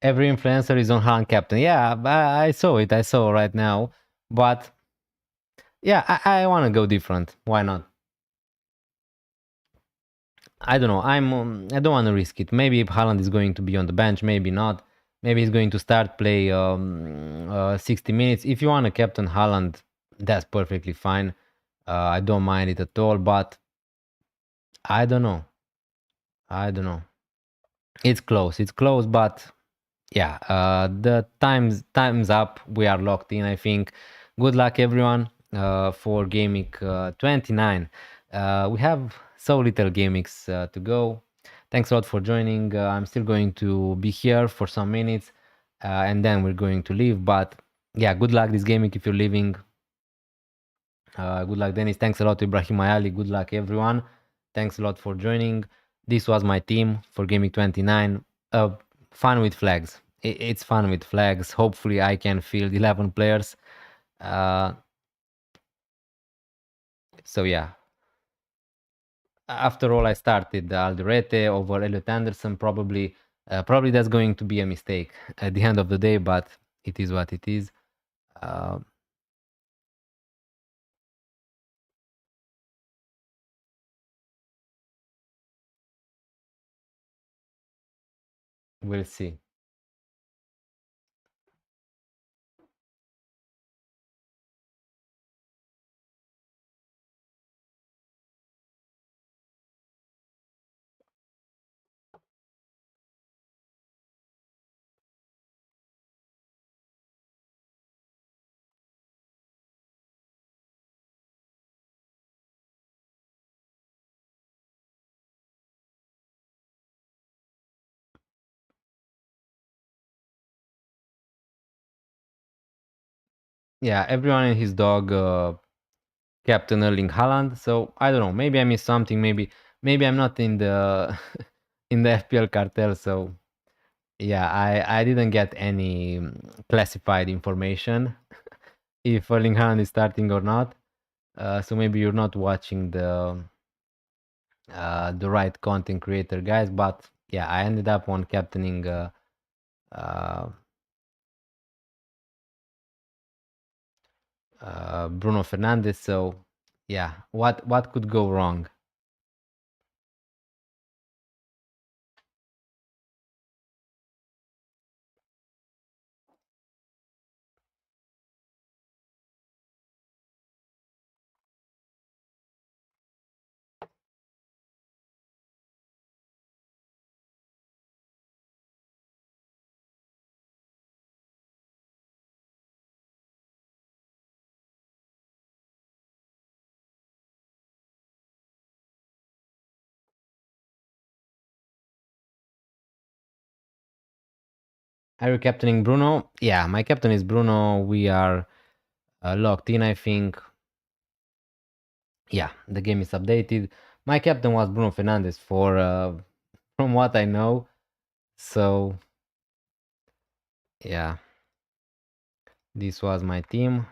Every influencer is on Haaland captain. Yeah, I saw it. I saw right now. But yeah, I want to go different. Why not? I don't know. I don't want to risk it. Maybe if Haaland is going to be on the bench, maybe not. Maybe he's going to start play 60 minutes. If you want to captain Haaland, that's perfectly fine. I don't mind it at all. But I don't know. I don't know. It's close. It's close, but yeah, the time's up. We are locked in, I think. Good luck, everyone, for gaming 29. We have so little gamings to go. Thanks a lot for joining. I'm still going to be here for some minutes, and then we're going to leave. But yeah, good luck this gaming if you're leaving. Good luck, Dennis. Thanks a lot to Ibrahim Ayali. Good luck, everyone. Thanks a lot for joining. This was my team for Gaming 29. Fun with flags. It's fun with flags. Hopefully, I can field 11 players. So yeah. After all, I started Alderete over Elliot Anderson. Probably that's going to be a mistake at the end of the day, but it is what it is. We'll see. Yeah, everyone and his dog Captain Erling Haaland. So I don't know. Maybe I missed something. Maybe I'm not in the in the FPL cartel. So yeah, I didn't get any classified information if Erling Haaland is starting or not. So maybe you're not watching the right content creator, guys. But yeah, I ended up on captaining Bruno Fernandes. So yeah, what could go wrong? Are you captaining Bruno? Yeah, my captain is Bruno. We are locked in, I think. Yeah, the game is updated. My captain was Bruno Fernandes for from what I know. So yeah, this was my team.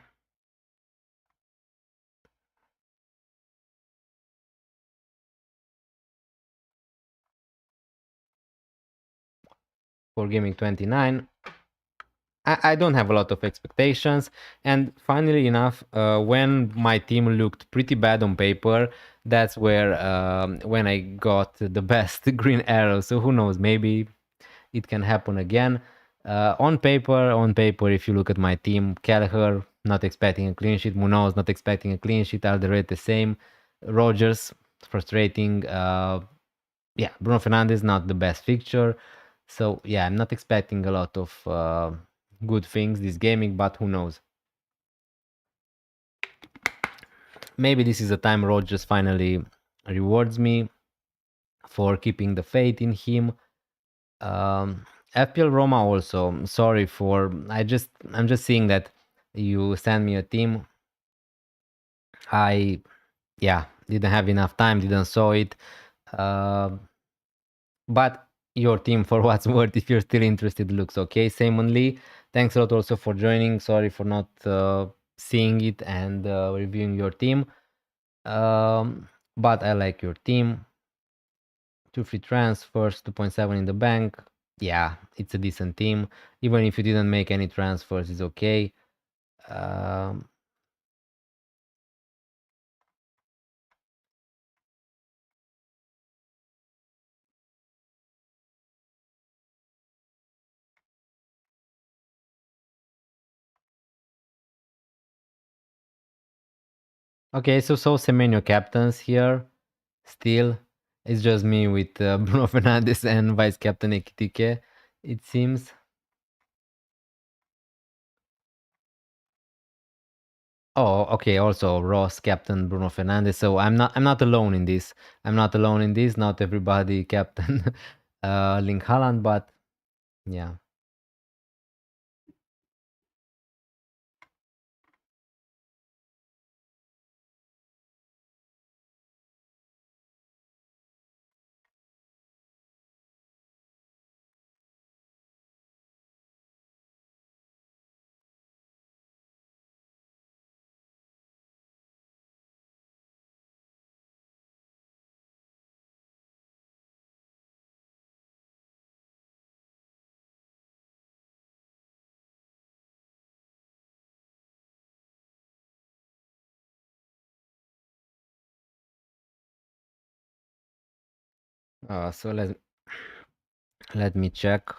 For gaming 29. I don't have a lot of expectations, and funnily enough, when my team looked pretty bad on paper, that's where when I got the best green arrow. So who knows, maybe it can happen again. On paper, if you look at my team, Kelleher not expecting a clean sheet, Munoz not expecting a clean sheet, Alderete the same, Rogers frustrating, yeah, Bruno Fernandes not the best fixture. So yeah, I'm not expecting a lot of good things this gaming, but who knows? Maybe this is the time Rodgers finally rewards me for keeping the faith in him. FPL Roma also. Sorry for I'm just seeing that you sent me a team. I yeah didn't have enough time, didn't saw it. Uh, but your team, for what's worth, if you're still interested, looks okay. Simon Lee, thanks a lot also for joining. Sorry for not seeing it and reviewing your team. But I like your team. 2 free transfers, 2.7 in the bank. Yeah, it's a decent team. Even if you didn't make any transfers, it's okay. Um, okay, so Semenyo captains here. Still, it's just me with Bruno Fernandes and vice captain Ekitike, it seems. Oh, okay. Also, Ross, Captain Bruno Fernandes. So I'm not alone in this. I'm not alone in this. Not everybody Captain Link Haaland, but yeah. So let me check.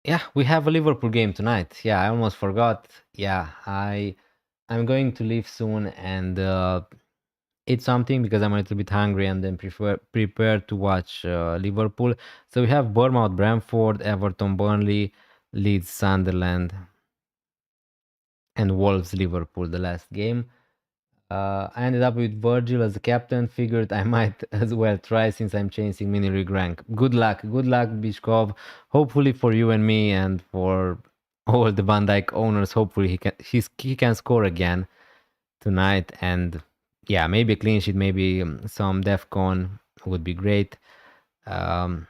Yeah, we have a Liverpool game tonight. Yeah, I almost forgot. Yeah, I'm going to leave soon and eat something because I'm a little bit hungry and then prepare to watch Liverpool. So we have Bournemouth, Brentford, Everton, Burnley, Leeds, Sunderland, and Wolves, Liverpool. The last game. I ended up with Virgil as the captain. Figured I might as well try since I'm chasing mini rig rank. Good luck, Bishkov. Hopefully for you and me and for all the Van Dijk owners. Hopefully he can score again tonight. And yeah, maybe a clean sheet, maybe some Defcon would be great. Um,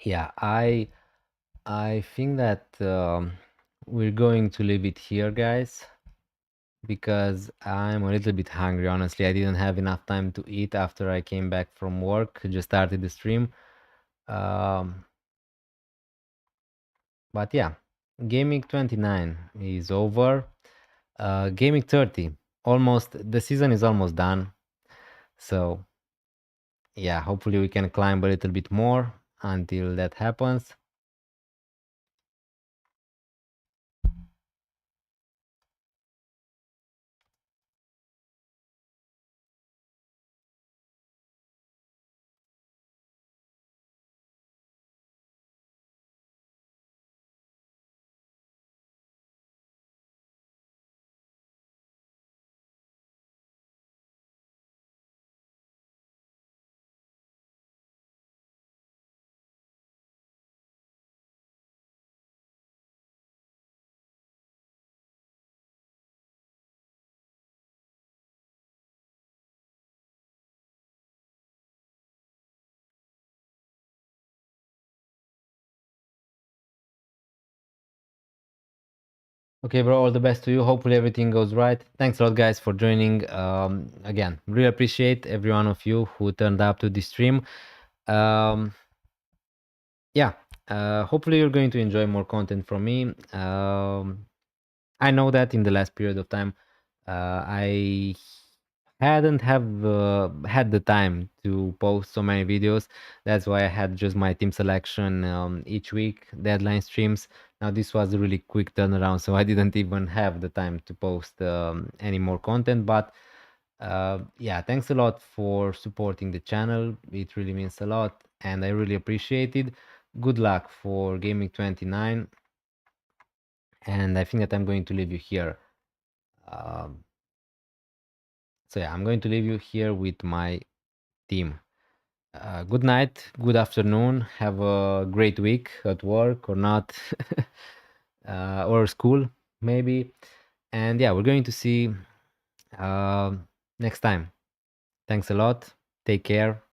yeah, I think that we're going to leave it here, guys, because I'm a little bit hungry, honestly. I didn't have enough time to eat after I came back from work, just started the stream. Um, but yeah, Gaming 29 is over. Gaming 30, almost, the season is almost done. So yeah, hopefully we can climb a little bit more until that happens. Okay, bro, all the best to you. Hopefully everything goes right. Thanks a lot, guys, for joining. Again, really appreciate every one of you who turned up to this stream. Yeah, hopefully you're going to enjoy more content from me. I know that in the last period of time, I hadn't have had the time to post so many videos. That's why I had just my team selection each week, deadline streams. Now this was a really quick turnaround, so I didn't even have the time to post any more content. But yeah, thanks a lot for supporting the channel. It really means a lot, and I really appreciate it. Good luck for Gaming 29, and I think that I'm going to leave you here. Um, so yeah, I'm going to leave you here with my team. Good night, good afternoon. Have a great week at work or not, or school maybe. And yeah, we're going to see next time. Thanks a lot. Take care.